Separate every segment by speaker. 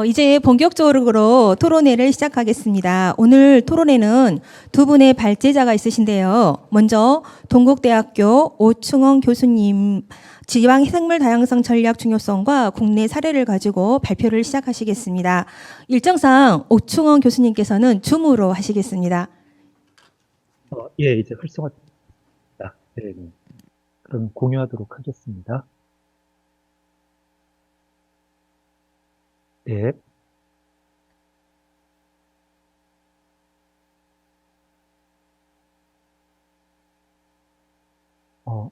Speaker 1: 이제 본격적으로 토론회를 시작하겠습니다. 오늘 토론회는 두 분의 발제자가 있으신데요. 먼저 동국대학교 오충원 교수님 지방 생물 다양성 전략 중요성과 국내 사례를 가지고 발표를 시작하시겠습니다. 일정상 오충원 교수님께서는 줌으로 하시겠습니다.
Speaker 2: 예, 이제 활성화됩니다. 네, 네. 그럼 공유하도록 하겠습니다. 네.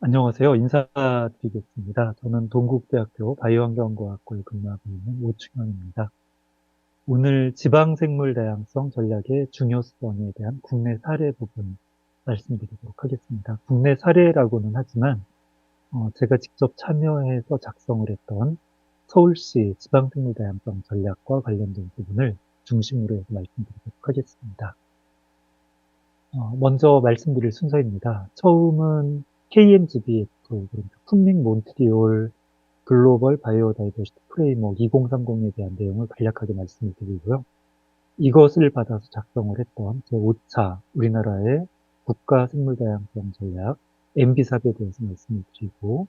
Speaker 2: 안녕하세요. 인사드리겠습니다. 저는 동국대학교 바이오환경과학부에 근무하고 있는 오충현입니다. 오늘 지방생물 다양성 전략의 중요성에 대한 국내 사례 부분 말씀드리도록 하겠습니다. 국내 사례라고는 하지만 제가 직접 참여해서 작성을 했던 서울시 지방생물 다양성 전략과 관련된 부분을 중심으로 해서 말씀드리도록 하겠습니다. 먼저 말씀드릴 순서입니다. 처음은 KMGBF, 그러니까 쿤밍 몬트리올 글로벌 바이오다이버시티 프레임워크 2030에 대한 내용을 간략하게 말씀을 드리고요. 이것을 받아서 작성을 했던 제5차 우리나라의 국가 생물다양성 전략 MB삽에 대해서 말씀을 드리고,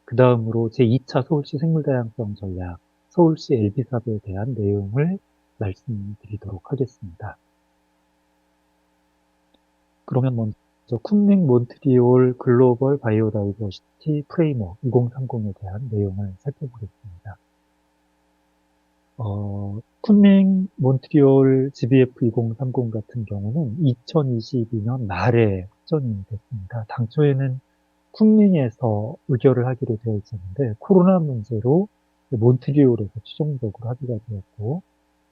Speaker 2: 그 다음으로 제2차 서울시 생물다양성 전략 서울시 LB삽에 대한 내용을 말씀드리도록 하겠습니다. 그러면 먼저 쿤밍 몬트리올 글로벌 바이오다이버시티 프레임워크 2030에 대한 내용을 살펴보겠습니다. 쿤밍 몬트리올 GBF 2030 같은 경우는 2022년 말에 확정이 됐습니다. 당초에는 쿤밍에서 의결을 하기로 되어 있었는데 코로나 문제로 몬트리올에서 최종적으로 합의가 되었고,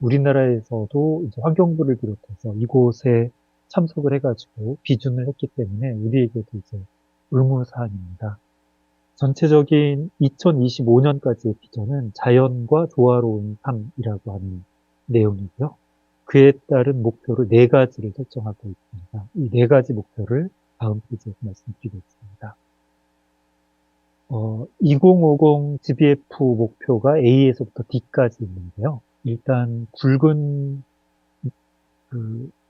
Speaker 2: 우리나라에서도 이제 환경부를 비롯해서 이곳에 참석을 해가지고 비준을 했기 때문에 우리에게도 이제 의무사항입니다. 전체적인 2025년까지의 비전은 자연과 조화로운 삶이라고 하는 내용이고요. 그에 따른 목표를 4가지를 설정하고 있습니다. 이 4가지 목표를 다음 페이지에서 말씀드리겠습니다. 2050 GBF 목표가 A에서부터 D까지 있는데요. 일단 굵은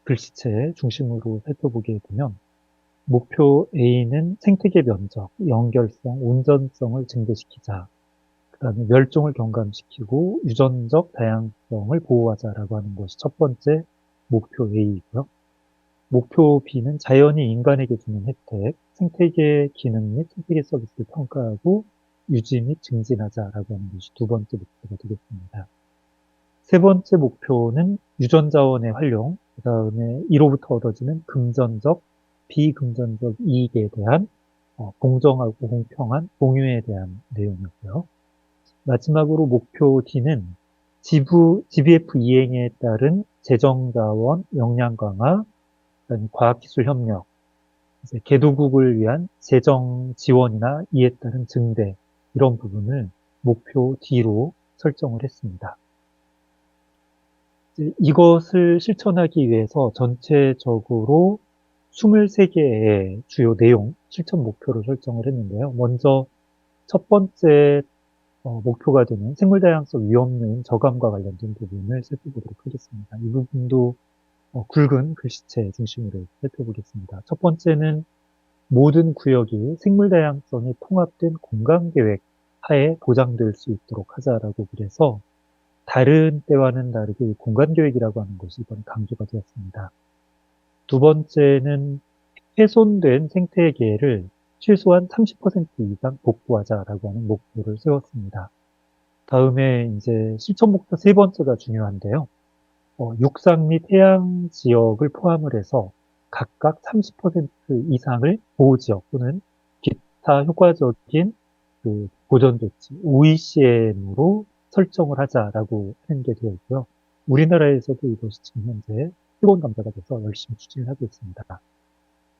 Speaker 2: 글씨체 중심으로 살펴보게 되면 목표 A는 생태계 면적, 연결성, 온전성을 증대시키자. 그 다음에 멸종을 경감시키고 유전적 다양성을 보호하자라고 하는 것이 첫 번째 목표 A이고요. 목표 B는 자연이 인간에게 주는 혜택, 생태계 기능 및 생태계 서비스를 평가하고 유지 및 증진하자라고 하는 것이 두 번째 목표가 되겠습니다. 세 번째 목표는 유전자원의 활용, 그 다음에 이로부터 얻어지는 금전적, 비금전적 이익에 대한 공정하고 공평한 공유에 대한 내용이었고요. 마지막으로 목표 D는 GBF 이행에 따른 재정자원, 역량 강화, 과학기술 협력, 개도국을 위한 재정 지원이나 이에 따른 증대, 이런 부분을 목표 D로 설정을 했습니다. 이것을 실천하기 위해서 전체적으로 23개의 주요 내용, 실천 목표를 설정을 했는데요. 먼저 첫 번째 목표가 되는 생물다양성 위험요인 저감과 관련된 부분을 살펴보도록 하겠습니다. 이 부분도 굵은 글씨체 중심으로 살펴보겠습니다. 첫 번째는 모든 구역이 생물다양성이 통합된 공간계획 하에 보장될 수 있도록 하자라고 그래서 다른 때와는 다르게 공간계획이라고 하는 것이 이번에 강조가 되었습니다. 두 번째는 훼손된 생태계를 최소한 30% 이상 복구하자라고 하는 목표를 세웠습니다. 다음에 이제 실천 목표 세 번째가 중요한데요. 육상 및 해양 지역을 포함을 해서 각각 30% 이상을 보호지역 또는 기타 효과적인 보전 조치, OECM으로 설정을 하자라고 하는 게 되어 있고요. 우리나라에서도 이것이 지금 현재 시범 감사가 돼서 열심히 추진을 하고 있습니다.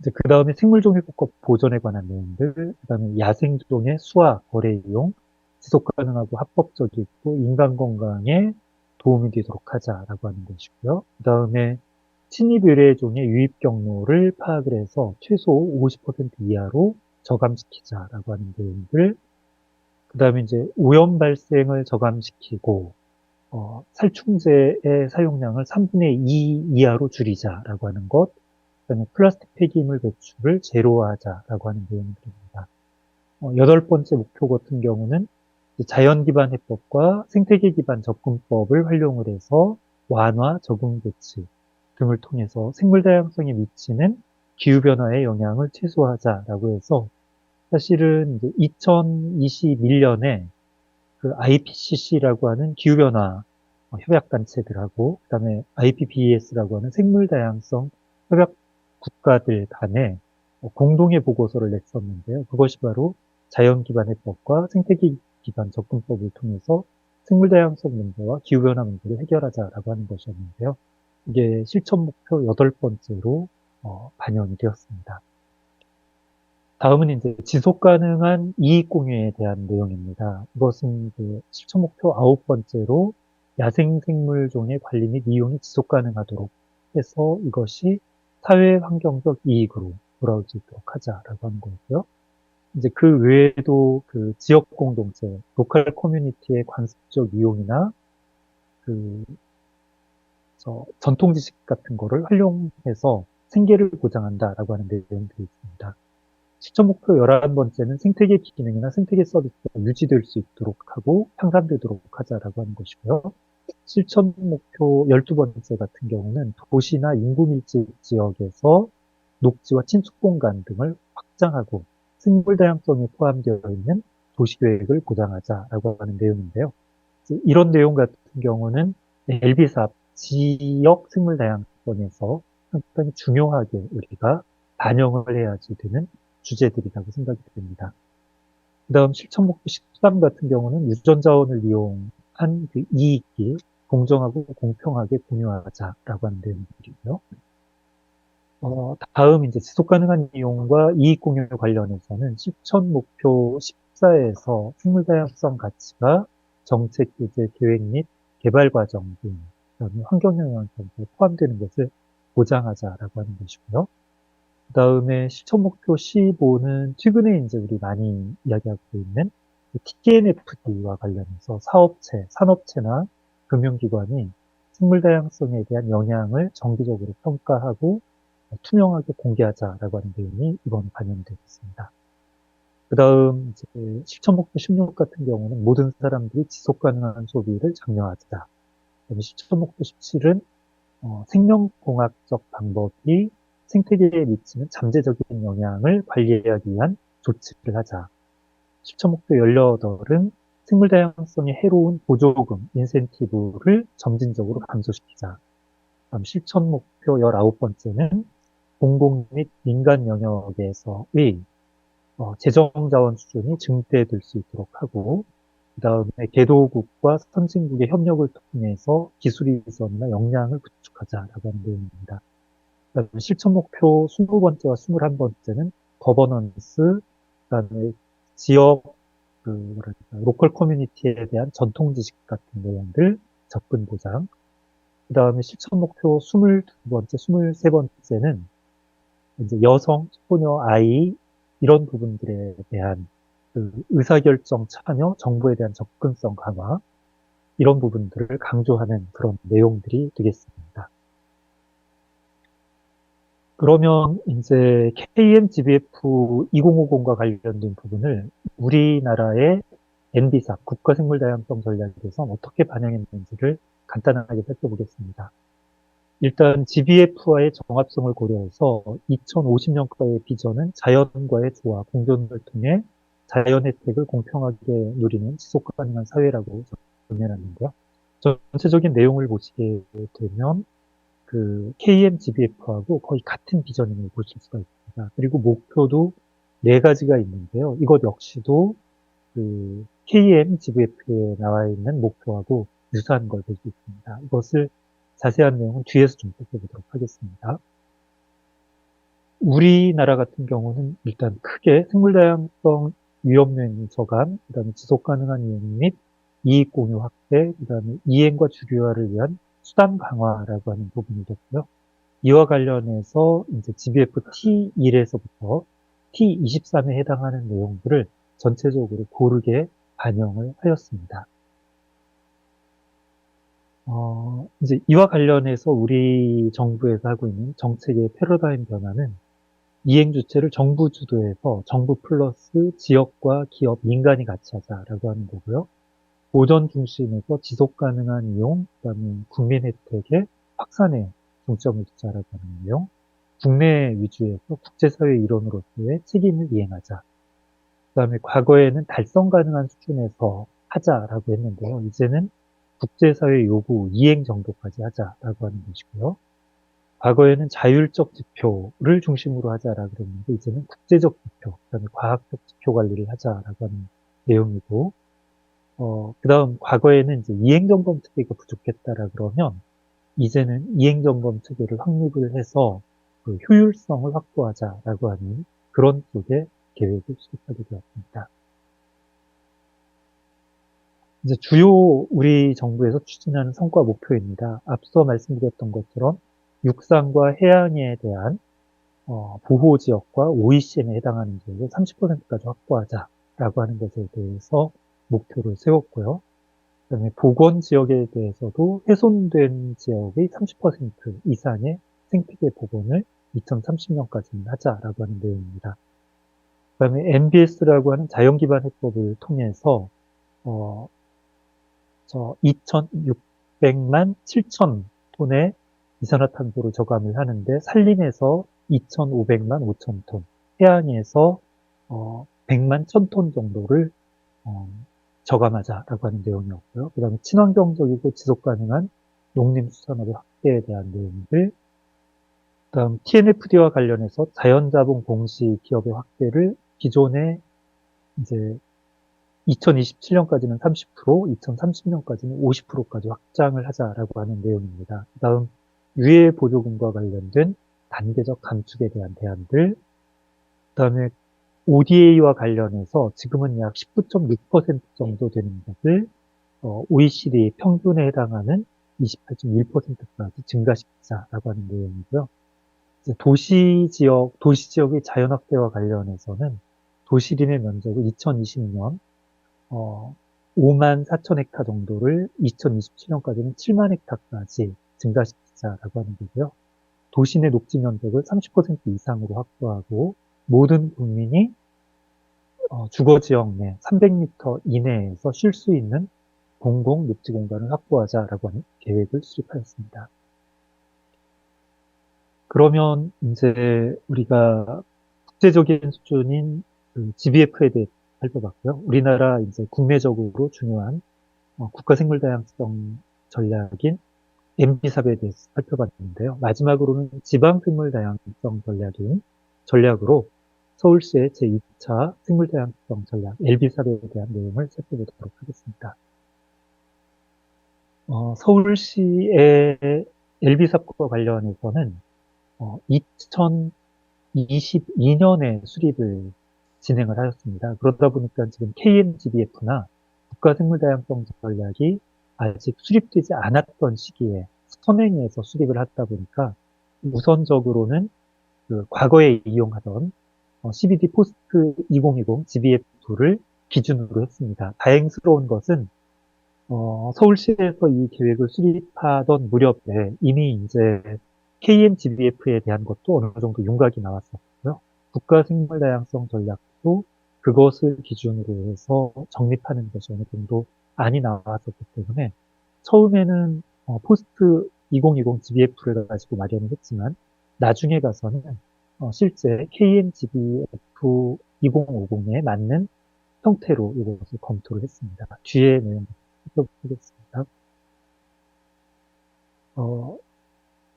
Speaker 2: 이제 그 다음에 생물종 회복과 보존에 관한 내용들, 그 다음에 야생종의 수화, 거래 이용, 지속 가능하고 합법적이고 인간 건강에 도움이 되도록 하자라고 하는 것이고요. 그 다음에 침입 의뢰종의 유입 경로를 파악을 해서 최소 50% 이하로 저감시키자라고 하는 내용들, 그 다음에 이제 오염 발생을 저감시키고 살충제의 사용량을 3분의 2 이하로 줄이자라고 하는 것, 그다음에 플라스틱 폐기물 배출을 제로화하자라고 하는 내용들입니다. 여덟 번째 목표 같은 경우는 자연 기반 해법과 생태계 기반 접근법을 활용을 해서 완화, 적응 배치 등을 통해서 생물 다양성에 미치는 기후 변화의 영향을 최소화하자라고 해서 사실은 이제 2021년에 그 IPCC라고 하는 기후 변화 협약 단체들하고 그다음에 IPBES라고 하는 생물 다양성 협약 국가들 간에 공동의 보고서를 냈었는데요. 그것이 바로 자연 기반 해법과 생태계 기반 접근법을 통해서 생물 다양성 문제와 기후 변화 문제를 해결하자라고 하는 것이었는데요. 이게 실천 목표 여덟 번째로 반영이 되었습니다. 다음은 이제 지속 가능한 이익 공유에 대한 내용입니다. 이것은 그 실천 목표 아홉 번째로 야생 생물종의 관리 및 이용이 지속 가능하도록 해서 이것이 사회 환경적 이익으로 돌아올 수 있도록 하자라고 하는 거고요. 이제 그 외에도 그 지역 공동체, 로컬 커뮤니티의 관습적 이용이나 그 전통 지식 같은 거를 활용해서 생계를 보장한다라고 하는 내용들이 있습니다. 실천 목표 11번째는 생태계 기능이나 생태계 서비스가 유지될 수 있도록 하고 향상되도록 하자라고 하는 것이고요. 실천 목표 12번째 같은 경우는 도시나 인구 밀집 지역에서 녹지와 친숙 공간 등을 확장하고 생물 다양성이 포함되어 있는 도시 계획을 보장하자라고 하는 내용인데요. 이런 내용 같은 경우는 LB사업 지역 생물 다양성에서 상당히 중요하게 우리가 반영을 해야지 되는 주제들이라고 생각이 됩니다. 그 다음 실천 목표 13 같은 경우는 유전 자원을 이용한 그 이익이 공정하고 공평하게 공유하자라고 하는 내용들이고요. 다음 이제 지속 가능한 이용과 이익 공유 관련해서는 실천 목표 14에서 생물 다양성 가치가 정책 규제 계획 및 개발 과정 등 그다음에 환경 영향 정책에 포함되는 것을 보장하자라고 하는 것이고요. 그 다음에 실천 목표 15는 최근에 이제 우리 많이 이야기하고 있는 TNFD와 관련해서 사업체, 산업체나 금융기관이 생물 다양성에 대한 영향을 정기적으로 평가하고 투명하게 공개하자라고 하는 내용이 이번에 반영이 되고 있습니다. 그 다음 이제 실천 목표 16 같은 경우는 모든 사람들이 지속 가능한 소비를 장려하자. 그다음에 실천 목표 17은 생명공학적 방법이 생태계에 미치는 잠재적인 영향을 관리하기 위한 조치를 하자. 실천 목표 18은 생물 다양성에 해로운 보조금, 인센티브를 점진적으로 감소시키자. 다음 실천 목표 19번째는 공공 및 민간 영역에서의 재정 자원 수준이 증대될 수 있도록 하고, 그 다음에 개도국과 선진국의 협력을 통해서 기술 이전이나 역량을 구축하자라고 하는 내용입니다. 그다음에 실천 목표 20번째와 21번째는 거버넌스, 그다음에 지역 로컬 커뮤니티에 대한 전통 지식 같은 내용들 접근 보장. 그다음에 실천 목표 22번째, 23번째는 이제 여성, 소녀, 아이 이런 부분들에 대한 그 의사결정 참여, 정보에 대한 접근성 강화 이런 부분들을 강조하는 그런 내용들이 되겠습니다. 그러면 이제 KMGBF 2050과 관련된 부분을 우리나라의 NB사 국가생물다양성 전략에서 어떻게 반영했는지를 간단하게 살펴보겠습니다. 일단 GBF와의 정합성을 고려해서 2050년까지의 비전은 자연과의 조화, 공존을 통해 자연 혜택을 공평하게 누리는 지속 가능한 사회라고 정해놨는데요. 전체적인 내용을 보시게 되면 그 KMGBF하고 거의 같은 비전임을 보실 수가 있습니다. 그리고 목표도 네 가지가 있는데요. 이것 역시도 그 KMGBF에 나와 있는 목표하고 유사한 걸 볼 수 있습니다. 이것을 자세한 내용은 뒤에서 좀 살펴보도록 하겠습니다. 우리나라 같은 경우는 일단 크게 생물다양성 위험 요인 저감, 그다음에 지속 가능한 이용 및 이익 공유 확대, 그다음에 이행과 주류화를 위한 수단 강화라고 하는 부분이 됐고요. 이와 관련해서 이제 GBF T1에서부터 T23에 해당하는 내용들을 전체적으로 고르게 반영을 하였습니다. 이제 이와 관련해서 우리 정부에서 하고 있는 정책의 패러다임 변화는 이행 주체를 정부 주도해서 정부 플러스 지역과 기업, 민간이 같이 하자라고 하는 거고요. 보전 중심에서 지속 가능한 이용, 그다음에 국민 혜택의 확산에 중점을 두자라고 하는 내용. 국내 위주에서 국제사회 일원으로서의 책임을 이행하자. 그다음에 과거에는 달성 가능한 수준에서 하자라고 했는데요. 이제는 국제사회 요구 이행 정도까지 하자라고 하는 것이고요. 과거에는 자율적 지표를 중심으로 하자라고 그랬는데 이제는 국제적 지표, 그다음에 과학적 지표 관리를 하자라고 하는 내용이고, 그다음 과거에는 이제 이행점검 체계가 부족했다라 그러면 이제는 이행점검 체계를 확립을 해서 그 효율성을 확보하자라고 하는 그런 쪽의 계획을 수립하게 되었습니다. 이제 주요 우리 정부에서 추진하는 성과 목표입니다. 앞서 말씀드렸던 것처럼 육상과 해양에 대한 보호 지역과 OECM에 해당하는 지역을 30%까지 확보하자라고 하는 것에 대해서 목표를 세웠고요. 그다음에 보건 지역에 대해서도 훼손된 지역의 30% 이상의 생태계 복원을 2030년까지는 하자라고 하는 내용입니다. 그다음에 MBS라고 하는 자연기반 해법을 통해서 2,600만 7천 톤의 이산화탄소를 저감을 하는데 산림에서 2,500만 5천 톤, 해양에서 100만 1,000톤 정도를 저감하자라고 하는 내용이었고요. 그 다음에 친환경적이고 지속가능한 농림수산업의 확대에 대한 내용들, 그 다음 TNFD와 관련해서 자연자본 공시 기업의 확대를 기존에 이제 2027년까지는 30%, 2030년까지는 50%까지 확장을 하자라고 하는 내용입니다. 그 다음 유해 보조금과 관련된 단계적 감축에 대한 대안들, 그 다음에 ODA와 관련해서 지금은 약 19.6% 정도 되는 것을 OECD 평균에 해당하는 28.1%까지 증가시키자라고 하는 내용이고요. 이제 도시 지역의 자연 확대와 관련해서는 도시림의 면적을 2020년 5만 4천 헥타 정도를 2027년까지는 7만 헥타까지 증가시키자라고 하는 거고요. 도시 내 녹지 면적을 30% 이상으로 확보하고 모든 국민이 주거 지역 내 300m 이내에서 쉴 수 있는 공공 녹지 공간을 확보하자라고 하는 계획을 수립하였습니다. 그러면 이제 우리가 국제적인 수준인 그 GBF에 대해 살펴봤고요. 우리나라 이제 국내적으로 중요한 국가 생물 다양성 전략인 MB삽에 대해서 살펴봤는데요. 마지막으로는 지방 생물 다양성 전략으로 서울시의 제2차 생물 다양성 전략 LB삽에 대한 내용을 살펴보도록 하겠습니다. 서울시의 LB삽과 관련해서는 2022년에 수립을 진행을 하였습니다. 그러다 보니까 지금 KMGBF나 국가생물다양성 전략이 아직 수립되지 않았던 시기에 선행해서 수립을 하다 보니까 우선적으로는 그 과거에 이용하던 CBD 포스트 2020 GBF를 기준으로 했습니다. 다행스러운 것은 서울시에서 이 계획을 수립하던 무렵에 이미 이제 KMGBF에 대한 것도 어느 정도 윤곽이 나왔었고요. 국가생물다양성 전략도 그것을 기준으로 해서 정립하는 것이 어느 정도 안이 나왔었기 때문에 처음에는 포스트 2020 GBF를 가지고 마련을 했지만 나중에 가서는 실제 KMGBF 2050에 맞는 형태로 이것을 검토를 했습니다. 뒤에 내용 살펴보겠습니다.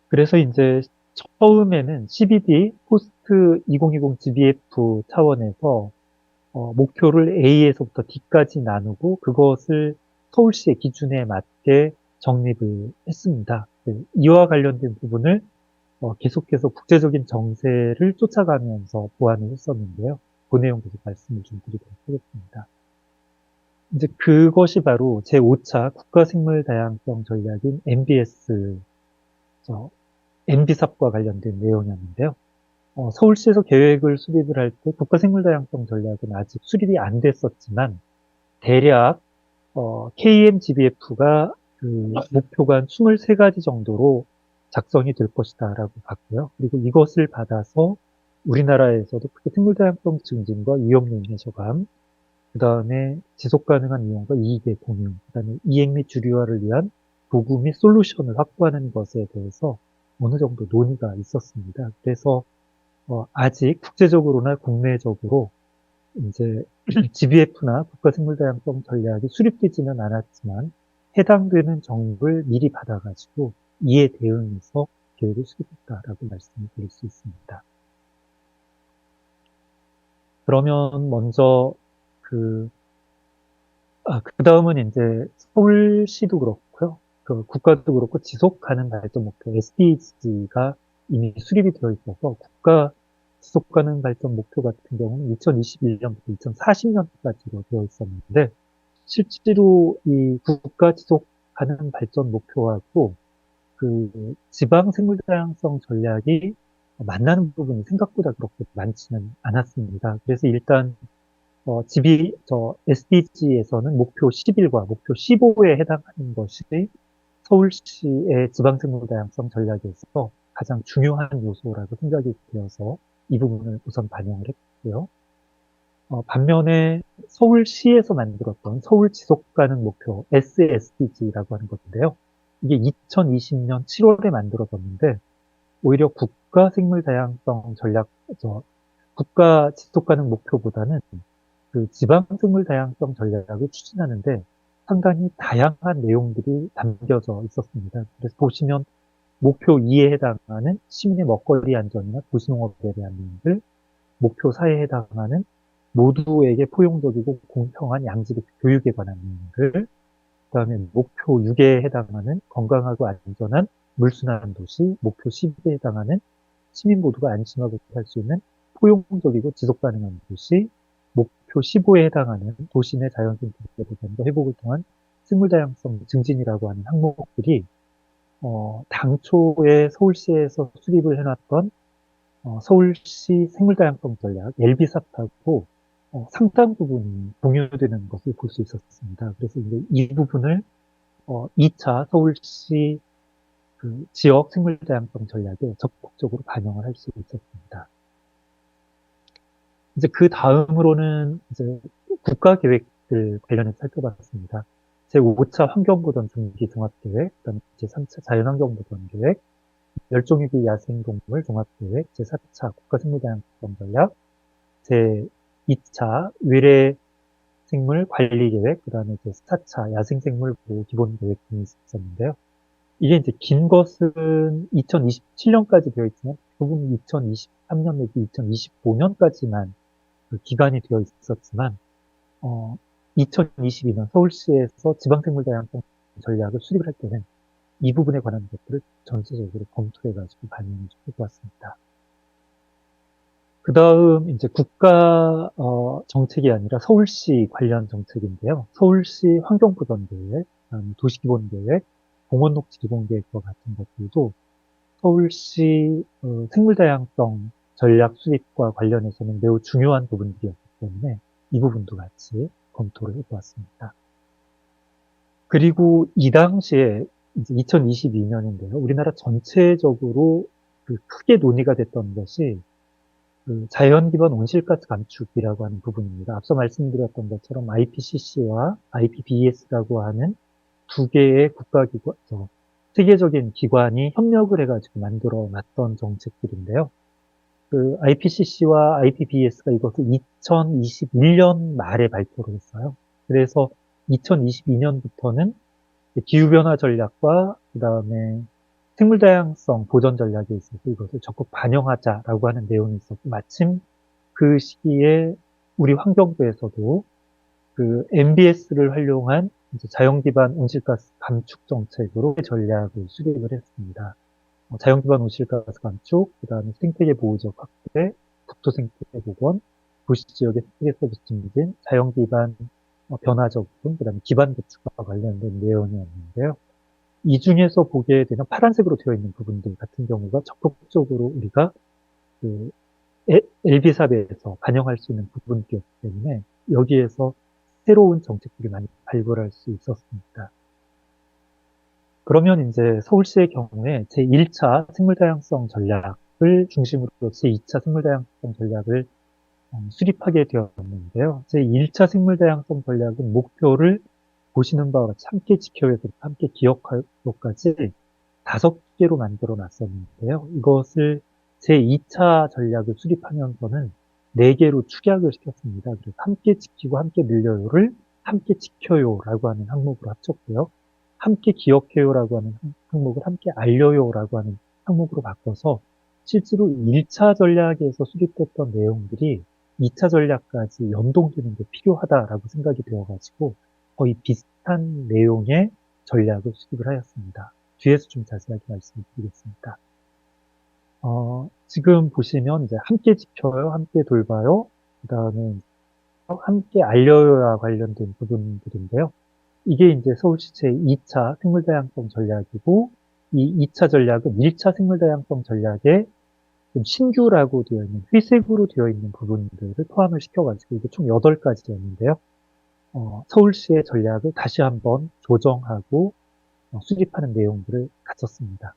Speaker 2: 그래서 이제 처음에는 CBD 포스트 2020 GBF 차원에서 목표를 A에서부터 D까지 나누고 그것을 서울시의 기준에 맞게 정립을 했습니다. 이와 관련된 부분을 계속해서 국제적인 정세를 쫓아가면서 보완을 했었는데요. 그 내용 계속 말씀을 좀 드리도록 하겠습니다. 이제 그것이 바로 제5차 국가생물다양성 전략인 MBS, MB삽과 관련된 내용이었는데요. 서울시에서 계획을 수립을 할 때 국가생물다양성 전략은 아직 수립이 안 됐었지만 대략 KMGBF가 그 목표가 한 23가지 정도로 작성이 될 것이다라고 봤고요. 그리고 이것을 받아서 우리나라에서도 크게 생물다양성 증진과 위험요인의 저감, 그 다음에 지속 가능한 이용과 이익의 공유, 그 다음에 이행 및 주류화를 위한 도구 및 솔루션을 확보하는 것에 대해서 어느 정도 논의가 있었습니다. 그래서 아직 국제적으로나 국내적으로 이제 GBF나 국가생물다양성 전략이 수립되지는 않았지만 해당되는 정보를 미리 받아가지고 이에 대응해서 계획을 수립했다라고 말씀을 드릴 수 있습니다. 그러면 먼저 그 다음은 이제 서울시도 그렇고요. 그 국가도 그렇고 지속 가능 발전 목표 SDG가 이미 수립이 되어 있어서 국가 지속 가능 발전 목표 같은 경우는 2021년부터 2040년까지로 되어 있었는데 실제로 이 국가 지속 가능 발전 목표하고 그 지방 생물 다양성 전략이 만나는 부분이 생각보다 그렇게 많지는 않았습니다. 그래서 일단 SDG에서는 목표 11과 목표 15에 해당하는 것이 서울시의 지방생물 다양성 전략에서 가장 중요한 요소라고 생각이 되어서 이 부분을 우선 반영을 했고요. 반면에 서울시에서 만들었던 서울 지속가능 목표 SSDG라고 하는 것인데요. 이게 2020년 7월에 만들어졌는데 오히려 국가 생물 다양성 전략, 국가 지속가능 목표보다는 그 지방 생물 다양성 전략을 추진하는데 상당히 다양한 내용들이 담겨져 있었습니다. 그래서 보시면 목표 2에 해당하는 시민의 먹거리 안전이나 도시농업에 대한 내용들, 목표 4에 해당하는 모두에게 포용적이고 공평한 양질의 교육에 관한 내용들, 그다음에 목표 6에 해당하는 건강하고 안전한 물순환 도시, 목표 10에 해당하는 시민 모두가 안심하고 살 수 있는 포용적이고 지속 가능한 도시, 목표 15에 해당하는 도시 내 자연생태계 보전과 회복을 통한 생물 다양성 증진이라고 하는 항목들이 당초에 서울시에서 수립을 해놨던 서울시 생물다양성 전략 LB사하고 상당 부분이 공유되는 것을 볼 수 있었습니다. 그래서 이제 이 부분을 2차 서울시 그 지역 생물다양성 전략에 적극적으로 반영을 할 수 있었습니다. 이제 그 다음으로는 이제 국가 계획들 관련해서 살펴봤습니다. 제5차 환경보전 중기 종합계획, 그다음에 제3차 자연환경보전 계획, 멸종위기 야생동물 종합계획, 제4차 국가생물다양성 전략, 제2차 외래생물 관리계획, 그 다음에 제4차 야생생물 보호 기본계획 등이 있었는데요. 이게 이제 긴 것은 2027년까지 되어 있지만 대부분 2023년 내지 2025년까지만 그 기간이 되어 있었지만 2022년 서울시에서 지방생물다양성 전략을 수립을 할 때는 이 부분에 관한 것들을 전체적으로 검토해가지고 반영을 좀 해보았습니다. 그 다음 이제 국가 정책이 아니라 서울시 관련 정책인데요. 서울시 환경보전계획, 도시기본계획, 공원녹지기본계획과 같은 것들도 서울시 생물다양성 전략 수립과 관련해서는 매우 중요한 부분들이었기 때문에 이 부분도 같이 검토를 해보았습니다. 그리고 이 당시에 이제 2022년인데요. 우리나라 전체적으로 그 크게 논의가 됐던 것이 그 자연기반 온실가스 감축이라고 하는 부분입니다. 앞서 말씀드렸던 것처럼 IPCC와 IPBES라고 하는 두 개의 국가기관, 세계적인 기관이 협력을 해가지고 만들어 놨던 정책들인데요. 그 IPCC와 IPBES가 이것을 2021년 말에 발표를 했어요. 그래서 2022년부터는 기후변화 전략과 그 다음에 생물다양성 보전 전략에 있어서 이것을 적극 반영하자라고 하는 내용이 있었고 마침 그 시기에 우리 환경부에서도 그 MBS를 활용한 이제 자연기반 온실가스 감축 정책으로 전략을 수립을 했습니다. 자연기반 온실가스 감축, 그 다음에 생태계 보호지역 확대, 국토 생태계 복원, 도시지역의 생태계 서비스 증진, 자연기반 변화 적응, 그 다음에 기반 구축과 관련된 내용이었는데요. 이 중에서 보게 되면 파란색으로 되어 있는 부분들 같은 경우가 적극적으로 우리가 그 LB삽에서 반영할 수 있는 부분이었기 때문에 여기에서 새로운 정책들이 많이 발굴할 수 있었습니다. 그러면 이제 서울시의 경우에 제1차 생물다양성 전략을 중심으로 제2차 생물다양성 전략을 수립하게 되었는데요. 제1차 생물다양성 전략은 목표를 보시는 바와 같이 함께 지켜야서 함께 기억하고까지 5개로 만들어 놨었는데요. 이것을 제2차 전략을 수립하면서는 4개로 축약을 시켰습니다. 그래서 함께 지키고 함께 늘려요를 함께 지켜요라고 하는 항목으로 합쳤고요. 함께 기억해요라고 하는 항목을 함께 알려요라고 하는 항목으로 바꿔서 실제로 1차 전략에서 수립됐던 내용들이 2차 전략까지 연동되는 게 필요하다라고 생각이 되어가지고 거의 비슷한 내용의 전략을 수립을 하였습니다. 뒤에서 좀 자세하게 말씀드리겠습니다. 지금 보시면 이제 함께 지켜요, 함께 돌봐요, 그 다음에 함께 알려요와 관련된 부분들인데요. 이게 이제 서울시 제2차 생물다양성 전략이고, 이 2차 전략은 1차 생물다양성 전략에 좀 신규라고 되어 있는, 회색으로 되어 있는 부분들을 포함을 시켜가지고, 이게 총 8가지였는데요. 서울시의 전략을 다시 한번 조정하고 수립하는 내용들을 갖췄습니다.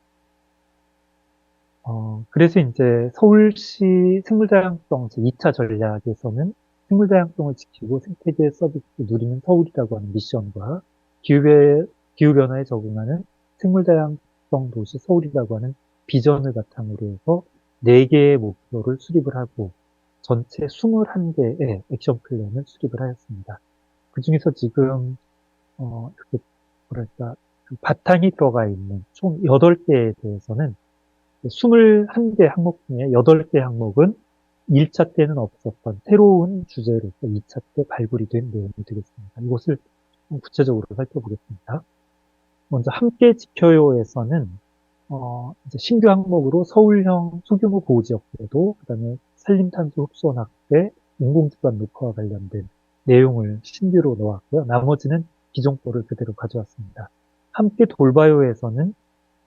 Speaker 2: 그래서 이제 서울시 생물다양성 제2차 전략에서는 생물다양성을 지키고 생태계 서비스를 누리는 서울이라고 하는 미션과 기후변화에 적응하는 생물다양성 도시 서울이라고 하는 비전을 바탕으로 해서 4개의 목표를 수립을 하고 전체 21개의 액션 플랜을 수립을 하였습니다. 그 중에서 지금, 이렇게, 뭐랄까, 그 바탕이 들어가 있는 총 8개에 대해서는 21개 항목 중에 8개 항목은 1차 때는 없었던 새로운 주제로서 2차 때 발굴이 된 내용이 되겠습니다. 이것을 좀 구체적으로 살펴보겠습니다. 먼저 함께 지켜요에서는 이제 신규 항목으로 서울형 소규모 보호지역제도, 그 다음에 산림탄소 흡수원 확대, 인공지관 녹화와 관련된 내용을 신규로 넣었고요. 나머지는 기존 거를 그대로 가져왔습니다. 함께 돌봐요에서는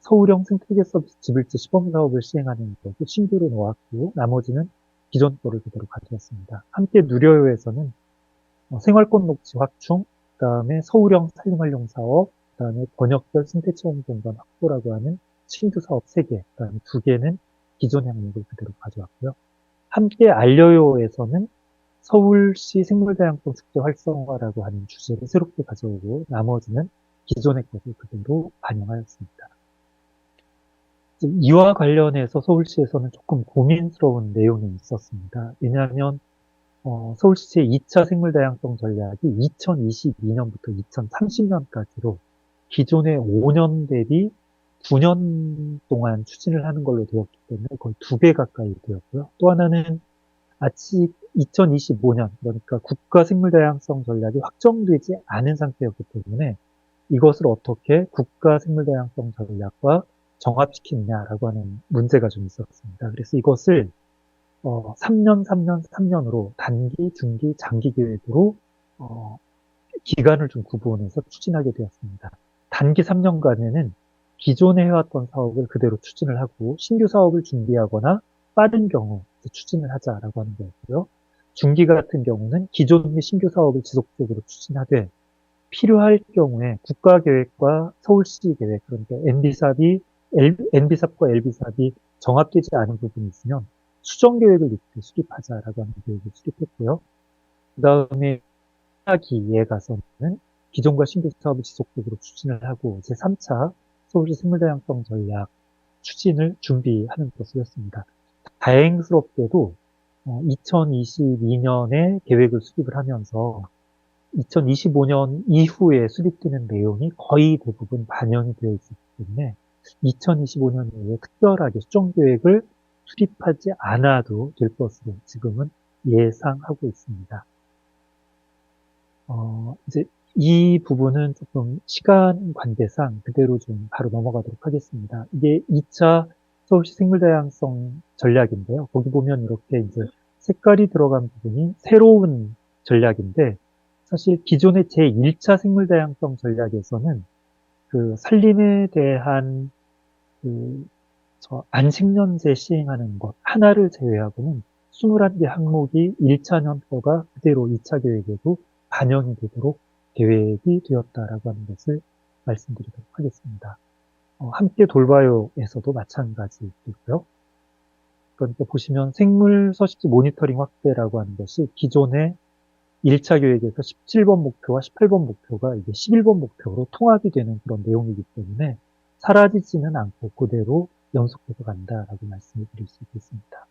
Speaker 2: 서울형 생태계 서비스 지불지 시범사업을 시행하는 것을 신규로 넣었고, 나머지는 기존 거를 그대로 가져왔습니다. 함께 누려요에서는 생활권 녹지 확충, 그 다음에 서울형 산림활용 사업, 그 다음에 번역별 생태체험 공간 확보라고 하는 신규 사업 3개, 그 다음에 2개는 기존 항목을 그대로 가져왔고요. 함께 알려요에서는 서울시 생물다양성 축제 활성화라고 하는 주제를 새롭게 가져오고 나머지는 기존의 것을 그대로 반영하였습니다. 이와 관련해서 서울시에서는 조금 고민스러운 내용이 있었습니다. 왜냐하면 서울시의 2차 생물다양성 전략이 2022년부터 2030년까지로 기존의 5년 대비 9년 동안 추진을 하는 걸로 되었기 때문에 거의 2배 가까이 되었고요. 또 하나는 아직 2025년, 그러니까 국가생물다양성 전략이 확정되지 않은 상태였기 때문에 이것을 어떻게 국가생물다양성 전략과 정합시키느냐라고 하는 문제가 좀 있었습니다. 그래서 이것을 3년, 3년, 3년으로 단기, 중기, 장기 계획으로 기간을 좀 구분해서 추진하게 되었습니다. 단기 3년간에는 기존에 해왔던 사업을 그대로 추진을 하고 신규 사업을 준비하거나 빠른 경우 추진을 하자라고 하는 거였고요. 중기 같은 경우는 기존의 신규 사업을 지속적으로 추진하되 필요할 경우에 국가계획과 서울시 계획, 그러니까 NB삽과 LB삽이 정합되지 않은 부분이 있으면 수정계획을 이렇게 수립하자라고 하는 계획을 수립했고요. 그 다음에 기에 가서는 기존과 신규 사업을 지속적으로 추진을 하고 제3차 서울시 생물다양성 전략 추진을 준비하는 것으로 했습니다. 다행스럽게도 2022년에 계획을 수립을 하면서 2025년 이후에 수립되는 내용이 거의 대부분 반영이 되어 있기 때문에 2025년 이후에 특별하게 수정계획을 수립하지 않아도 될 것으로 지금은 예상하고 있습니다. 이제 이 부분은 조금 시간 관계상 그대로 좀 바로 넘어가도록 하겠습니다. 이게 2차 서울시 생물다양성 전략인데요. 거기 보면 이렇게 이제 색깔이 들어간 부분이 새로운 전략인데 사실 기존의 제1차 생물다양성 전략에서는 그 산림에 대한 안식년제 시행하는 것 하나를 제외하고는 21개 항목이 1차년 거가 그대로 2차 계획에도 반영이 되도록 계획이 되었다라고 하는 것을 말씀드리도록 하겠습니다. 함께 돌봐요에서도 마찬가지이고요. 그러니까 보시면 생물 서식지 모니터링 확대라고 하는 것이 기존의 1차 계획에서 17번 목표와 18번 목표가 이게 11번 목표로 통합이 되는 그런 내용이기 때문에 사라지지는 않고 그대로 연속해서 간다라고 말씀을 드릴 수 있겠습니다.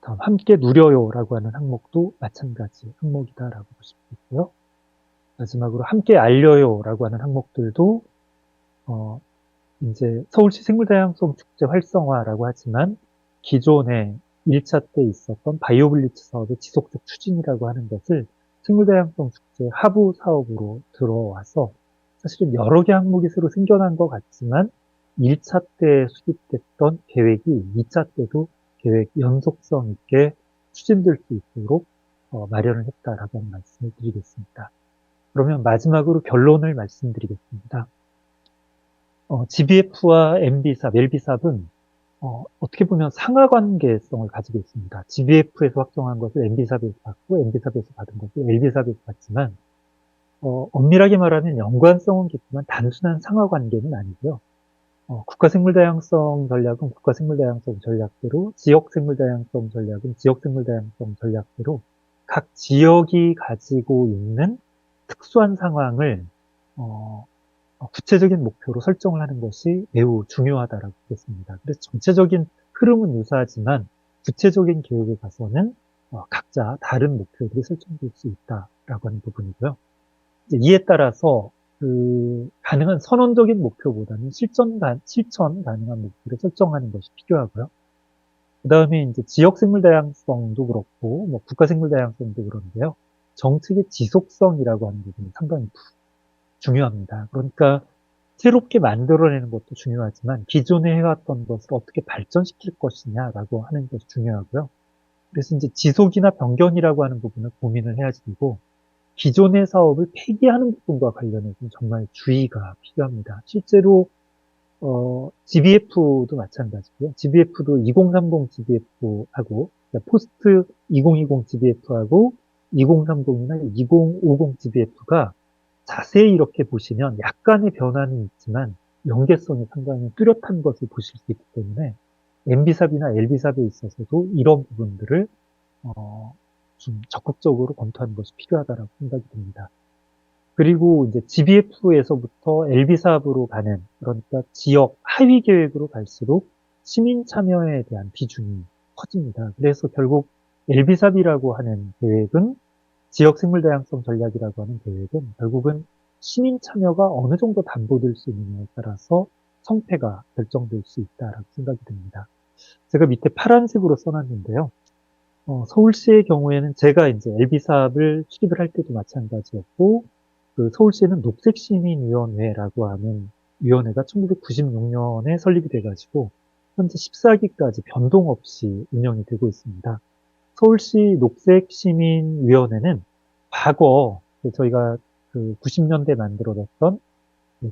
Speaker 2: 다음 함께 누려요라고 하는 항목도 마찬가지 항목이다라고 보시면 되고요. 마지막으로 함께 알려요라고 하는 항목들도 이제 서울시 생물다양성 축제 활성화라고 하지만 기존에 1차 때 있었던 바이오블리츠 사업의 지속적 추진이라고 하는 것을 생물다양성 축제 하부 사업으로 들어와서 사실은 여러 개 항목이 새로 생겨난 것 같지만 1차 때 수립됐던 계획이 2차 때도 계획 연속성 있게 추진될 수 있도록 마련을 했다라고 하는 말씀을 드리겠습니다. 그러면 마지막으로 결론을 말씀드리겠습니다. GBF와 MB삽, LB삽은 어떻게 보면 상하관계성을 가지고 있습니다. GBF에서 확정한 것을 MB삽에서 받고 MB삽에서 받은 것을 LB삽에서 받지만 엄밀하게 말하면 연관성은 깊지만 단순한 상하관계는 아니고요. 국가생물다양성 전략은 국가생물다양성 전략대로, 지역생물다양성 전략은 지역생물다양성 전략대로 각 지역이 가지고 있는 특수한 상황을 구체적인 목표로 설정을 하는 것이 매우 중요하다라고 보겠습니다. 그래서 전체적인 흐름은 유사하지만 구체적인 계획에 가서는 각자 다른 목표들이 설정될 수 있다라고 하는 부분이고요. 이에 따라서 가능한 선언적인 목표보다는 실천 가능한 목표를 설정하는 것이 필요하고요. 그 다음에 이제 지역 생물 다양성도 그렇고, 뭐 국가 생물 다양성도 그런데요. 정책의 지속성이라고 하는 부분이 상당히 중요합니다. 그러니까 새롭게 만들어내는 것도 중요하지만 기존에 해왔던 것을 어떻게 발전시킬 것이냐라고 하는 것이 중요하고요. 그래서 이제 지속이나 변경이라고 하는 부분을 고민을 해야지 되고 기존의 사업을 폐기하는 부분과 관련해서는 정말 주의가 필요합니다. 실제로 GBF도 마찬가지고요. GBF도 2030 GBF하고 그러니까 포스트 2020 GBF하고 2030이나 2050 GBF가 자세히 이렇게 보시면 약간의 변화는 있지만 연계성이 상당히 뚜렷한 것을 보실 수 있기 때문에 MB삽이나 LB삽에 있어서도 이런 부분들을 좀 적극적으로 검토하는 것이 필요하다고 생각이 듭니다. 그리고 이제 GBF에서부터 LB삽으로 가는, 그러니까 지역 하위 계획으로 갈수록 시민 참여에 대한 비중이 커집니다. 그래서 결국 LB삽이라고 하는 계획은 지역 생물 다양성 전략이라고 하는 계획은 결국은 시민 참여가 어느 정도 담보될 수 있느냐에 따라서 성패가 결정될 수 있다라고 생각이 듭니다. 제가 밑에 파란색으로 써놨는데요. 서울시의 경우에는 제가 이제 LB삽을 수립을 할 때도 마찬가지였고, 서울시에는 녹색시민위원회라고 하는 위원회가 1996년에 설립이 돼가지고, 현재 14기까지 변동 없이 운영이 되고 있습니다. 서울시 녹색시민위원회는 과거 저희가 90년대 만들어졌던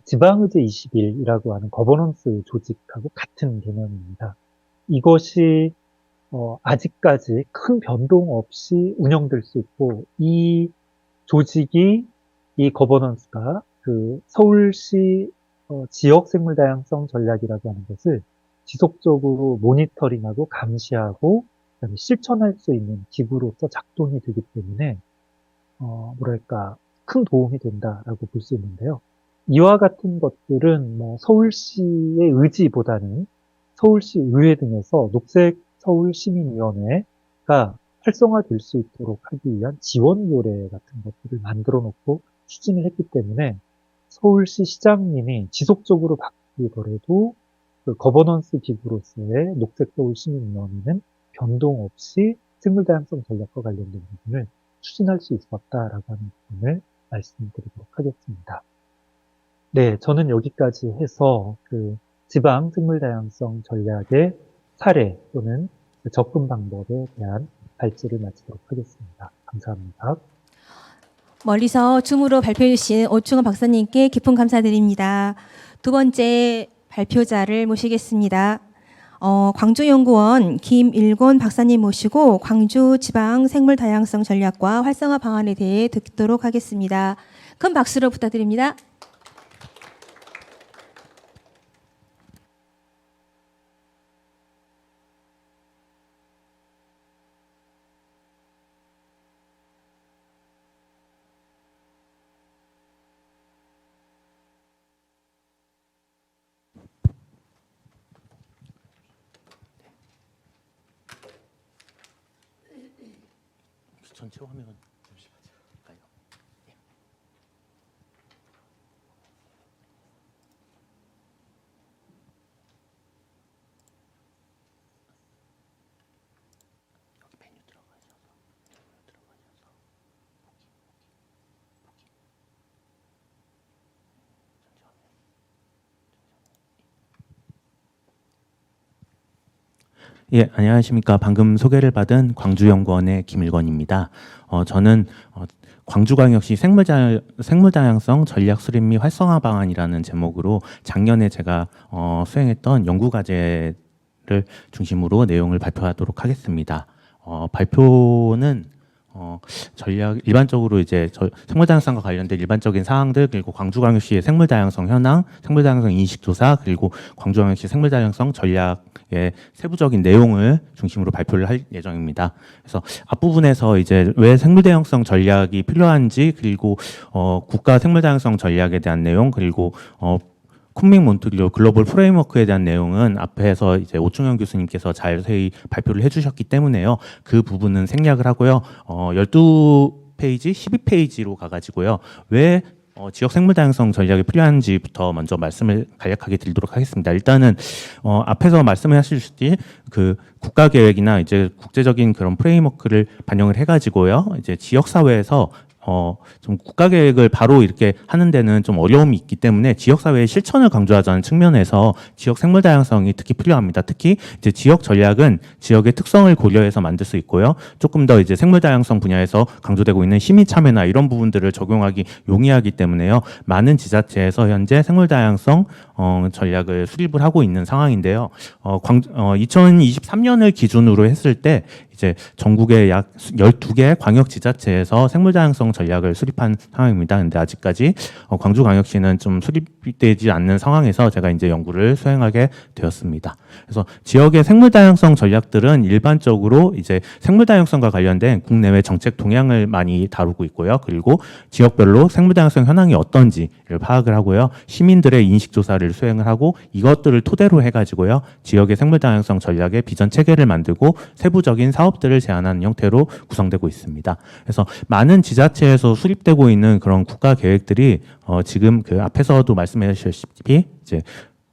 Speaker 2: 지방의제 21이라고 하는 거버넌스 조직하고 같은 개념입니다. 이것이 아직까지 큰 변동 없이 운영될 수 있고 이 조직이 이 거버넌스가 서울시 지역 생물 다양성 전략이라고 하는 것을 지속적으로 모니터링하고 감시하고 그다음에 실천할 수 있는 기구로서 작동이 되기 때문에 뭐랄까 큰 도움이 된다라고 볼 수 있는데요. 이와 같은 것들은 뭐 서울시의 의지보다는 서울시 의회 등에서 녹색 서울시민위원회가 활성화될 수 있도록 하기 위한 지원 요례 같은 것들을 만들어 놓고 추진을 했기 때문에 서울시 시장님이 지속적으로 바뀌더라도 거버넌스 기구로서의 녹색 서울시민위원회는 변동 없이 생물다양성 전략과 관련된 부분을 추진할 수 있었다라고 하는 부분을 말씀드리도록 하겠습니다. 네, 저는 여기까지 해서 지방 생물다양성 전략의 사례 또는 접근 방법에 대한 발제를 마치도록 하겠습니다. 감사합니다.
Speaker 1: 멀리서 줌으로 발표해 주신 오충원 박사님께 깊은 감사드립니다. 두 번째 발표자를 모시겠습니다. 광주연구원 김일곤 박사님 모시고 광주 지방 생물 다양성 전략과 활성화 방안에 대해 듣도록 하겠습니다. 큰 박수로 부탁드립니다.
Speaker 3: 전체 화면은 잠시만요. 여기 메뉴 들어가셔서 예, 안녕하십니까. 방금 소개를 받은 광주연구원의 김일권입니다. 저는 광주광역시 생물다양성 전략 수립 및 활성화 방안이라는 제목으로 작년에 제가 수행했던 연구과제를 중심으로 내용을 발표하도록 하겠습니다. 발표는 전략 일반적으로 이제 생물다양성과 관련된 일반적인 사항들, 그리고 광주광역시의 생물다양성 현황, 생물다양성 인식조사, 그리고 광주광역시 생물다양성 전략의 세부적인 내용을 중심으로 발표를 할 예정입니다. 그래서 앞부분에서 이제 왜 생물다양성 전략이 필요한지, 그리고 국가 생물다양성 전략에 대한 내용, 그리고 쿤밍 몬트리올 글로벌 프레임워크에 대한 내용은 앞에서 이제 오충현 교수님께서 자세히 발표를 해주셨기 때문에요. 그 부분은 생략을 하고요. 12페이지, 12페이지로 가가지고요. 왜 지역 생물다양성 전략이 필요한지부터 먼저 말씀을 간략하게 드리도록 하겠습니다. 일단은 앞에서 말씀을 하셨듯이 그 국가 계획이나 이제 국제적인 그런 프레임워크를 반영을 해가지고요. 이제 지역 사회에서 좀 국가 계획을 바로 이렇게 하는 데는 좀 어려움이 있기 때문에 지역 사회의 실천을 강조하자는 측면에서 지역 생물 다양성이 특히 필요합니다. 특히 이제 지역 전략은 지역의 특성을 고려해서 만들 수 있고요. 조금 더 이제 생물 다양성 분야에서 강조되고 있는 시민 참여나 이런 부분들을 적용하기 용이하기 때문에요. 많은 지자체에서 현재 생물 다양성 전략을 수립을 하고 있는 상황인데요. 2023년을 기준으로 했을 때 이제 전국의 약 12개 광역지자체에서 생물다양성 전략을 수립한 상황입니다. 근데 아직까지 광주광역시는 좀 수립되지 않는 상황에서 제가 이제 연구를 수행하게 되었습니다. 그래서 지역의 생물다양성 전략들은 일반적으로 이제 생물다양성과 관련된 국내외 정책 동향을 많이 다루고 있고요. 그리고 지역별로 생물다양성 현황이 어떤지를 파악을 하고요. 시민들의 인식조사를 수행을 하고 이것들을 토대로 해가지고요. 지역의 생물다양성 전략의 비전 체계를 만들고 세부적인 사업들을 제안하는 형태로 구성되고 있습니다. 그래서 많은 지자체에서 수립되고 있는 그런 국가 계획들이 지금 그 앞에서도 말씀하셨다시피 이제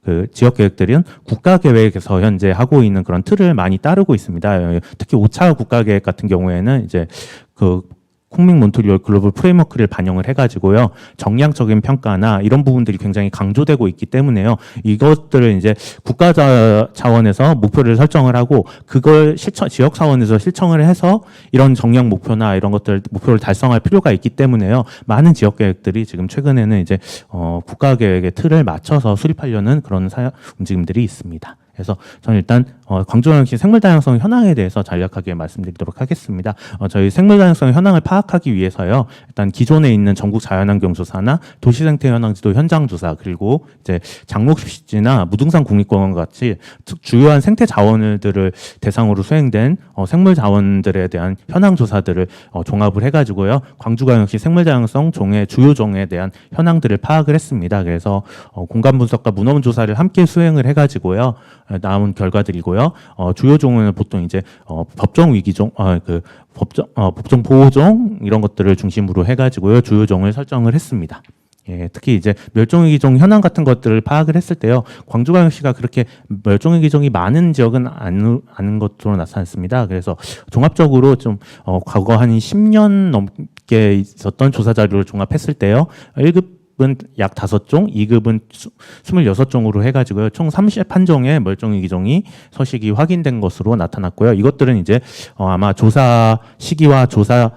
Speaker 3: 그 지역 계획들은 국가 계획에서 현재 하고 있는 그런 틀을 많이 따르고 있습니다. 특히 5차 국가 계획 같은 경우에는 이제 그 쿤밍 몬트리올 글로벌 프레임워크를 반영을 해가지고요. 정량적인 평가나 이런 부분들이 굉장히 강조되고 있기 때문에요. 이것들을 이제 국가 차원에서 목표를 설정을 하고 그걸 지역 차원에서 실천을 해서 이런 정량 목표나 이런 목표를 달성할 필요가 있기 때문에요. 많은 지역 계획들이 지금 최근에는 이제 국가 계획의 틀을 맞춰서 수립하려는 그런 움직임들이 있습니다. 그래서 저는 일단 광주광역시 생물다양성 현황에 대해서 간략하게 말씀드리도록 하겠습니다. 저희 생물다양성 현황을 파악하기 위해서요. 일단 기존에 있는 전국 자연환경 조사나 도시생태 현황지도 현장 조사, 그리고 이제 장목식지나 무등산 국립공원 같이 주요한 생태 자원들을 대상으로 수행된 생물 자원들에 대한 현황 조사들을 종합을 해가지고요. 광주광역시 생물다양성 종의 주요 종에 대한 현황들을 파악을 했습니다. 그래서 공간 분석과 문헌 조사를 함께 수행을 해가지고요. 나온 결과들이고요. 주요 종은 보통 이제 법정 위기종, 법정 보호종 이런 것들을 중심으로 해가지고요. 주요 종을 설정을 했습니다. 예, 특히 이제 멸종위기종 현황 같은 것들을 파악을 했을 때요. 광주광역시가 그렇게 멸종위기종이 많은 지역은 아닌 것으로 나타났습니다. 그래서 종합적으로 좀 과거 한 10년 넘게 있었던 조사 자료를 종합했을 때요. 1급 은 약 5종, 2급은 26종으로 해가지고요. 총 31종의 멸종위기종이 서식이 확인된 것으로 나타났고요. 이것들은 이제 아마 조사 시기와 조사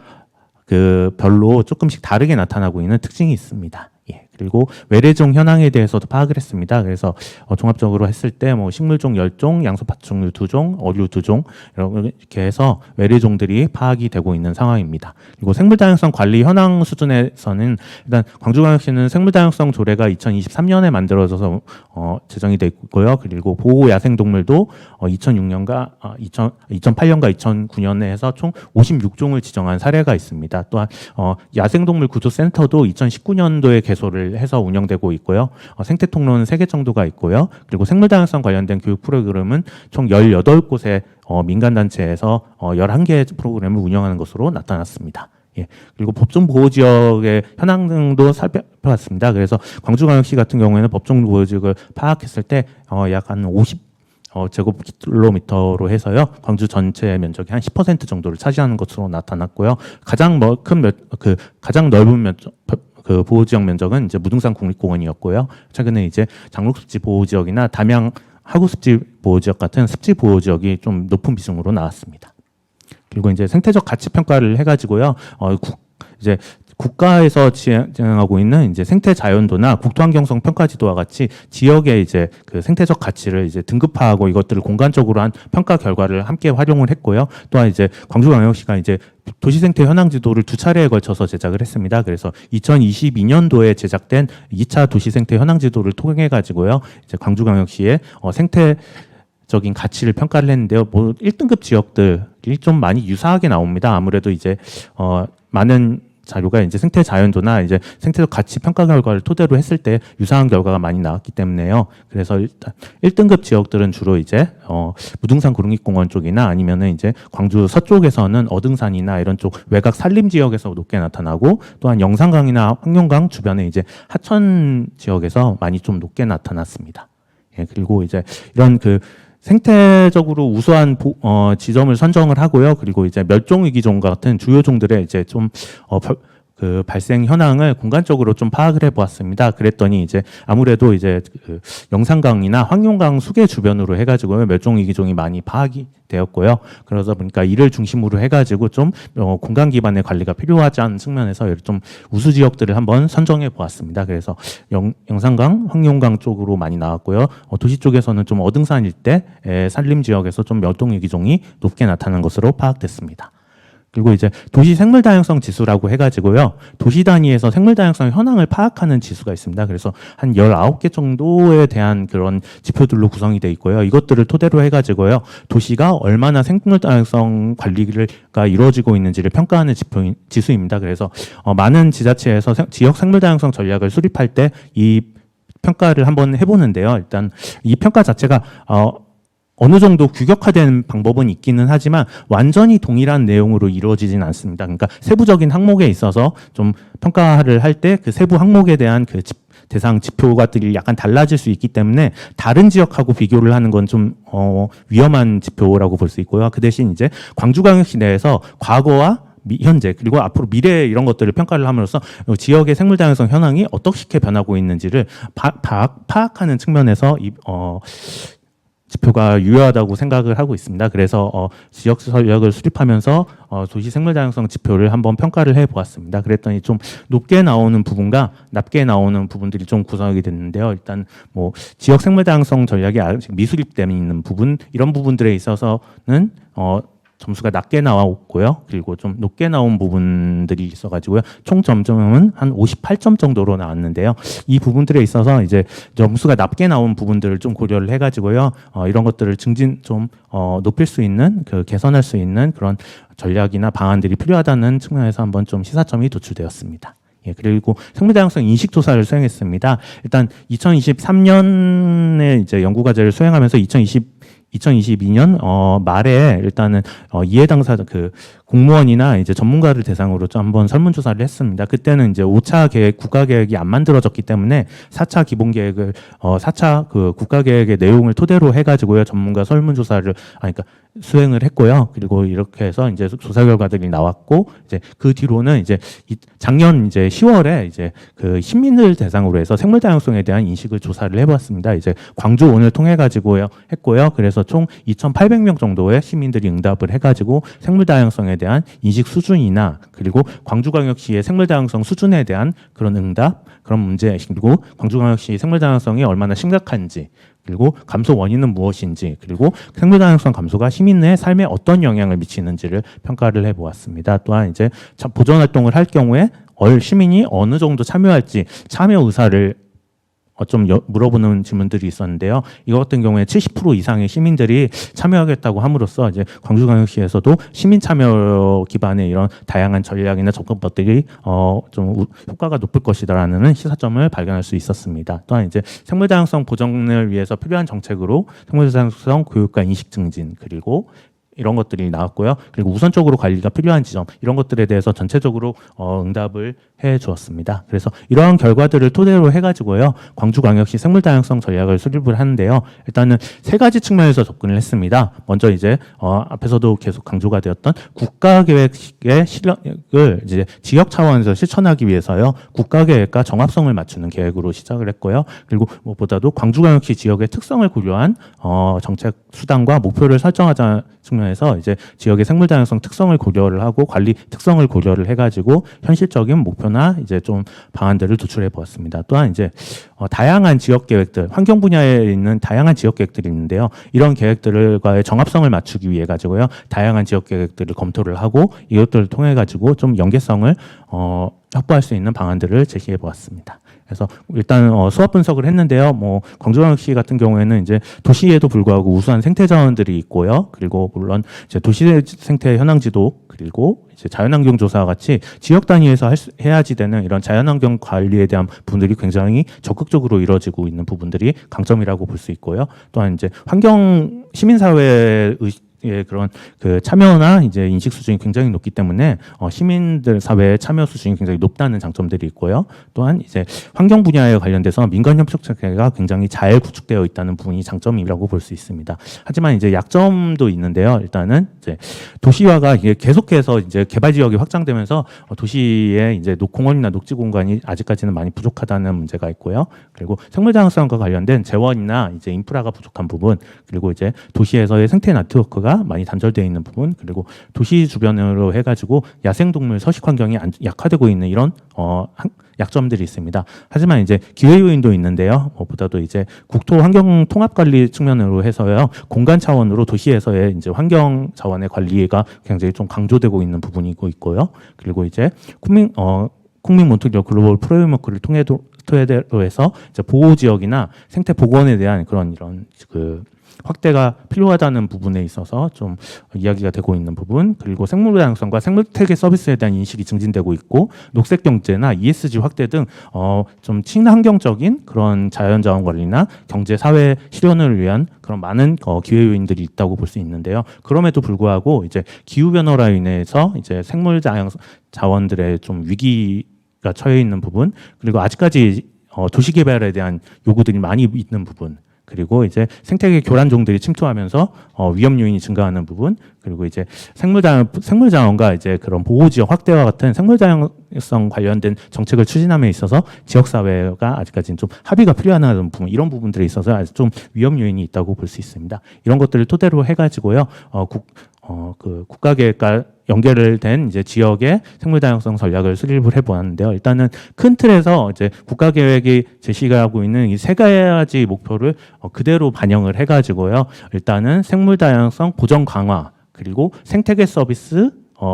Speaker 3: 그 별로 조금씩 다르게 나타나고 있는 특징이 있습니다. 예. 그리고 외래종 현황에 대해서도 파악을 했습니다. 그래서 종합적으로 했을 때 뭐 식물종 10종, 양서파충류 2종, 어류 2종 이렇게 해서 외래종들이 파악이 되고 있는 상황입니다. 그리고 생물다양성 관리 현황 수준에서는 일단 광주광역시는 생물다양성 조례가 2023년에 만들어져서 제정이 되어 있고요. 그리고 보호 야생동물도 2008년과 2009년에 해서 총 56종을 지정한 사례가 있습니다. 또한 야생동물 구조센터도 2019년도에 개소를 개발을 해서 운영되고 있고요. 생태 통로는 3개 정도가 있고요. 그리고 생물 다양성 관련된 교육 프로그램은 총 18곳의 민간 단체에서 11개의 프로그램을 운영하는 것으로 나타났습니다. 예. 그리고 법정 보호 지역의 현황 등도 살펴봤습니다. 그래서 광주광역시 같은 경우에는 법정 보호 지역을 파악했을 때 약 한 50 제곱킬로미터로 해서요. 광주 전체 면적의 한 10% 정도를 차지하는 것으로 나타났고요. 가장 넓은 그 보호 지역 면적은 이제 무등산 국립공원이었고요. 최근에 이제 장록습지 보호 지역이나 담양 하구습지 보호 지역 같은 습지 보호 지역이 좀 높은 비중으로 나왔습니다. 그리고 이제 생태적 가치 평가를 해가지고요. 이제 국가에서 진행하고 있는 이제 생태 자연도나 국토환경성 평가지도와 같이 지역의 이제 그 생태적 가치를 이제 등급화하고 이것들을 공간적으로 한 평가 결과를 함께 활용을 했고요. 또한 이제 광주광역시가 이제 도시생태 현황지도를 2차례에 걸쳐서 제작을 했습니다. 그래서 2022년도에 제작된 2차 도시생태 현황지도를 통해 가지고요. 이제 광주광역시의 생태적인 가치를 평가를 했는데요. 뭐 1등급 지역들이 좀 많이 유사하게 나옵니다. 아무래도 이제 많은 자료가 이제 생태 자연도나 이제 생태적 가치 평가 결과를 토대로 했을 때 유사한 결과가 많이 나왔기 때문에요. 그래서 일단 1등급 지역들은 주로 이제 무등산 국립공원 쪽이나 아니면은 이제 광주 서쪽에서는 어등산이나 이런 쪽 외곽 산림 지역에서 높게 나타나고, 또한 영산강이나 황룡강 주변에 이제 하천 지역에서 많이 좀 높게 나타났습니다. 예, 그리고 이제 이런 그 생태적으로 우수한 지점을 선정을 하고요. 그리고 이제 멸종위기종 같은 주요 종들의 이제 좀 그 발생 현황을 공간적으로 좀 파악을 해보았습니다. 그랬더니 이제 아무래도 이제 그 영산강이나 황룡강 수계 주변으로 해가지고 멸종위기종이 많이 파악이 되었고요. 그러다 보니까 이를 중심으로 해가지고 좀 공간 기반의 관리가 필요하지 않은 측면에서 좀 우수 지역들을 한번 선정해 보았습니다. 그래서 영산강, 황룡강 쪽으로 많이 나왔고요. 도시 쪽에서는 좀 어등산 일대의 산림 지역에서 좀 멸종위기종이 높게 나타난 것으로 파악됐습니다. 그리고 이제 도시 생물 다양성 지수라고 해가지고요. 도시 단위에서 생물 다양성 현황을 파악하는 지수가 있습니다. 그래서 한 19개 정도에 대한 그런 지표들로 구성이 되어 있고요. 이것들을 토대로 해가지고요. 도시가 얼마나 생물 다양성 관리가 이루어지고 있는지를 평가하는 지수입니다. 그래서 많은 지자체에서 지역 생물 다양성 전략을 수립할 때 이 평가를 한번 해보는데요. 일단 이 평가 자체가 어느 정도 규격화된 방법은 있기는 하지만 완전히 동일한 내용으로 이루어지진 않습니다. 그러니까 세부적인 항목에 있어서 좀 평가를 할 때 그 세부 항목에 대한 그 대상 지표가들이 약간 달라질 수 있기 때문에 다른 지역하고 비교를 하는 건 좀 위험한 지표라고 볼 수 있고요. 그 대신 이제 광주광역시 내에서 과거와 현재 그리고 앞으로 미래 이런 것들을 평가를 함으로써 지역의 생물 다양성 현황이 어떻게 변하고 있는지를 파악하는 측면에서 지표가 유효하다고 생각을 하고 있습니다. 그래서 지역 전략을 수립하면서 도시 생물 다양성 지표를 한번 평가를 해보았습니다. 그랬더니 좀 높게 나오는 부분과 낮게 나오는 부분들이 좀 구성이 됐는데요. 일단 뭐 지역 생물 다양성 전략이 아직 미수립되어 있는 부분, 이런 부분들에 있어서는 점수가 낮게 나왔고요. 그리고 좀 높게 나온 부분들이 있어가지고요. 총 점점은 한 58점 정도로 나왔는데요. 이 부분들에 있어서 이제 점수가 낮게 나온 부분들을 좀 고려를 해가지고요. 이런 것들을 높일 수 있는, 개선할 수 있는 그런 전략이나 방안들이 필요하다는 측면에서 한번 좀 시사점이 도출되었습니다. 예, 그리고 생물다양성 인식조사를 수행했습니다. 일단 2023년에 이제 연구과제를 수행하면서 2022년 말에 일단은 이해 당사 공무원이나 이제 전문가를 대상으로 좀 한번 설문조사를 했습니다. 그때는 이제 5차 계획, 국가계획이 안 만들어졌기 때문에 4차 기본계획을 4차 그 국가계획의 내용을 토대로 해가지고요 전문가 설문조사를 그러니까 수행을 했고요. 그리고 이렇게 해서 이제 조사 결과들이 나왔고, 이제 그 뒤로는 이제 작년 이제 10월에 이제 그 시민들 대상으로 해서 생물 다양성에 대한 인식을 조사를 해봤습니다. 이제 광주온을 통해 가지고요 했고요. 그래서 총 2,800명 정도의 시민들이 응답을 해가지고 생물 다양성에 대한 인식 수준이나 그리고 광주광역시의 생물 다양성 수준에 대한 그런 응답, 그런 문제, 그리고 광주광역시 생물 다양성이 얼마나 심각한지, 그리고 감소 원인은 무엇인지, 그리고 생물 다양성 감소가 시민의 삶에 어떤 영향을 미치는지를 평가를 해보았습니다. 또한 이제 보전 활동을 할 경우에 시민이 어느 정도 참여할지 참여 의사를 물어보는 질문들이 있었는데요. 이거 같은 경우에 70% 이상의 시민들이 참여하겠다고 함으로써 이제 광주광역시에서도 시민 참여 기반의 이런 다양한 전략이나 접근법들이 좀 효과가 높을 것이다라는 시사점을 발견할 수 있었습니다. 또한 이제 생물 다양성 보전을 위해서 필요한 정책으로 생물 다양성 교육과 인식 증진 그리고 이런 것들이 나왔고요. 그리고 우선적으로 관리가 필요한 지점 이런 것들에 대해서 전체적으로 응답을 해 주었습니다. 그래서 이러한 결과들을 토대로 해가지고요. 광주광역시 생물다양성 전략을 수립을 하는데요. 일단은 세 가지 측면에서 접근을 했습니다. 먼저 이제 앞에서도 계속 강조가 되었던 국가계획의 실력을 이제 지역 차원에서 실천하기 위해서요. 국가계획과 정합성을 맞추는 계획으로 시작을 했고요. 그리고 무엇보다도 광주광역시 지역의 특성을 고려한 정책 수단과 목표를 설정하자 측면에서 이제 지역의 생물 다양성 특성을 고려를 하고 관리 특성을 고려를 해가지고 현실적인 목표나 이제 좀 방안들을 도출해 보았습니다. 또한 이제 다양한 지역 계획들, 환경 분야에 있는 다양한 지역 계획들이 있는데요. 이런 계획들과의 정합성을 맞추기 위해 가지고요. 다양한 지역 계획들을 검토를 하고 이것들을 통해 가지고 좀 연계성을 확보할 수 있는 방안들을 제시해 보았습니다. 그래서 일단 수업 분석을 했는데요. 뭐 광주광역시 같은 경우에는 이제 도시에도 불구하고 우수한 생태 자원들이 있고요. 그리고 물론 이제 도시 생태 현황 지도 그리고 이제 자연환경 조사와 같이 지역 단위에서 해야지 되는 이런 자연환경 관리에 대한 부분들이 굉장히 적극적으로 이루어지고 있는 부분들이 강점이라고 볼 수 있고요. 또한 이제 환경 시민사회의 그런 그 참여나 이제 인식 수준이 굉장히 높기 때문에 시민들 사회의 참여 수준이 굉장히 높다는 장점들이 있고요. 또한 이제 환경 분야에 관련돼서 민간 협력 체계가 굉장히 잘 구축되어 있다는 부분이 장점이라고 볼 수 있습니다. 하지만 이제 약점도 있는데요. 일단은 이제 도시화가 이게 계속해서 이제 개발 지역이 확장되면서 도시에 이제 공원이나 녹지 공간이 아직까지는 많이 부족하다는 문제가 있고요. 그리고 생물 다양성과 관련된 재원이나 이제 인프라가 부족한 부분, 그리고 이제 도시에서의 생태 네트워크가 많이 단절되어 있는 부분, 그리고 도시 주변으로 해가지고 야생동물 서식 환경이 약화되고 있는 이런 약점들이 있습니다. 하지만 이제 기회 요인도 있는데요. 무엇보다도 이제 국토 환경 통합 관리 측면으로 해서요. 공간 차원으로 도시에서의 이제 환경 자원의 관리가 굉장히 좀 강조되고 있는 부분이고 있고요. 그리고 이제 국민 몬트리올 글로벌 프레임워크를 토대로 해서 이제 보호 지역이나 생태 복원에 대한 그런 이런 확대가 필요하다는 부분에 있어서 좀 이야기가 되고 있는 부분, 그리고 생물 다양성과 생물태계 서비스에 대한 인식이 증진되고 있고 녹색 경제나 ESG 확대 등 좀 친환경적인 그런 자연자원 관리나 경제 사회 실현을 위한 그런 많은 기회 요인들이 있다고 볼 수 있는데요. 그럼에도 불구하고 이제 기후 변화로 인해서 이제 생물 다양성 자원들의 좀 위기가 처해 있는 부분, 그리고 아직까지 도시 개발에 대한 요구들이 많이 있는 부분, 그리고 이제 생태계 교란종들이 침투하면서 위험 요인이 증가하는 부분, 그리고 이제 생물 자원과 이제 그런 보호 지역 확대와 같은 생물 다양성 관련된 정책을 추진함에 있어서 지역 사회가 아직까지는 좀 합의가 필요한 부분, 이런 부분들에 있어서 아직 좀 위험 요인이 있다고 볼 수 있습니다. 이런 것들을 토대로 해가지고요, 국가 계획과 연결을 된 이제 지역의 생물 다양성 전략을 수립을 해보았는데요. 일단은 큰 틀에서 이제 국가 계획이 제시하고 있는 이 세 가지 목표를 그대로 반영을 해가지고요. 일단은 생물 다양성 보전 강화, 그리고 생태계 서비스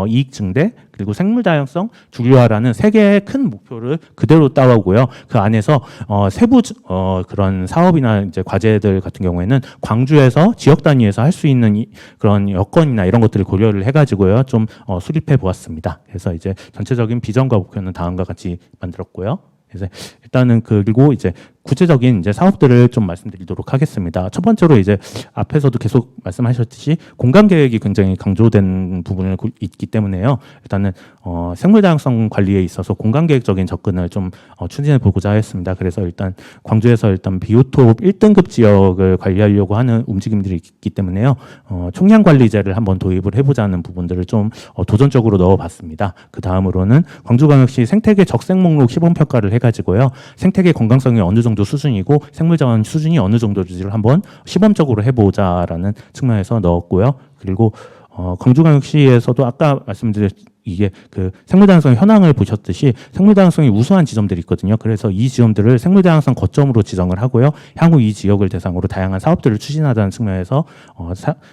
Speaker 3: 이익 증대, 그리고 생물 다양성 주류화라는 세 개의 큰 목표를 그대로 따오고요. 그 안에서 세부 그런 사업이나 이제 과제들 같은 경우에는 광주에서 지역 단위에서 할 수 있는 그런 여건이나 이런 것들을 고려를 해가지고요, 좀 수립해 보았습니다. 그래서 이제 전체적인 비전과 목표는 다음과 같이 만들었고요. 그래서 일단은 그리고 이제 구체적인 이제 사업들을 좀 말씀드리도록 하겠습니다. 첫 번째로 이제 앞에서도 계속 말씀하셨듯이 공간 계획이 굉장히 강조된 부분이 있기 때문에요. 일단은 생물 다양성 관리에 있어서 공간 계획적인 접근을 좀 추진해 보고자 했습니다. 그래서 일단 광주에서 일단 비오톱 1등급 지역을 관리하려고 하는 움직임들이 있기 때문에요. 총량 관리제를 한번 도입을 해보자는 부분들을 좀 도전적으로 넣어봤습니다. 그 다음으로는 광주광역시 생태계 적색 목록 시범 평가를 해가지고요, 생태계 건강성이 어느 정도 수준이고 생물자원 수준이 어느 정도인지를 한번 시범적으로 해보자라는 측면에서 넣었고요. 그리고 광주광역시에서도 아까 말씀드린 이게 그 생물다양성 현황을 보셨듯이 생물다양성이 우수한 지점들이 있거든요. 그래서 이 지점들을 생물다양성 거점으로 지정을 하고요. 향후 이 지역을 대상으로 다양한 사업들을 추진하자는 측면에서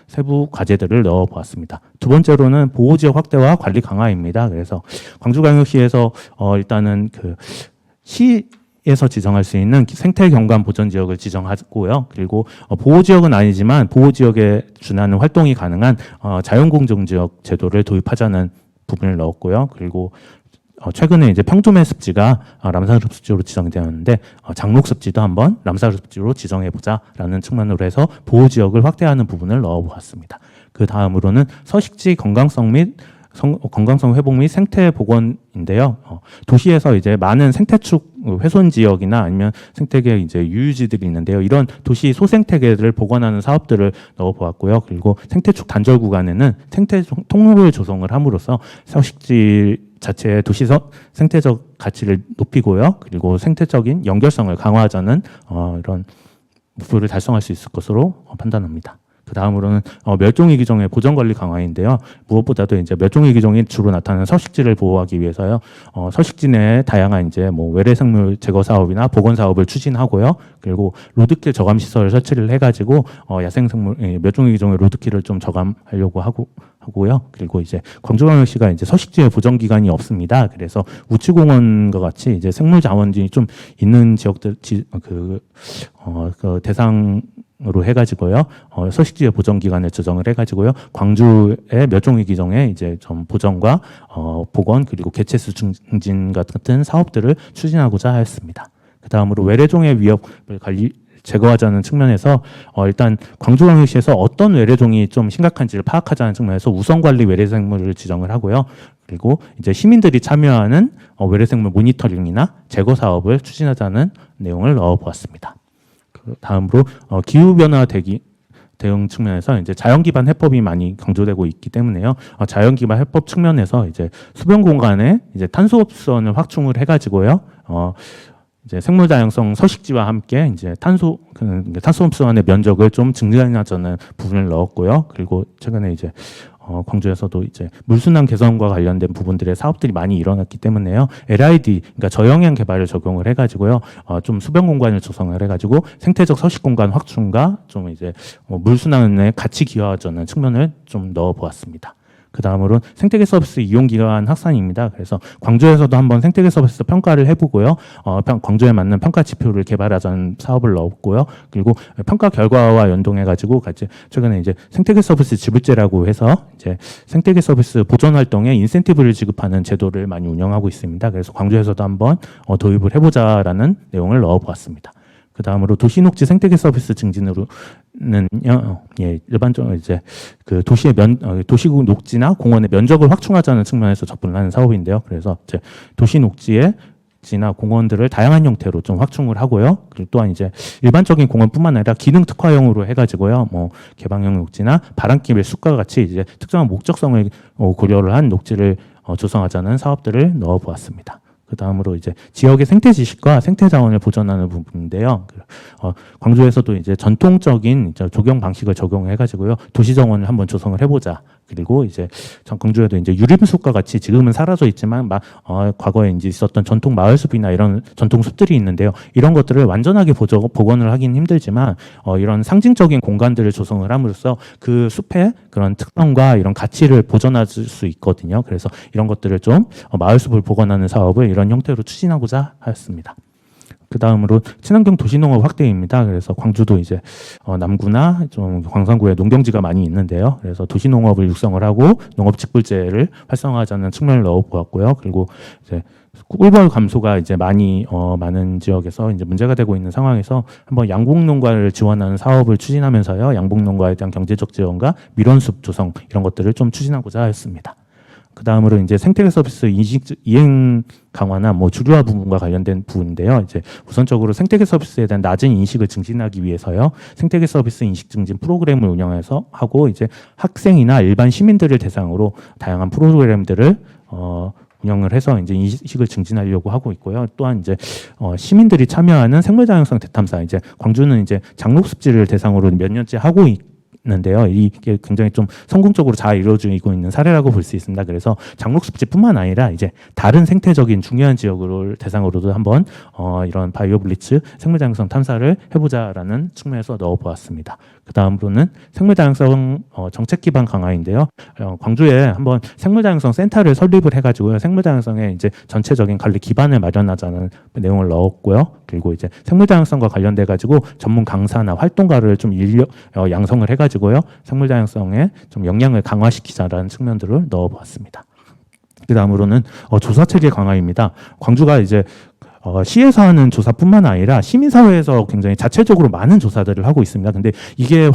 Speaker 3: 세부 과제들을 넣어보았습니다. 두 번째로는 보호지역 확대와 관리 강화입니다. 그래서 광주광역시에서 일단은 에서 지정할 수 있는 생태 경관 보전 지역을 지정하고요. 그리고 보호 지역은 아니지만 보호 지역에 준하는 활동이 가능한 자연 공정 지역 제도를 도입하자는 부분을 넣었고요. 그리고 최근에 이제 평tum의 습지가 람사르 습지로 지정되었는데 장록 습지도 한번 람사르 습지로 지정해 보자라는 측면으로 해서 보호 지역을 확대하는 부분을 넣어 보았습니다. 그 다음으로는 서식지 건강성 회복 및 생태 복원인데요. 도시에서 이제 많은 생태축 훼손 지역이나 아니면 생태계 이제 유유지들이 있는데요. 이런 도시 소생태계를 복원하는 사업들을 넣어 보았고요. 그리고 생태축 단절 구간에는 생태 통로를 조성을 함으로써 서식지 자체의 도시 생태적 가치를 높이고요. 그리고 생태적인 연결성을 강화하자는 이런 목표를 달성할 수 있을 것으로 판단합니다. 그 다음으로는 멸종위기 종의 보전 관리 강화인데요. 무엇보다도 이제 멸종위기 종이 주로 나타나는 서식지를 보호하기 위해서요. 서식지 내에 다양한 이제 뭐 외래 생물 제거 사업이나 복원 사업을 추진하고요. 그리고 로드킬 저감 시설을 설치를 해가지고 야생 생물 멸종위기 종의 로드킬을 좀 저감하려고 하고요. 그리고 이제 광주광역시가 이제 서식지의 보전 기간이 없습니다. 그래서 우치공원과 같이 이제 생물 자원이 좀 있는 지역들 그 대상으로 해가지고요. 서식지의 보전 기간을 조정을 해가지고요. 광주의 멸종위기 종의 이제 좀 보전과 복원 그리고 개체수 증진 같은 사업들을 추진하고자 하였습니다. 그 다음으로 외래종의 위협을 제거하자는 측면에서 일단 광주광역시에서 어떤 외래종이 좀 심각한지를 파악하자는 측면에서 우선관리 외래생물을 지정을 하고요. 그리고 이제 시민들이 참여하는 외래생물 모니터링이나 제거 사업을 추진하자는 내용을 넣어보았습니다. 그 다음으로 기후변화 대응 측면에서 이제 자연기반 해법이 많이 강조되고 있기 때문에요. 자연기반 해법 측면에서 이제 수변 공간에 이제 탄소흡수원을 확충을 해가지고요. 이제 생물 다양성 서식지와 함께 이제 탄소흡수원의 면적을 좀 증가하자는 부분을 넣었고요. 그리고 최근에 이제 광주에서도 이제 물순환 개선과 관련된 부분들의 사업들이 많이 일어났기 때문에요. LID, 그러니까 저영향 개발을 적용을 해가지고요. 좀 수변 공간을 조성을 해가지고 생태적 서식 공간 확충과 좀 이제 물순환에 같이 기여하자는 측면을 좀 넣어보았습니다. 그 다음으로 생태계 서비스 이용 기간 확산입니다. 그래서 광주에서도 한번 생태계 서비스 평가를 해보고요. 광주에 맞는 평가 지표를 개발하자는 사업을 넣었고요. 그리고 평가 결과와 연동해가지고 같이 최근에 이제 생태계 서비스 지불제라고 해서 이제 생태계 서비스 보존 활동에 인센티브를 지급하는 제도를 많이 운영하고 있습니다. 그래서 광주에서도 한번 도입을 해보자라는 내용을 넣어보았습니다. 그 다음으로 도시녹지 생태계 서비스 증진으로는요, 일반적으로 이제 그 도시국 녹지나 공원의 면적을 확충하자는 측면에서 접근을 하는 사업인데요. 그래서 이제 도시 녹지의 지나 공원들을 다양한 형태로 좀 확충을 하고요. 그리고 또한 이제 일반적인 공원뿐만 아니라 기능 특화형으로 해가지고요, 뭐 개방형 녹지나 바람길 숲과 같이 이제 특정한 목적성을 고려를 한 녹지를 조성하자는 사업들을 넣어보았습니다. 그 다음으로 이제 지역의 생태 지식과 생태 자원을 보존하는 부분인데요. 광주에서도 이제 전통적인 조경 방식을 적용해가지고요, 도시 정원을 한번 조성을 해보자. 그리고 이제 광주에도 이제 유림숲과 같이 지금은 사라져 있지만 과거에 이제 있었던 전통 마을숲이나 이런 전통 숲들이 있는데요. 이런 것들을 완전하게 복원을 하기는 힘들지만 이런 상징적인 공간들을 조성을 함으로써 그 숲의 그런 특성과 이런 가치를 보존할 수 있거든요. 그래서 이런 것들을 좀 마을숲을 복원하는 사업을 이런 형태로 추진하고자 하였습니다. 그 다음으로 친환경 도시농업 확대입니다. 그래서 광주도 이제 남구나 좀 광산구에 농경지가 많이 있는데요. 그래서 도시농업을 육성을 하고 농업직불제를 활성화하자는 측면을 넣어보았고요. 그리고 이제 꿀벌 감소가 이제 많은 지역에서 이제 문제가 되고 있는 상황에서 한번 양봉농가를 지원하는 사업을 추진하면서요, 양봉농가에 대한 경제적 지원과 밀원숲 조성 이런 것들을 좀 추진하고자 했습니다. 그 다음으로 이제 생태계 서비스 이행 강화나 뭐 주류화 부분과 관련된 부분인데요. 이제 우선적으로 생태계 서비스에 대한 낮은 인식을 증진하기 위해서요, 생태계 서비스 인식 증진 프로그램을 운영해서 하고 이제 학생이나 일반 시민들을 대상으로 다양한 프로그램들을 운영을 해서 이제 인식을 증진하려고 하고 있고요. 또한 이제 시민들이 참여하는 생물 다양성 대탐사, 이제 광주는 이제 장록습지를 대상으로 몇 년째 하고 있는데요. 이게 굉장히 좀 성공적으로 잘 이루어지고 있는 사례라고 볼 수 있습니다. 그래서 장록습지뿐만 아니라 이제 다른 생태적인 중요한 지역을 대상으로도 한번 이런 바이오 블리츠 생물 다양성 탐사를 해보자라는 측면에서 넣어보았습니다. 그 다음으로는 생물 다양성 정책 기반 강화인데요. 광주에 한번 생물 다양성 센터를 설립을 해가지고요. 생물 다양성의 이제 전체적인 관리 기반을 마련하자는 내용을 넣었고요. 그리고 이제 생물 다양성과 관련돼 가지고 전문 강사나 활동가를 좀 양성을 해가지고요. 생물 다양성에 좀 역량을 강화시키자라는 측면들을 넣어보았습니다. 그 다음으로는 조사 체계 강화입니다. 광주가 이제 시에서 하는 조사뿐만 아니라 시민사회에서 굉장히 자체적으로 많은 조사들을 하고 있습니다. 근데 이게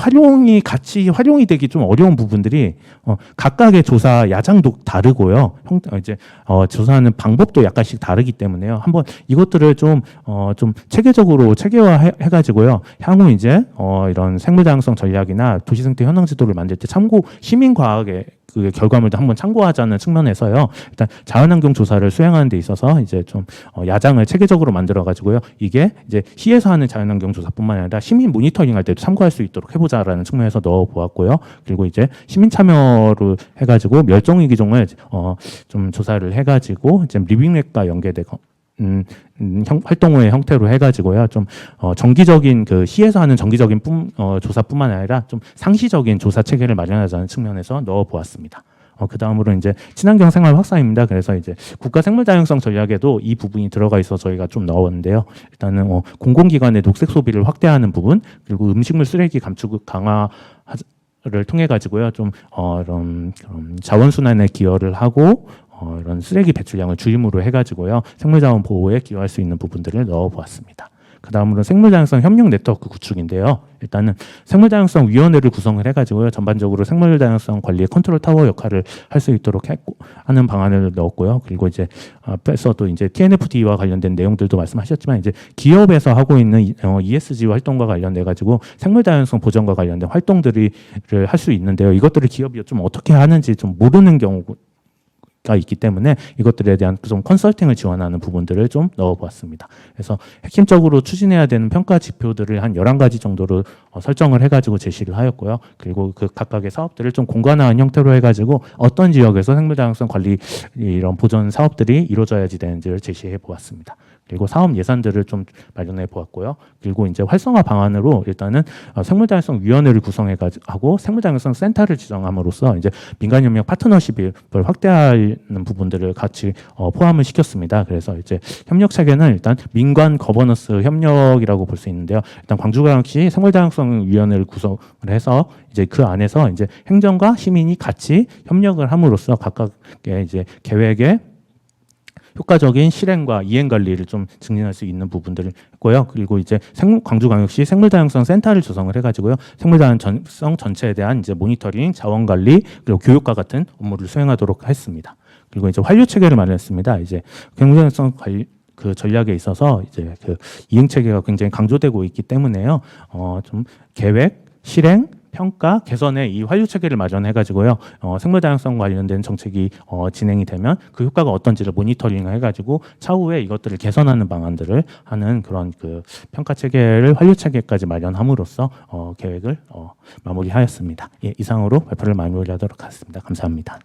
Speaker 3: 같이 활용이 되기 좀 어려운 부분들이 각각의 조사 야장도 다르고요. 이제 조사하는 방법도 약간씩 다르기 때문에요. 한번 이것들을 좀 체계적으로 체계화해가지고요. 향후 이제 이런 생물다양성 전략이나 도시생태 현황 지도를 만들 때 참고 시민과학의 그 결과물도 한번 참고하자는 측면에서요. 일단 자연환경 조사를 수행하는 데 있어서 이제 좀 야장을 체계적으로 만들어 가지고요. 이게 이제 시에서 하는 자연환경 조사뿐만 아니라 시민 모니터링 할 때도 참고할 수 있도록 해보자라는 측면에서 넣어 보았고요. 그리고 이제 시민 참여를 해가지고 멸종위 기종을 좀 조사를 해가지고 이제 리빙랩과 연계되고 활동의 형태로 해가지고요. 좀 정기적인 그 시에서 하는 정기적인 조사뿐만 아니라 좀 상시적인 조사 체계를 마련하자는 측면에서 넣어보았습니다. 그 다음으로 이제 친환경 생활 확산입니다. 그래서 이제 국가 생물 다양성 전략에도 이 부분이 들어가 있어 저희가 좀 넣었는데요. 일단은 공공기관의 녹색 소비를 확대하는 부분, 그리고 음식물 쓰레기 감축 강화를 통해 가지고요. 좀 이런 자원순환에 기여를 하고 이런 쓰레기 배출량을 주임으로 해가지고요. 생물자원 보호에 기여할 수 있는 부분들을 넣어보았습니다. 그 다음으로 생물다양성 협력 네트워크 구축인데요. 일단은 생물다양성 위원회를 구성을 해가지고요. 전반적으로 생물다양성 관리의 컨트롤 타워 역할을 할 수 있도록 하는 방안을 넣었고요. 그리고 이제 앞에서도 이제 TNFD와 관련된 내용들도 말씀하셨지만 이제 기업에서 하고 있는 ESG 활동과 관련돼 가지고 생물다양성 보전과 관련된 활동들을 할 수 있는데요. 이것들을 기업이 좀 어떻게 하는지 좀 모르는 경우가 있기 때문에 이것들에 대한 좀 컨설팅을 지원하는 부분들을 좀 넣어보았습니다. 그래서 핵심적으로 추진해야 되는 평가 지표들을 한 11가지 정도로 설정을 해가지고 제시를 하였고요. 그리고 그 각각의 사업들을 좀 공간화한 형태로 해가지고 어떤 지역에서 생물다양성 관리 이런 보전 사업들이 이루어져야지 되는지를 제시해 보았습니다. 그리고 사업 예산들을 좀 마련해 보았고요. 그리고 이제 활성화 방안으로 일단은 생물다양성 위원회를 구성해 가지고 생물다양성 센터를 지정함으로써 이제 민간협력 파트너십을 확대하는 부분들을 같이 포함을 시켰습니다. 그래서 이제 협력 체계는 일단 민관 거버넌스 협력이라고 볼 수 있는데요. 일단 광주광역시 생물다양성 위원회를 구성을 해서 이제 그 안에서 이제 행정과 시민이 같이 협력을 함으로써 각각의 이제 계획에 효과적인 실행과 이행 관리를 좀 증진할 수 있는 부분들을 했고요. 그리고 이제 광주광역시 생물다양성 센터를 조성을 해가지고요. 생물다양성 전체에 대한 이제 모니터링, 자원 관리, 그리고 교육과 같은 업무를 수행하도록 했습니다. 그리고 이제 환류 체계를 마련했습니다. 이제 경쟁성 관리 그 전략에 있어서 이제 그 이행 체계가 굉장히 강조되고 있기 때문에요. 좀 계획, 실행, 평가, 개선의 이 환류 체계를 마련해가지고요. 생물 다양성 관련된 정책이 진행이 되면 그 효과가 어떤지를 모니터링을 해가지고 차후에 이것들을 개선하는 방안들을 하는 그런 그 평가 체계를 환류 체계까지 마련함으로써 계획을 마무리하였습니다. 예, 이상으로 발표를 마무리하도록 하겠습니다. 감사합니다.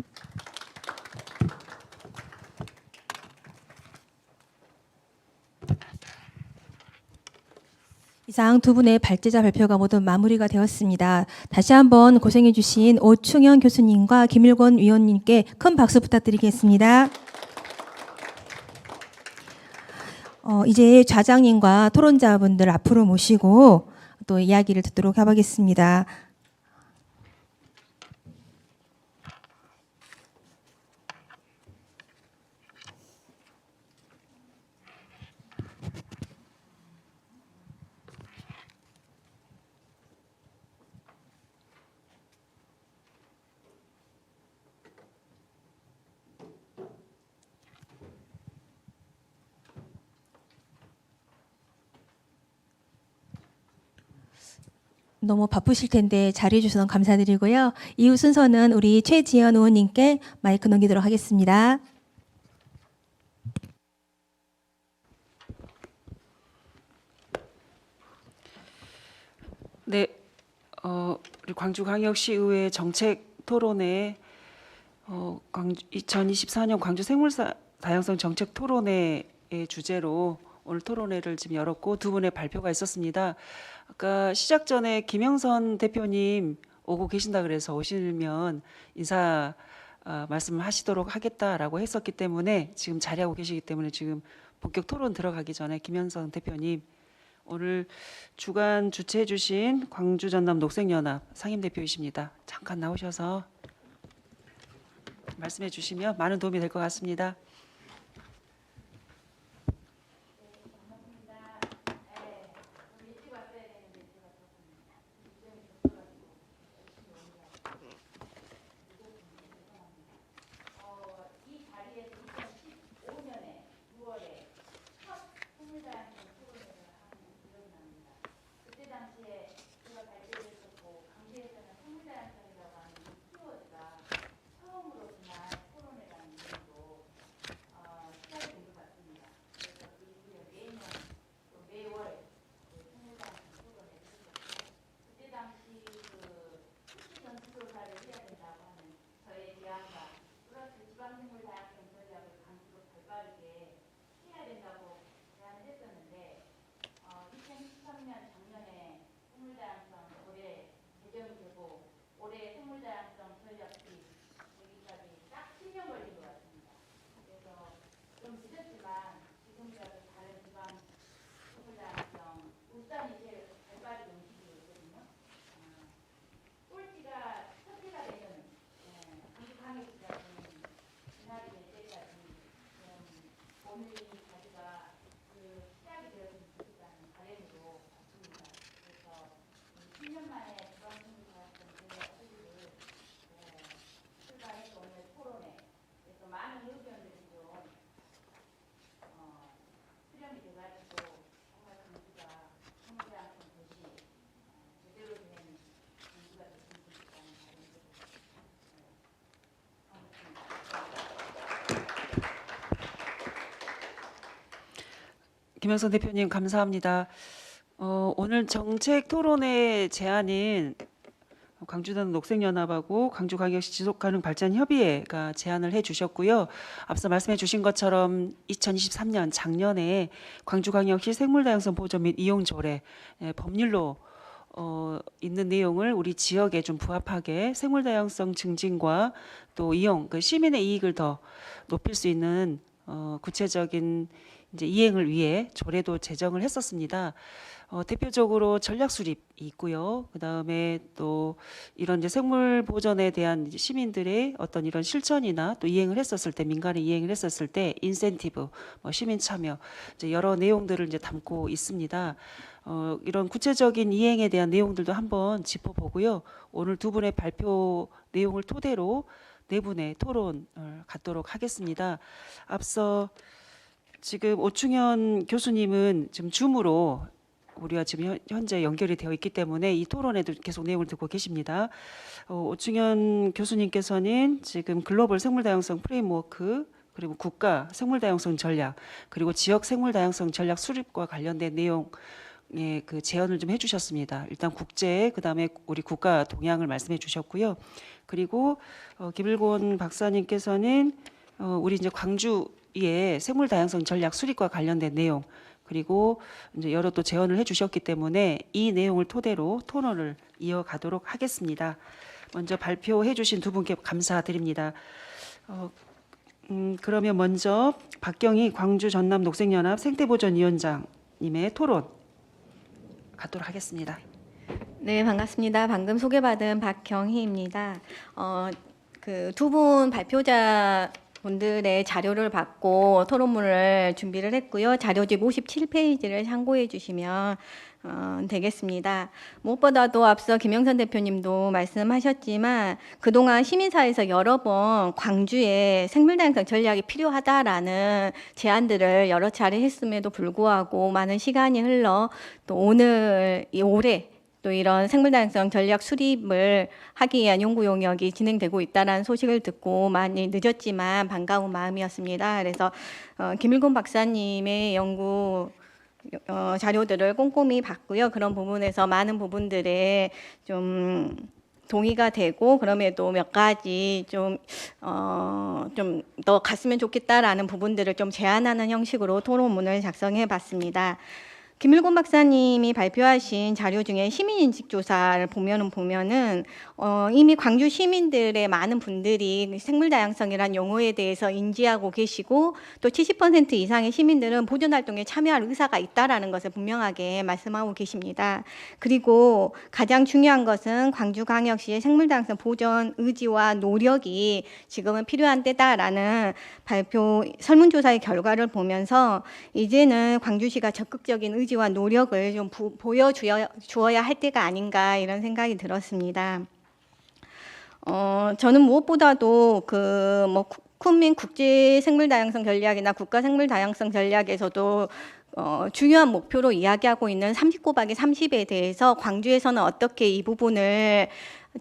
Speaker 1: 이상 두 분의 발제자 발표가 모두 마무리가 되었습니다. 다시 한번 고생해 주신 오충현 교수님과 김일권 위원님께 큰 박수 부탁드리겠습니다. 이제 좌장님과 토론자분들 앞으로 모시고 또 이야기를 듣도록 해보겠습니다. 너무 바쁘실 텐데 자리해 주셔서 감사드리고요. 이후 순서는 우리 최지연 의원님께 마이크 넘기도록 하겠습니다.
Speaker 4: 네, 그리고 광주광역시의회 정책 토론회 2024년 광주 생물 다양성 정책 토론회의 주제로 오늘 토론회를 지금 열었고 두 분의 발표가 있었습니다. 아까 시작 전에 김영선 대표님 오고 계신다 그래서 오시면 인사 말씀을 하시도록 하겠다라고 했었기 때문에 지금 자리하고 계시기 때문에 지금 본격 토론 들어가기 전에 김영선 대표님 오늘 주간 주최해 주신 광주 전남 녹색연합 상임대표이십니다. 잠깐 나오셔서 말씀해 주시면 많은 도움이 될 것 같습니다. 김영선 대표님 감사합니다. 오늘 정책 토론회 제안은 광주전 녹색연합하고 광주광역시 지속가능발전협의회가 제안을 해주셨고요. 앞서 말씀해 주신 것처럼 2023년 작년에 광주광역시 생물다양성 보존 및 이용 조례 법률로 있는 내용을 우리 지역에 좀 부합하게 생물다양성 증진과 또 이용, 그 시민의 이익을 더 높일 수 있는 구체적인 이제 이행을 위해 조례도 제정을 했었습니다. 대표적으로 전략 수립이 있고요. 그 다음에 또 이런 이제 생물 보존에 대한 이제 시민들의 어떤 이런 실천이나 또 이행을 했었을 때 민간에 이행을 했었을 때 인센티브, 시민 참여 이제 여러 내용들을 이제 담고 있습니다. 이런 구체적인 이행에 대한 내용들도 한번 짚어보고요. 오늘 두 분의 발표 내용을 토대로 네 분의 토론을 갖도록 하겠습니다. 앞서 지금 오충현 교수님은 지금 줌으로 우리가 지금 현재 연결이 되어 있기 때문에 이 토론에도 계속 내용을 듣고 계십니다. 오충현 교수님께서는 지금 글로벌 생물다양성 프레임워크 그리고 국가 생물다양성 전략 그리고 지역 생물다양성 전략 수립과 관련된 내용의 그 제언을 좀 해주셨습니다. 일단 국제 그다음에 우리 국가 동향을 말씀해 주셨고요. 그리고 김일곤 박사님께서는 우리 이제 광주의 생물다양성 전략 수립과 관련된 내용 그리고 이제 여러 또 제언을 해주셨기 때문에 이 내용을 토대로 토론을 이어가도록 하겠습니다. 먼저 발표해주신 두 분께 감사드립니다. 그러면 먼저 박경희 광주 전남 녹색연합 생태보전위원장님의 토론 갖도록 하겠습니다.
Speaker 1: 네, 반갑습니다. 방금 소개받은 박경희입니다. 그 두 분 발표자 분들의 자료를 받고 토론문을 준비를 했고요. 자료집 57페이지를 참고해 주시면 되겠습니다. 무엇보다도 앞서 김영선 대표님도 말씀하셨지만 그동안 시민사회에서 여러 번 광주에 생물다양성 전략이 필요하다라는 제안들을 여러 차례 했음에도 불구하고 많은 시간이 흘러 또 올해 또 이런 생물다양성 전략 수립을 하기 위한 연구 용역이 진행되고 있다는 소식을 듣고 많이 늦었지만 반가운 마음이었습니다. 그래서 김일곤 박사님의 연구 자료들을 꼼꼼히 봤고요. 그런 부분에서 많은 부분들에 좀
Speaker 5: 동의가 되고 그럼에도 몇 가지 좀 더 갔으면 좋겠다라는 부분들을 좀 제안하는 형식으로 토론문을 작성해 봤습니다. 김일곤 박사님이 발표하신 자료 중에 시민인식조사를 보면은 이미 광주 시민들의 많은 분들이 생물다양성이란 용어에 대해서 인지하고 계시고 또 70% 이상의 시민들은 보존활동에 참여할 의사가 있다라는 것을 분명하게 말씀하고 계십니다. 그리고 가장 중요한 것은 광주광역시의 생물다양성 보존 의지와 노력이 지금은 필요한 때다라는 발표 설문조사의 결과를 보면서 이제는 광주시가 적극적인 의지와 노력을 좀 보여주어야 할 때가 아닌가 이런 생각이 들었습니다. 저는 무엇보다도 쿤민 국제 생물다양성 전략이나 국가 생물다양성 전략에서도 중요한 목표로 이야기하고 있는 30곱하기 30에 대해서 광주에서는 어떻게 이 부분을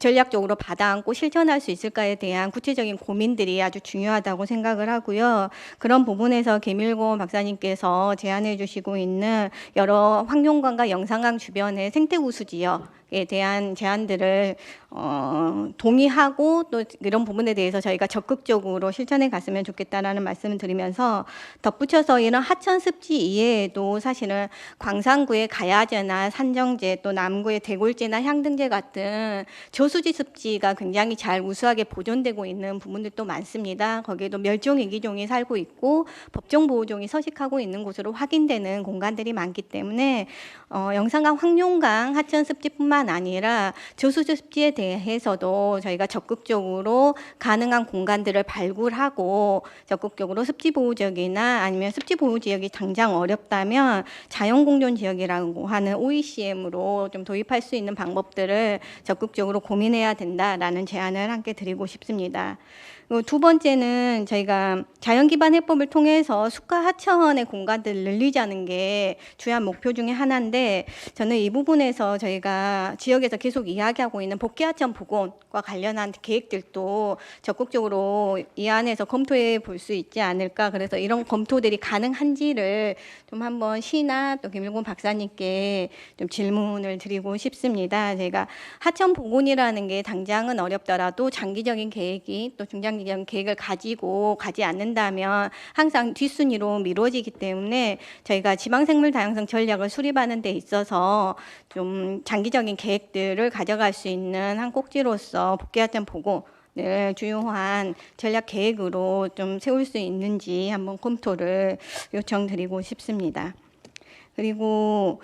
Speaker 5: 전략적으로 받아안고 실천할 수 있을까에 대한 구체적인 고민들이 아주 중요하다고 생각을 하고요. 그런 부분에서 김일곤 박사님께서 제안해 주시고 있는 여러 황룡강과 영산강 주변의 생태우수 지역에 대한 제안들을 동의하고 또 이런 부분에 대해서 저희가 적극적으로 실천해 갔으면 좋겠다라는 말씀을 드리면서 덧붙여서 이런 하천 습지 이외에도 사실은 광산구의 가야제나 산정제 또 남구의 대골제나 향등제 같은 저수지 습지가 굉장히 잘 우수하게 보존되고 있는 부분들도 많습니다. 거기에도 멸종위기종이 살고 있고 법정보호종이 서식하고 있는 곳으로 확인되는 공간들이 많기 때문에 영산강 황룡강 하천 습지뿐만 아니라 저수지 습지에 대해서도 저희가 적극적으로 가능한 공간들을 발굴하고 적극적으로 습지보호지역이나 아니면 습지보호지역이 당장 어렵다면 자연공존지역이라고 하는 OECM으로 좀 도입할 수 있는 방법들을 적극적으로 고민해야 된다라는 제안을 함께 드리고 싶습니다. 두 번째는 저희가 자연기반 해법을 통해서 숲과 하천의 공간들을 늘리자는 게 주요한 목표 중에 하나인데 저는 이 부분에서 저희가 지역에서 계속 이야기하고 있는 복귀하천 복원과 관련한 계획들도 적극적으로 이 안에서 검토해 볼 수 있지 않을까. 그래서 이런 검토들이 가능한지를 좀 한번 시나 또 김일곤 박사님께 좀 질문을 드리고 싶습니다. 제가 하천 복원이라는 게 당장은 어렵더라도 장기적인 계획이 또 중장기적인 계획을 가지고 가지 않는다면 항상 뒷순위로 미뤄지기 때문에 저희가 지방생물다양성 전략을 수립하는 데 있어서 좀 장기적인 계획들을 가져갈 수 있는 한 꼭지로서 복귀하천 복원을 주요한 전략 계획으로 좀 세울 수 있는지 한번 검토를 요청드리고 싶습니다. 그리고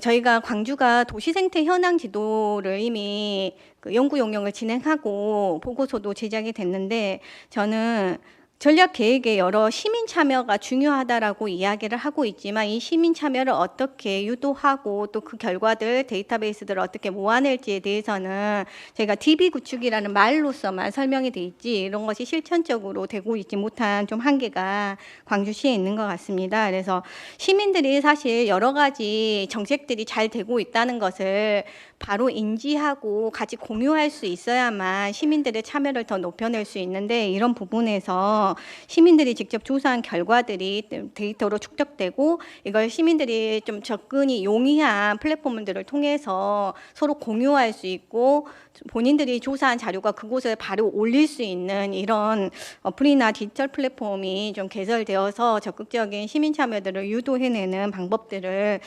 Speaker 5: 저희가 광주가 도시생태 현황 지도를 이미 연구 용역을 진행하고 보고서도 제작이 됐는데 저는 전략 계획에 여러 시민 참여가 중요하다라고 이야기를 하고 있지만 이 시민 참여를 어떻게 유도하고 또 그 결과들 데이터베이스들을 어떻게 모아낼지에 대해서는 저희가 DB 구축이라는 말로서만 설명이 돼 있지 이런 것이 실천적으로 되고 있지 못한 좀 한계가 광주시에 있는 것 같습니다. 그래서 시민들이 사실 여러 가지 정책들이 잘 되고 있다는 것을 바로 인지하고 같이 공유할 수 있어야만 시민들의 참여를 더 높여낼 수 있는데 이런 부분에서 시민들이 직접 조사한 결과들이 데이터로 축적되고 이걸 시민들이 좀 접근이 용이한 플랫폼들을 통해서 서로 공유할 수 있고 본인들이 조사한 자료가 그곳에 바로 올릴 수 있는 이런 어플이나 디지털 플랫폼이 좀 개설되어서 적극적인 시민 참여들을 유도해내는 방법들을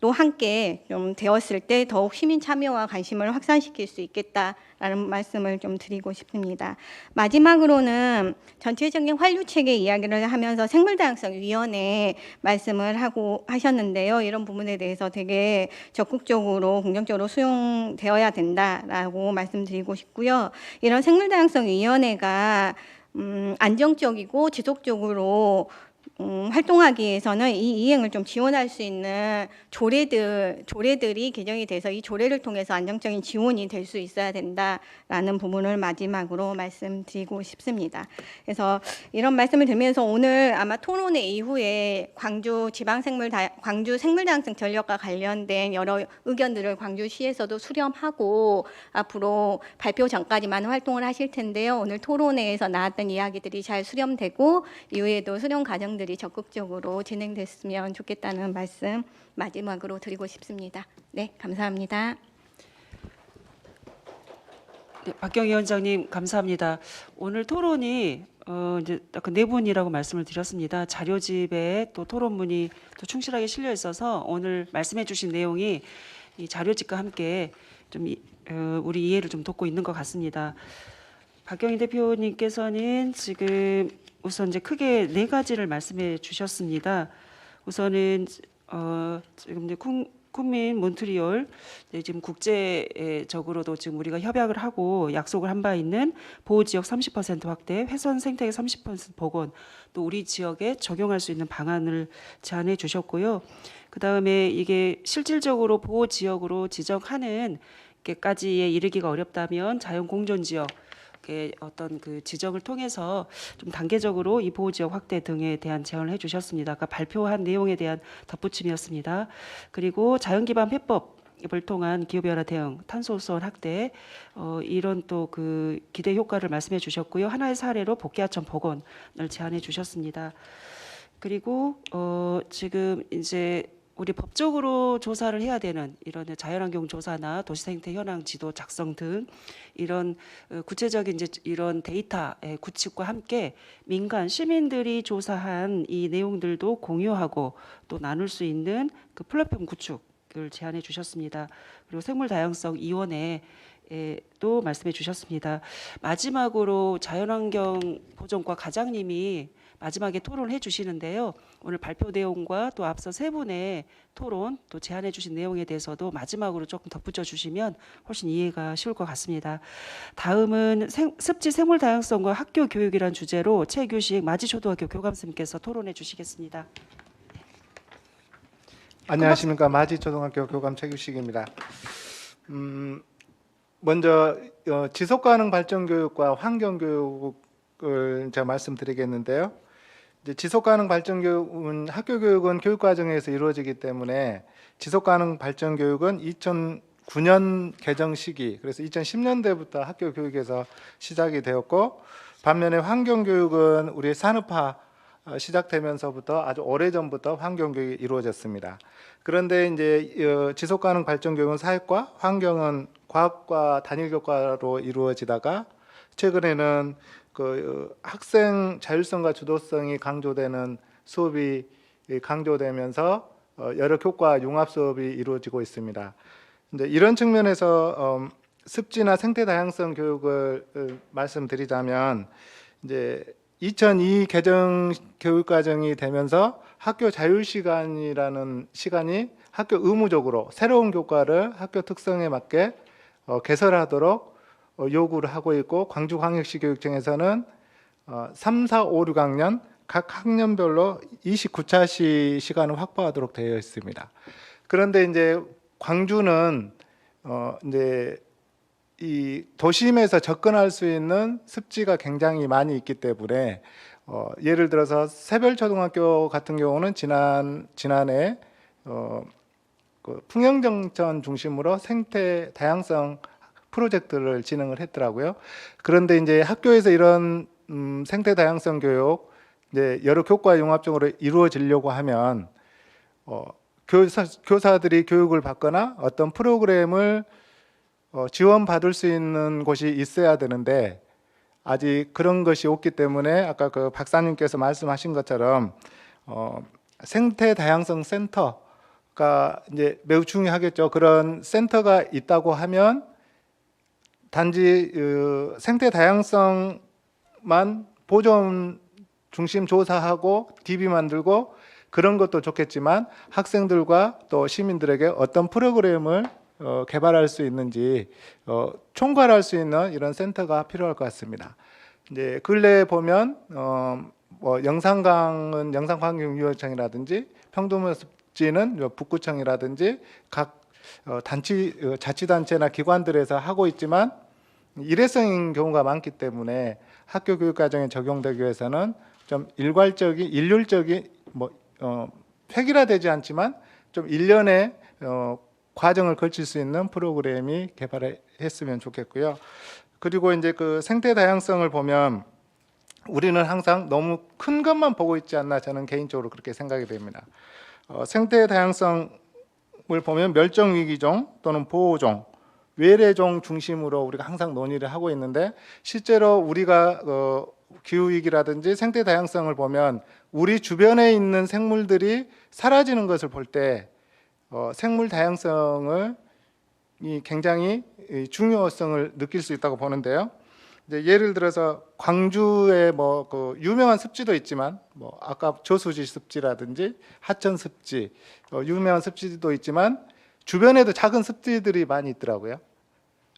Speaker 5: 또 함께 좀 되었을 때 더욱 시민 참여와 관심을 확산시킬 수 있겠다라는 말씀을 좀 드리고 싶습니다. 마지막으로는 전체적인 환류 체계 이야기를 하면서 생물다양성위원회 말씀을 하셨는데요. 이런 부분에 대해서 되게 적극적으로 긍정적으로 수용되어야 된다라고 말씀드리고 싶고요. 이런 생물다양성위원회가 안정적이고 지속적으로 활동하기 위해서는 이 이행을 좀 지원할 수 있는 조례들이 개정이 돼서 이 조례를 통해서 안정적인 지원이 될 수 있어야 된다라는 부분을 마지막으로 말씀드리고 싶습니다. 그래서 이런 말씀을 드리면서 오늘 아마 토론회 이후에 광주 생물다양성 전력과 관련된 여러 의견들을 광주시에서도 수렴하고 앞으로 발표 전까지 많은 활동을 하실 텐데요. 오늘 토론회에서 나왔던 이야기들이 잘 수렴되고 이후에도 수렴 과정들이 적극적으로 진행됐으면 좋겠다는 말씀 마지막으로 드리고 싶습니다. 네, 감사합니다.
Speaker 4: 네, 박경희 위원장님 감사합니다. 오늘 토론이 이제 그 내분이라고 말씀을 드렸습니다. 자료집에 또 토론문이 또 충실하게 실려 있어서 오늘 말씀해주신 내용이 이 자료집과 함께 좀 우리 이해를 좀 돕고 있는 것 같습니다. 박경희 대표님께서는 지금 우선 이제 크게 네 가지를 말씀해 주셨습니다. 우선은 지금 이제 쿤민 몬트리올 지금 국제적으로도 지금 우리가 협약을 하고 약속을 한 바 있는 보호 지역 30% 확대, 훼손 생태계 30% 복원, 또 우리 지역에 적용할 수 있는 방안을 제안해 주셨고요. 그 다음에 이게 실질적으로 보호 지역으로 지정하는 게까지에 이르기가 어렵다면 자연 공존 지역 어떤 그 지정을 통해서 좀 단계적으로 이 보호 지역 확대 등에 대한 제안을 해주셨습니다. 아까 발표한 내용에 대한 덧붙임이었습니다. 그리고 자연 기반 해법을 통한 기후 변화 대응, 탄소 우선 확대 이런 또 그 기대 효과를 말씀해 주셨고요. 하나의 사례로 복귀하천 복원을 제안해 주셨습니다. 그리고 지금 이제 우리 법적으로 조사를 해야 되는 이런 자연환경 조사나 도시생태 현황 지도 작성 등 이런 구체적인 이제 이런 데이터의 구축과 함께 민간 시민들이 조사한 이 내용들도 공유하고 또 나눌 수 있는 그 플랫폼 구축을 제안해 주셨습니다. 그리고 생물다양성 위원회도 말씀해 주셨습니다. 마지막으로 자연환경 보존과 과장님이 마지막에 토론을 해주시는데요. 오늘 발표 내용과 또 앞서 세 분의 토론 또 제안해 주신 내용에 대해서도 마지막으로 조금 덧붙여 주시면 훨씬 이해가 쉬울 것 같습니다. 다음은 습지 생물 다양성과 학교 교육이란 주제로 최규식 마지초등학교 교감선생님께서 토론해 주시겠습니다.
Speaker 6: 안녕하십니까. 마지초등학교 교감 최규식입니다. 먼저 지속가능 발전 교육과 환경 교육을 제가 말씀드리겠는데요. 이제 지속가능 발전 교육은 학교 교육은 교육 과정에서 이루어지기 때문에 지속가능 발전 교육은 2009년 개정 시기, 그래서 2010년대부터 학교 교육에서 시작이 되었고, 반면에 환경 교육은 우리 산업화 시작되면서부터 아주 오래전부터 환경 교육이 이루어졌습니다. 그런데 이제 지속가능 발전 교육은 사회과, 환경은 과학과 단일 교과로 이루어지다가 최근에는 그 학생 자율성과 주도성이 강조되는 수업이 강조되면서 여러 교과 융합 수업이 이루어지고 있습니다. 이제 이런 측면에서 습지나 생태 다양성 교육을 말씀드리자면 이제 2002 개정 교육 과정이 되면서 학교 자율 시간이라는 시간이 학교 의무적으로 새로운 교과를 학교 특성에 맞게 개설하도록 요구를 하고 있고, 광주광역시 교육청에서는 3, 4, 5, 6학년 각 학년별로 29차시 시간을 확보하도록 되어 있습니다. 그런데 이제 광주는 이제 이 도심에서 접근할 수 있는 습지가 굉장히 많이 있기 때문에 예를 들어서 새별초등학교 같은 경우는 지난해 그 풍영정천 중심으로 생태 다양성 프로젝트를 진행을 했더라고요. 그런데 이제 학교에서 이런 생태 다양성 교육 이제 여러 교과 융합적으로 이루어지려고 하면 교사들이 교육을 받거나 어떤 프로그램을 지원받을 수 있는 곳이 있어야 되는데 아직 그런 것이 없기 때문에 아까 그 박사님께서 말씀하신 것처럼 생태 다양성 센터가 이제 매우 중요하겠죠. 그런 센터가 있다고 하면 단지 생태 다양성만 보존 중심 조사하고 DB 만들고 그런 것도 좋겠지만 학생들과 또 시민들에게 어떤 프로그램을 개발할 수 있는지 총괄할 수 있는 이런 센터가 필요할 것 같습니다. 이제 근래에 보면 뭐 영산강은 영산환경위원청이라든지 평도문습지는 북구청이라든지 각 자치단체나 기관들에서 하고 있지만 일회성인 경우가 많기 때문에 학교 교육 과정에 적용되기 위해서는 좀 일괄적인 일률적인 획일화되지 않지만 좀 1년에 과정을 거칠 수 있는 프로그램이 개발했으면 좋겠고요. 그리고 이제 그 생태 다양성을 보면 우리는 항상 너무 큰 것만 보고 있지 않나 저는 개인적으로 그렇게 생각이 됩니다. 생태 다양성을 보면 멸종 위기종 또는 보호종 외래종 중심으로 우리가 항상 논의를 하고 있는데 실제로 우리가 기후위기라든지 생태 다양성을 보면 우리 주변에 있는 생물들이 사라지는 것을 볼 때 생물 다양성을 굉장히 중요성을 느낄 수 있다고 보는데요. 이제 예를 들어서 광주에 그 유명한 습지도 있지만 아까 조수지 습지라든지 하천 습지 유명한 습지도 있지만 주변에도 작은 습지들이 많이 있더라고요.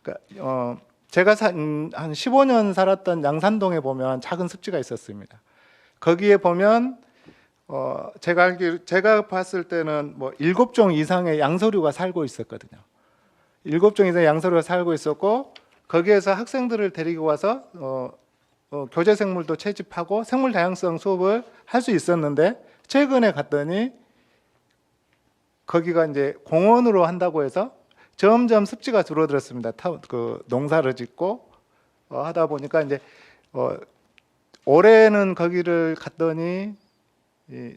Speaker 6: 그러니까 제가 한 15년 살았던 양산동에 보면 작은 습지가 있었습니다. 거기에 보면 제가 봤을 때는 7종 이상의 양서류가 살고 있었거든요. 7종 이상의 양서류가 살고 있었고 거기에서 학생들을 데리고 와서 교재 생물도 채집하고 생물 다양성 수업을 할 수 있었는데 최근에 갔더니 거기가 이제 공원으로 한다고 해서 점점 습지가 줄어들었습니다. 그 농사를 짓고 하다 보니까 이제 올해는 거기를 갔더니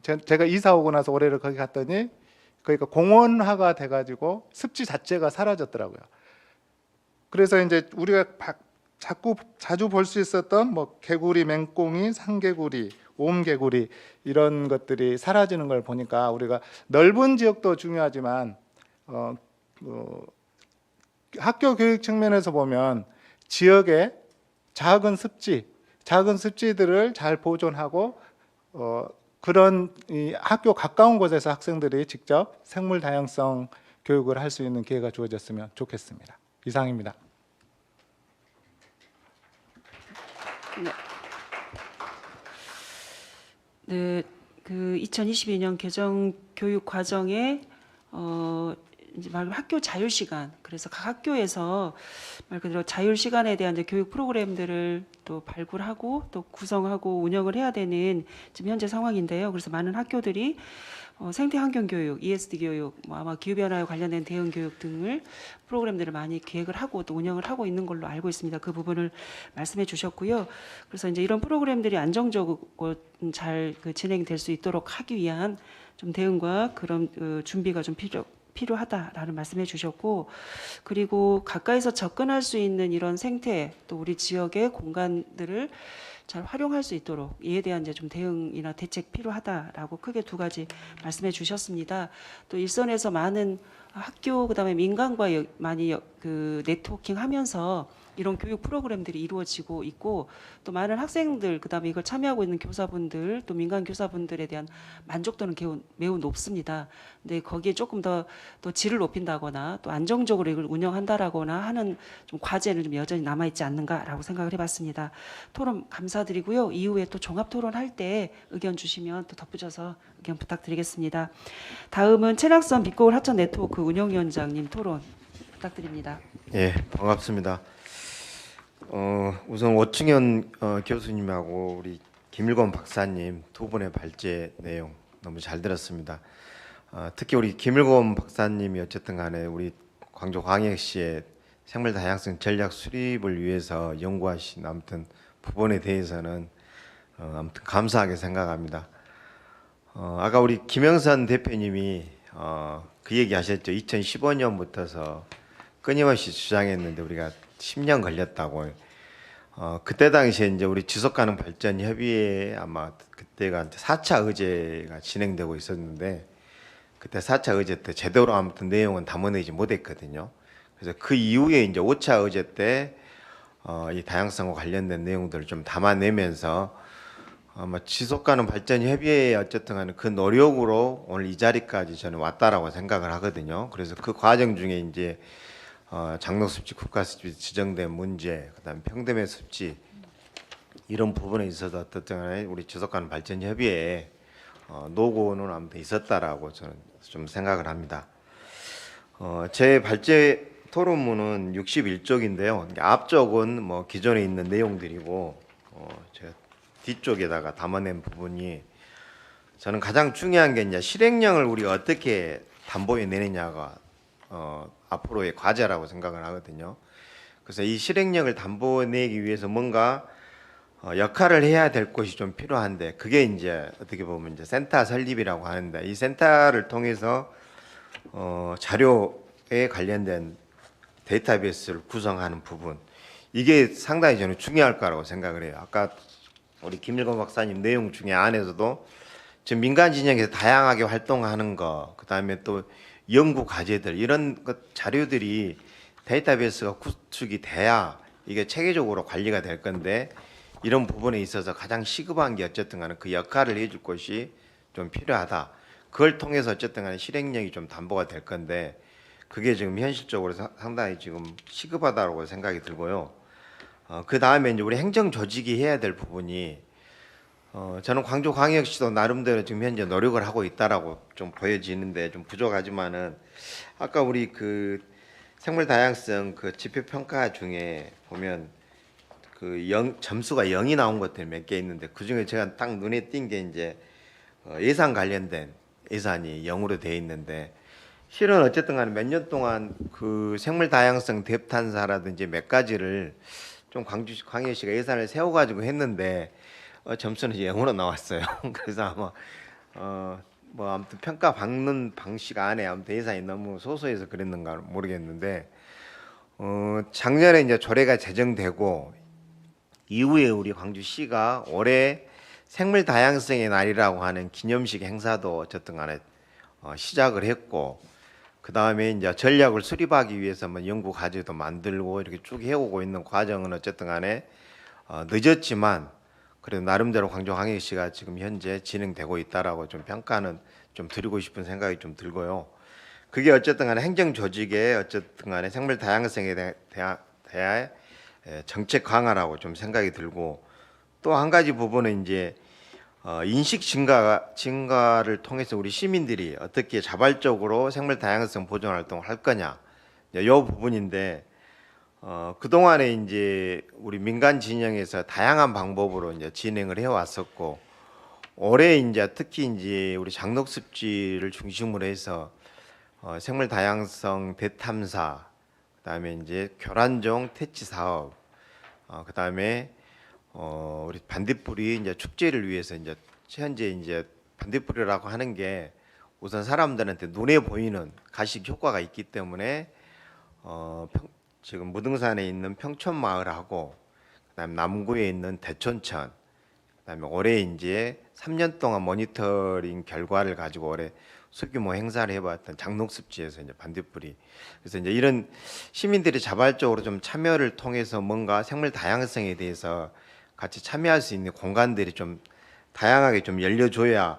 Speaker 6: 제가 이사 오고 나서 올해를 거기 갔더니 그러니까 공원화가 돼가지고 습지 자체가 사라졌더라고요. 그래서 이제 우리가 자주 볼 수 있었던 개구리, 맹꽁이, 산개구리, 옴개구리 이런 것들이 사라지는 걸 보니까 우리가 넓은 지역도 중요하지만 학교 교육 측면에서 보면 지역의 작은 습지들을 잘 보존하고 그런 이 학교 가까운 곳에서 학생들이 직접 생물 다양성 교육을 할 수 있는 기회가 주어졌으면 좋겠습니다. 이상입니다.
Speaker 4: 네, 그 2022년 개정 교육 과정에 이제 말 그대로 학교 자율 시간, 그래서 각 학교에서 말 그대로 자율 시간에 대한 이제 교육 프로그램들을 또 발굴하고 또 구성하고 운영을 해야 되는 지금 현재 상황인데요. 그래서 많은 학교들이 생태 환경 교육, ESD 교육, 아마 기후 변화에 관련된 대응 교육 등을 프로그램들을 많이 기획을 하고 또 운영을 하고 있는 걸로 알고 있습니다. 그 부분을 말씀해 주셨고요. 그래서 이제 이런 프로그램들이 안정적으로 잘 진행될 수 있도록 하기 위한 좀 대응과 그런 준비가 좀 필요하다라는 말씀해 주셨고, 그리고 가까이서 접근할 수 있는 이런 생태 또 우리 지역의 공간들을 잘 활용할 수 있도록 이에 대한 이제 좀 대응이나 대책 필요하다라고 크게 두 가지 말씀해 주셨습니다. 또 일선에서 많은 학교 그다음에 민간과 많이 그 네트워킹하면서 이런 교육 프로그램들이 이루어지고 있고 또 많은 학생들 그다음에 이걸 참여하고 있는 교사분들 또 민간 교사분들에 대한 만족도는 매우 높습니다. 근데 거기에 조금 더 질을 높인다거나 또 안정적으로 이걸 운영한다라거나 하는 좀 과제는 좀 여전히 남아 있지 않는가라고 생각을 해봤습니다. 토론 감사드리고요. 이후에 또 종합 토론할 때 의견 주시면 또 덧붙여서 의견 부탁드리겠습니다. 다음은 최낙선 빛고울 하천 네트워크 운영위원장님 토론 부탁드립니다.
Speaker 7: 예, 반갑습니다. 우선 오충현 교수님하고 우리 김일권 박사님 두 분의 발제 내용 너무 잘 들었습니다. 특히 우리 김일권 박사님이 어쨌든 간에 우리 광주광역시의 생물 다양성 전략 수립을 위해서 연구하신 아무튼 부분에 대해서는 아무튼 감사하게 생각합니다. 아까 우리 김영선 대표님이 그 얘기 하셨죠. 2015년부터서 끊임없이 주장했는데 우리가 10년 걸렸다고. 그때 당시에 이제 우리 지속가능 발전 협의회 아마 그때가 4차 의제가 진행되고 있었는데 그때 4차 의제 때 제대로 아무튼 내용은 담아내지 못했거든요. 그래서 그 이후에 이제 5차 의제 때 이 다양성과 관련된 내용들을 좀 담아내면서 아마 지속가능 발전 협의회의 어쨌든 간에 그 노력으로 오늘 이 자리까지 저는 왔다라고 생각을 하거든요. 그래서 그 과정 중에 이제 장로습지, 국가습지 지정된 문제, 그다음에 평dem의 습지 이런 부분에 있어서 어쨌든 간에 우리 지속가능 발전 협의회에 노고는 아무튼 있었다라고 저는 좀 생각을 합니다. 제 발제 토론문은 61쪽인데요. 앞쪽은 뭐 기존에 있는 내용들이고 제가 뒤쪽에다가 담아낸 부분이 저는 가장 중요한 게 이제 실행령을 우리가 어떻게 담보해 내느냐가 앞으로의 과제라고 생각을 하거든요. 그래서 이 실행령을 담보내기 위해서 뭔가 역할을 해야 될 곳이 좀 필요한데 그게 이제 어떻게 보면 이제 센터 설립이라고 하는데 이 센터를 통해서 자료에 관련된 데이터베이스를 구성하는 부분, 이게 상당히 저는 중요할 거라고 생각을 해요. 아까 우리 김일건 박사님 내용 중에 안에서도 지금 민간 진영에서 다양하게 활동하는 거, 그다음에 또 연구 과제들 이런 것 자료들이 데이터베이스가 구축이 돼야 이게 체계적으로 관리가 될 건데, 이런 부분에 있어서 가장 시급한 게 어쨌든 간에 그 역할을 해줄 것이 좀 필요하다. 그걸 통해서 어쨌든 간에 실행력이 좀 담보가 될 건데, 그게 지금 현실적으로 상당히 지금 시급하다고 생각이 들고요. 그 다음에 이제 우리 행정 조직이 해야 될 부분이, 저는 광주광역시도 나름대로 지금 현재 노력을 하고 있다라고 좀 보여지는데 좀 부족하지만은, 아까 우리 그 생물 다양성 그 지표 평가 중에 보면 그 점수가 0이 나온 것들이 몇 개 있는데, 그 중에 제가 딱 눈에 띈 게 이제 예산 관련된 예산이 0으로 돼 있는데, 실은 어쨌든 간에 몇 년 동안 그 생물 다양성 대탄사라든지 몇 가지를 좀 광역시가 예산을 세워가지고 했는데 점수는 이제 0으로 나왔어요. 그래서 아마 뭐 아무튼 평가 받는 방식 안에 아무튼 예산이 너무 소소해서 그랬는가 모르겠는데, 작년에 이제 조례가 제정되고 이후에 우리 광주시가 올해 생물 다양성의 날이라고 하는 기념식 행사도 어쨌든 간에 시작을 했고, 그 다음에 이제 전략을 수립하기 위해서 뭐 연구 과제도 만들고 이렇게 쭉 해오고 있는 과정은 어쨌든 간에 늦었지만 그래도 나름대로 광주광역시가 지금 현재 진행되고 있다라고 좀 평가는 좀 드리고 싶은 생각이 좀 들고요. 그게 어쨌든 간에 행정 조직의 어쨌든 간에 생물 다양성에 대한 정책 강화라고 좀 생각이 들고, 또 한 가지 부분은 이제 인식 증가를 통해서 우리 시민들이 어떻게 자발적으로 생물 다양성 보존 활동을 할 거냐, 이 부분인데, 그동안에 이제 우리 민간 진영에서 다양한 방법으로 이제 진행을 해 왔었고, 올해 이제 특히 이제 우리 장녹습지를 중심으로 해서 생물 다양성 대탐사, 그다음에 이제 교란종 퇴치 사업, 그다음에 우리 반딧불이 이제 축제를 위해서 이제 현재 이제 반딧불이라고 하는 게 우선 사람들한테 눈에 보이는 가식 효과가 있기 때문에 지금 무등산에 있는 평촌마을하고 그다음에 남구에 있는 대촌천, 그다음에 올해 이제 3년 동안 모니터링 결과를 가지고 올해 소규모 행사를 해봤던 장녹습지에서 이제 반딧불이, 그래서 이제 이런 시민들이 자발적으로 좀 참여를 통해서 뭔가 생물 다양성에 대해서 같이 참여할 수 있는 공간들이 좀 다양하게 좀 열려줘야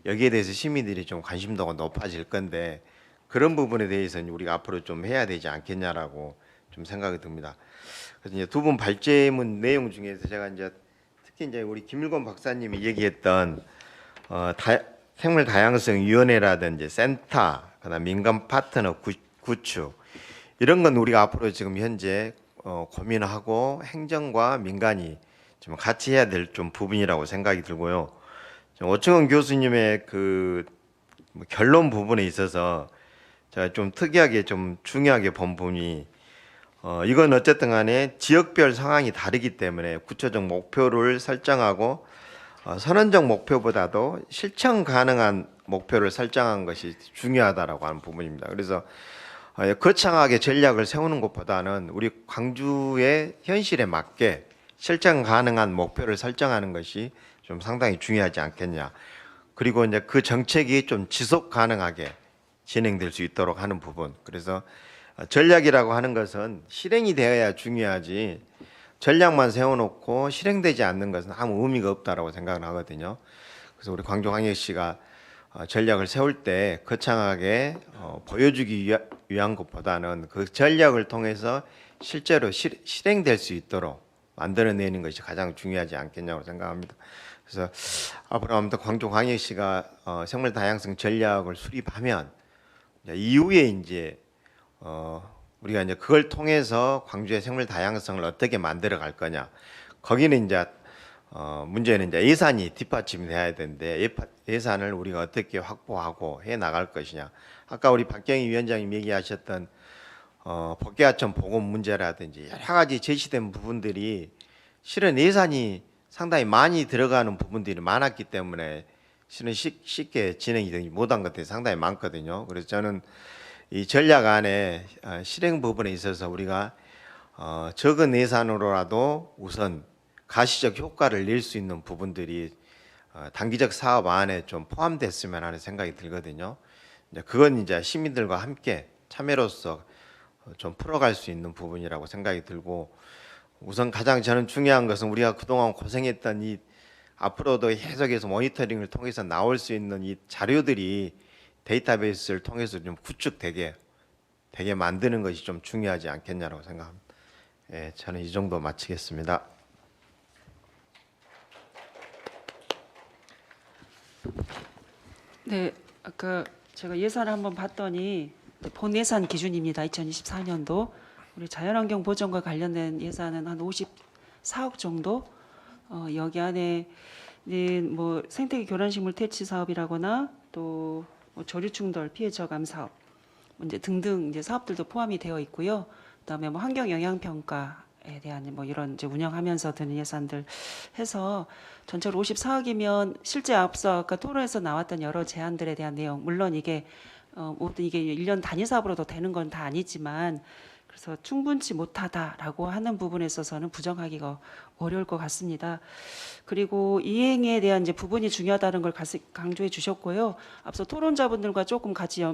Speaker 7: 여기에 대해서 시민들이 좀 관심도가 높아질 건데, 그런 부분에 대해서는 우리가 앞으로 좀 해야 되지 않겠냐라고 좀 생각이 듭니다. 그래서 이제 두 분 발제문 내용 중에서 제가 이제 특히 이제 우리 김일건 박사님이 얘기했던 생물 다양성 위원회라든지 센터, 그다음 민간 파트너 구축, 이런 건 우리가 앞으로 지금 현재 고민하고 행정과 민간이 좀 같이 해야 될 좀 부분이라고 생각이 들고요. 오충헌 교수님의 그 결론 부분에 있어서 제가 좀 특이하게 좀 중요하게 본 부분이, 이건 어쨌든 간에 지역별 상황이 다르기 때문에 구체적 목표를 설정하고 선언적 목표보다도 실천 가능한 목표를 설정한 것이 중요하다라고 하는 부분입니다. 그래서 거창하게 전략을 세우는 것보다는 우리 광주의 현실에 맞게 실천 가능한 목표를 설정하는 것이 좀 상당히 중요하지 않겠냐. 그리고 이제 그 정책이 좀 지속 가능하게 진행될 수 있도록 하는 부분. 그래서 전략이라고 하는 것은 실행이 되어야 중요하지, 전략만 세워놓고 실행되지 않는 것은 아무 의미가 없다라고 생각을 하거든요. 그래서 우리 광주광역시가 전략을 세울 때 거창하게 보여주기 위한 것보다는 그 전략을 통해서 실제로 실행될 수 있도록 만들어내는 것이 가장 중요하지 않겠냐고 생각합니다. 그래서 앞으로 아무튼 광주광역시가 생물 다양성 전략을 수립하면 이후에 이제 우리가 이제 그걸 통해서 광주의 생물 다양성을 어떻게 만들어 갈 거냐. 거기는 이제 문제는 이제 예산이 뒷받침이 돼야 되는데, 예산을 우리가 어떻게 확보하고 해 나갈 것이냐. 아까 우리 박경희 위원장님 얘기하셨던 복개하천 보건 문제라든지 여러 가지 제시된 부분들이 실은 예산이 상당히 많이 들어가는 부분들이 많았기 때문에 실은 쉽게 진행이 되지 못한 것들이 상당히 많거든요. 그래서 저는 이 전략 안에 실행 부분에 있어서 우리가 적은 예산으로라도 우선 가시적 효과를 낼 수 있는 부분들이 단기적 사업 안에 좀 포함됐으면 하는 생각이 들거든요. 이제 그건 이제 시민들과 함께 참여로서 좀 풀어갈 수 있는 부분이라고 생각이 들고, 우선 가장 저는 중요한 것은 우리가 그동안 고생했던 이 앞으로도 계속해서 모니터링을 통해서 나올 수 있는 이 자료들이 데이터베이스를 통해서 좀 구축되게 만드는 것이 좀 중요하지 않겠냐라고 생각합니다. 예, 저는 이 정도 마치겠습니다.
Speaker 4: 네, 아까 제가 예산을 한번 봤더니 본 예산 기준입니다. 2024년도 우리 자연환경 보전과 관련된 예산은 한 54억 정도. 여기 안에는 뭐 생태계 교란식물 퇴치 사업이라거나 또 뭐 조류 충돌 피해 저감 사업 이제 등등 이제 사업들도 포함이 되어 있고요. 그다음에 뭐 환경 영향 평가에 대한 뭐 이런 이제 운영하면서 드는 예산들 해서 전체로 54억이면 실제 앞서 아까 토론에서 나왔던 여러 제안들에 대한 내용, 물론 이게 모든 이게 1년 단위 사업으로도 되는 건 다 아니지만, 그래서 충분치 못하다라고 하는 부분에 있어서는 부정하기가 어려울 것 같습니다. 그리고 이행에 대한 이제 부분이 중요하다는 걸 강조해 주셨고요. 앞서 토론자분들과 조금 같이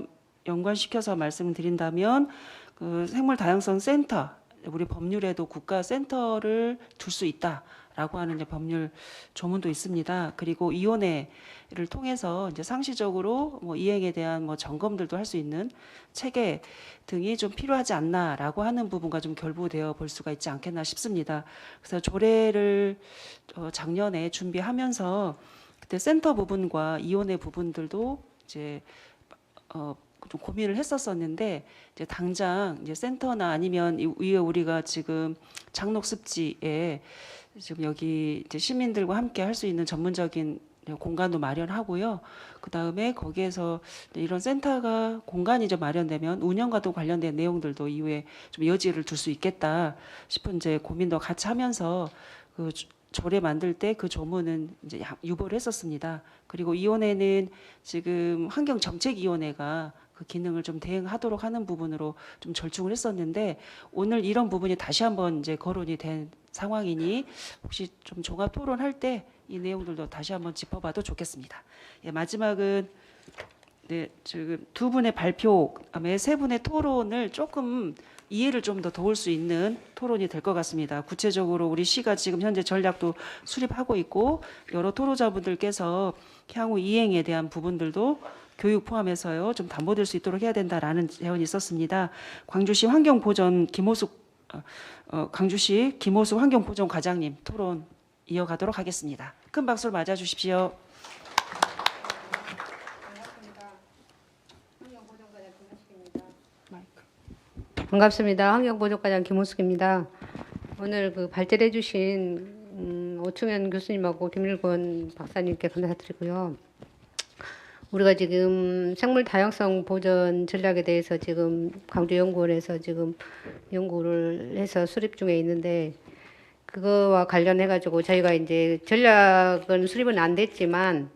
Speaker 4: 연관시켜서 말씀드린다면, 그 생물 다양성 센터, 우리 법률에도 국가 센터를 둘 수 있다라고 하는 이제 법률 조문도 있습니다. 그리고 위원회를 통해서 이제 상시적으로 뭐 이행에 대한 뭐 점검들도 할 수 있는 체계 등이 좀 필요하지 않나라고 하는 부분과 좀 결부되어 볼 수가 있지 않겠나 싶습니다. 그래서 조례를 작년에 준비하면서 그때 센터 부분과 위원회 부분들도 이제 좀 고민을 했었었는데, 이제 당장 이제 센터나 아니면 위에 우리가 지금 장록 습지에 지금 여기 이제 시민들과 함께 할 수 있는 전문적인 공간도 마련하고요. 그 다음에 거기에서 이런 센터가 공간이 좀 마련되면 운영과도 관련된 내용들도 이후에 좀 여지를 둘 수 있겠다 싶은 이제 고민도 같이 하면서 그 조례 만들 때 그 조문은 이제 유보를 했었습니다. 그리고 위원회는 지금 환경정책위원회가 그 기능을 좀 대행하도록 하는 부분으로 좀 절충을 했었는데, 오늘 이런 부분이 다시 한번 이제 거론이 된 상황이니 혹시 좀 종합 토론할 때 이 내용들도 다시 한번 짚어봐도 좋겠습니다. 예, 마지막은 네, 지금 두 분의 발표, 그다음에 세 분의 토론을 조금 이해를 좀 더 도울 수 있는 토론이 될 것 같습니다. 구체적으로 우리 시가 지금 현재 전략도 수립하고 있고, 여러 토론자분들께서 향후 이행에 대한 부분들도 교육 포함해서요 좀 담보될 수 있도록 해야 된다라는 제언이 있었습니다. 광주시 환경보전 광주시 김호숙 환경보전 과장님 토론 이어가도록 하겠습니다. 큰 박수를 맞아주십시오.
Speaker 8: 반갑습니다. 환경보조과장 김호숙입니다. 오늘 그 발제해 주신 오충현 교수님하고 김일권 박사님께 감사드리고요. 우리가 지금 생물 다양성 보전 전략에 대해서 지금 광주연구원에서 지금 연구를 해서 수립 중에 있는데, 그거와 관련해 가지고 저희가 이제 전략은 수립은 안 됐지만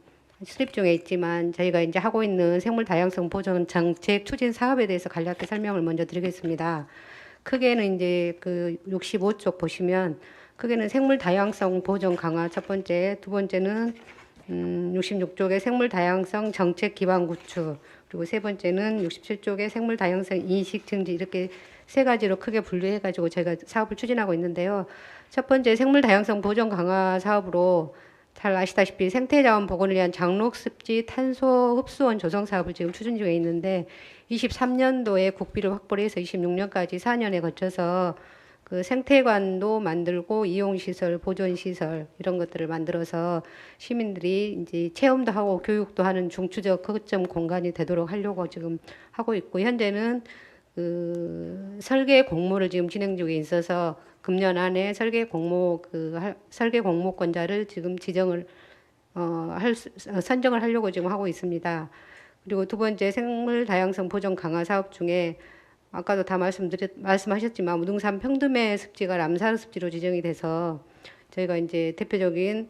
Speaker 8: 수립 중에 있지만 저희가 이제 하고 있는 생물 다양성 보전 정책 추진 사업에 대해서 간략하게 설명을 먼저 드리겠습니다. 크게는 이제 그 65쪽 보시면 크게는 생물 다양성 보전 강화 첫 번째, 두 번째는 66쪽의 생물 다양성 정책 기반 구축, 그리고 세 번째는 67쪽의 생물 다양성 인식 증진, 이렇게 세 가지로 크게 분류해 가지고 저희가 사업을 추진하고 있는데요. 첫 번째 생물 다양성 보전 강화 사업으로 잘 아시다시피 생태자원 복원을 위한 장록 습지 탄소 흡수원 조성 사업을 지금 추진 중에 있는데, 23년도에 국비를 확보를 해서 26년까지 4년에 거쳐서 그 생태관도 만들고 이용시설, 보존시설 이런 것들을 만들어서 시민들이 이제 체험도 하고 교육도 하는 중추적 거점 공간이 되도록 하려고 지금 하고 있고, 현재는 그 설계 공모를 지금 진행 중에 있어서 금년 안에 설계 공모권자를 지금 지정을 선정을 하려고 지금 하고 있습니다. 그리고 두 번째 생물 다양성 보전 강화 사업 중에 아까도 다 말씀하셨지만 무등산 평듬해 습지가 람사르 습지로 지정이 돼서 저희가 이제 대표적인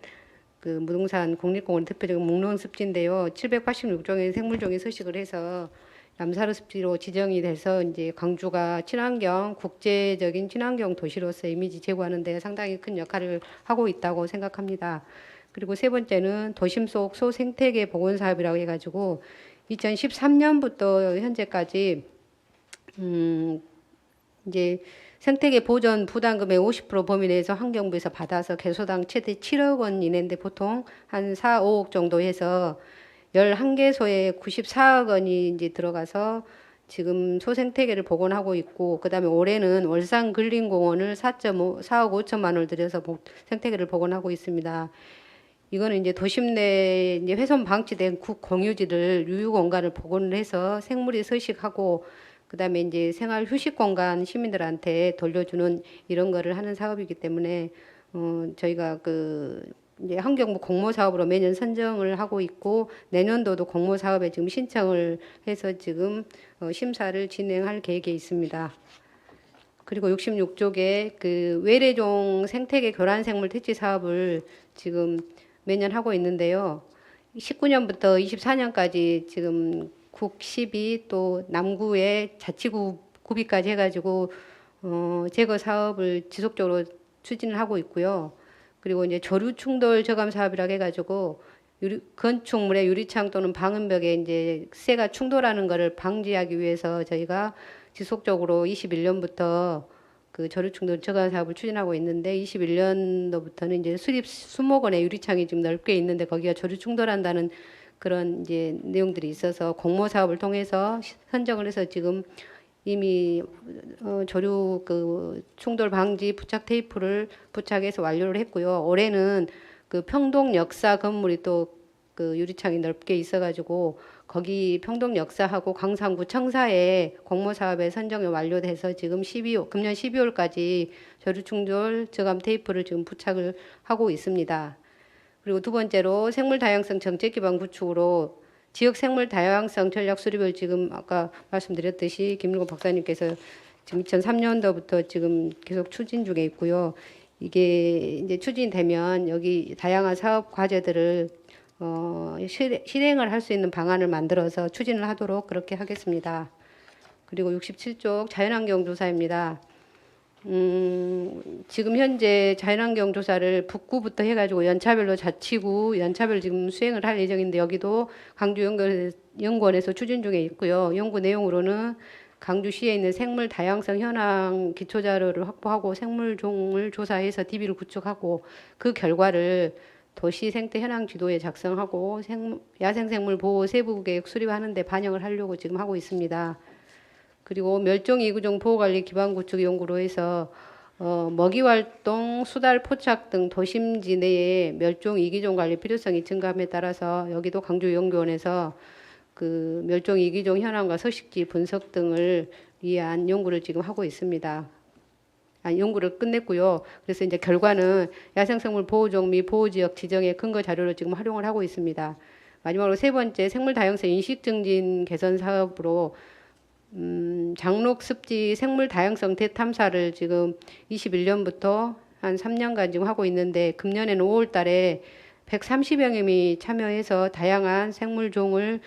Speaker 8: 그 무등산 국립공원 대표적인 묵론 습지인데요. 786종의 생물종이 서식을 해서 람사르 습지로 지정이 돼서 이제 광주가 친환경 국제적인 친환경 도시로서 이미지 제고하는 데 상당히 큰 역할을 하고 있다고 생각합니다. 그리고 세 번째는 도심 속 소생태계 복원 사업이라고 해가지고 2013년부터 현재까지 이제 생태계 보전 부담금의 50% 범위 내에서 환경부에서 받아서 개소당 최대 7억 원 이내인데 보통 한 4, 5억 정도 해서 11개소에 94억 원이 이제 들어가서 지금 소생태계를 복원하고 있고, 그다음에 올해는 월산 근린공원을 4억 5천만 원을 들여서 생태계를 복원하고 있습니다. 이거는 이제 도심 내 이제 훼손 방치된 국공유지를 유유 공간을 복원을 해서 생물이 서식하고, 그다음에 이제 생활 휴식 공간 시민들한테 돌려주는 이런 거를 하는 사업이기 때문에 저희가 이제 환경부 공모 사업으로 매년 선정을 하고 있고, 내년도도 공모 사업에 지금 신청을 해서 지금 심사를 진행할 계획에 있습니다. 그리고 66쪽에 그 외래종 생태계 교란 생물 퇴치 사업을 지금 매년 하고 있는데요. 19년부터 24년까지 지금 국시비 또 남구의 자치구 구비까지 해가지고 제거 사업을 지속적으로 추진을 하고 있고요. 그리고 이제 조류 충돌 저감 사업이라고 해가지고 건축물의 유리창 또는 방음벽에 이제 쇠가 충돌하는 것을 방지하기 위해서 저희가 지속적으로 21년부터 그 조류 충돌 저감 사업을 추진하고 있는데, 21년도부터는 이제 수립 수목원의 유리창이 좀 넓게 있는데 거기가 조류 충돌한다는 그런 이제 내용들이 있어서 공모 사업을 통해서 선정을 해서 지금 이미 조류 그 충돌 방지 부착 테이프를 부착해서 완료를 했고요. 올해는 그 평동 역사 건물이 또 그 유리창이 넓게 있어가지고 거기 평동 역사하고 광산구 청사에 공모 사업에 선정이 완료돼서 지금 금년 12월까지 조류 충돌 저감 테이프를 지금 부착을 하고 있습니다. 그리고 두 번째로 생물 다양성 정책 기반 구축으로 지역 생물 다양성 전략 수립을 지금 아까 말씀드렸듯이 김일곤 박사님께서 지금 2003년도부터 지금 계속 추진 중에 있고요. 이게 이제 추진되면 여기 다양한 사업 과제들을 실행을 할 수 있는 방안을 만들어서 추진을 하도록 그렇게 하겠습니다. 그리고 67쪽 자연환경 조사입니다. 지금 현재 자연환경 조사를 북구부터 해가지고 연차별로 자치구 연차별 지금 수행을 할 예정인데, 여기도 광주연구원에서 추진 중에 있고요. 연구 내용으로는 광주시에 있는 생물 다양성 현황 기초 자료를 확보하고 생물종을 조사해서 DB를 구축하고 그 결과를 도시 생태 현황 지도에 작성하고 야생생물 보호 세부 계획 수립하는 데 반영을 하려고 지금 하고 있습니다. 그리고 멸종위기종 보호관리 기반 구축 연구로 해서 먹이활동, 수달 포착 등 도심지 내에 멸종위기종 관리 필요성이 증가함에 따라서 여기도 광주연구원에서 그 멸종위기종 현황과 서식지 분석 등을 위한 연구를 지금 하고 있습니다. 연구를 끝냈고요. 그래서 이제 결과는 야생생물 보호종 및 보호지역 지정의 근거 자료로 지금 활용을 하고 있습니다. 마지막으로 세 번째 생물 다양성 인식 증진 개선 사업으로 장록 습지 생물 다양성 대탐사를 지금 21년부터 한 3년간 지금 하고 있는데, 금년에는 5월 달에 130여 명이 참여해서 다양한 생물종을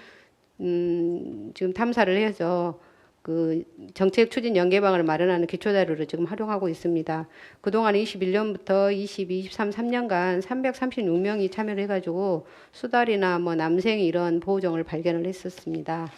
Speaker 8: 지금 탐사를 해서 그 정책 추진 연계방을 마련하는 기초 자료를 지금 활용하고 있습니다. 그동안 21년부터 22, 23, 3년간 336명이 참여를 해가지고 수달이나 뭐 남생 이런 보호종을 발견을 했었습니다.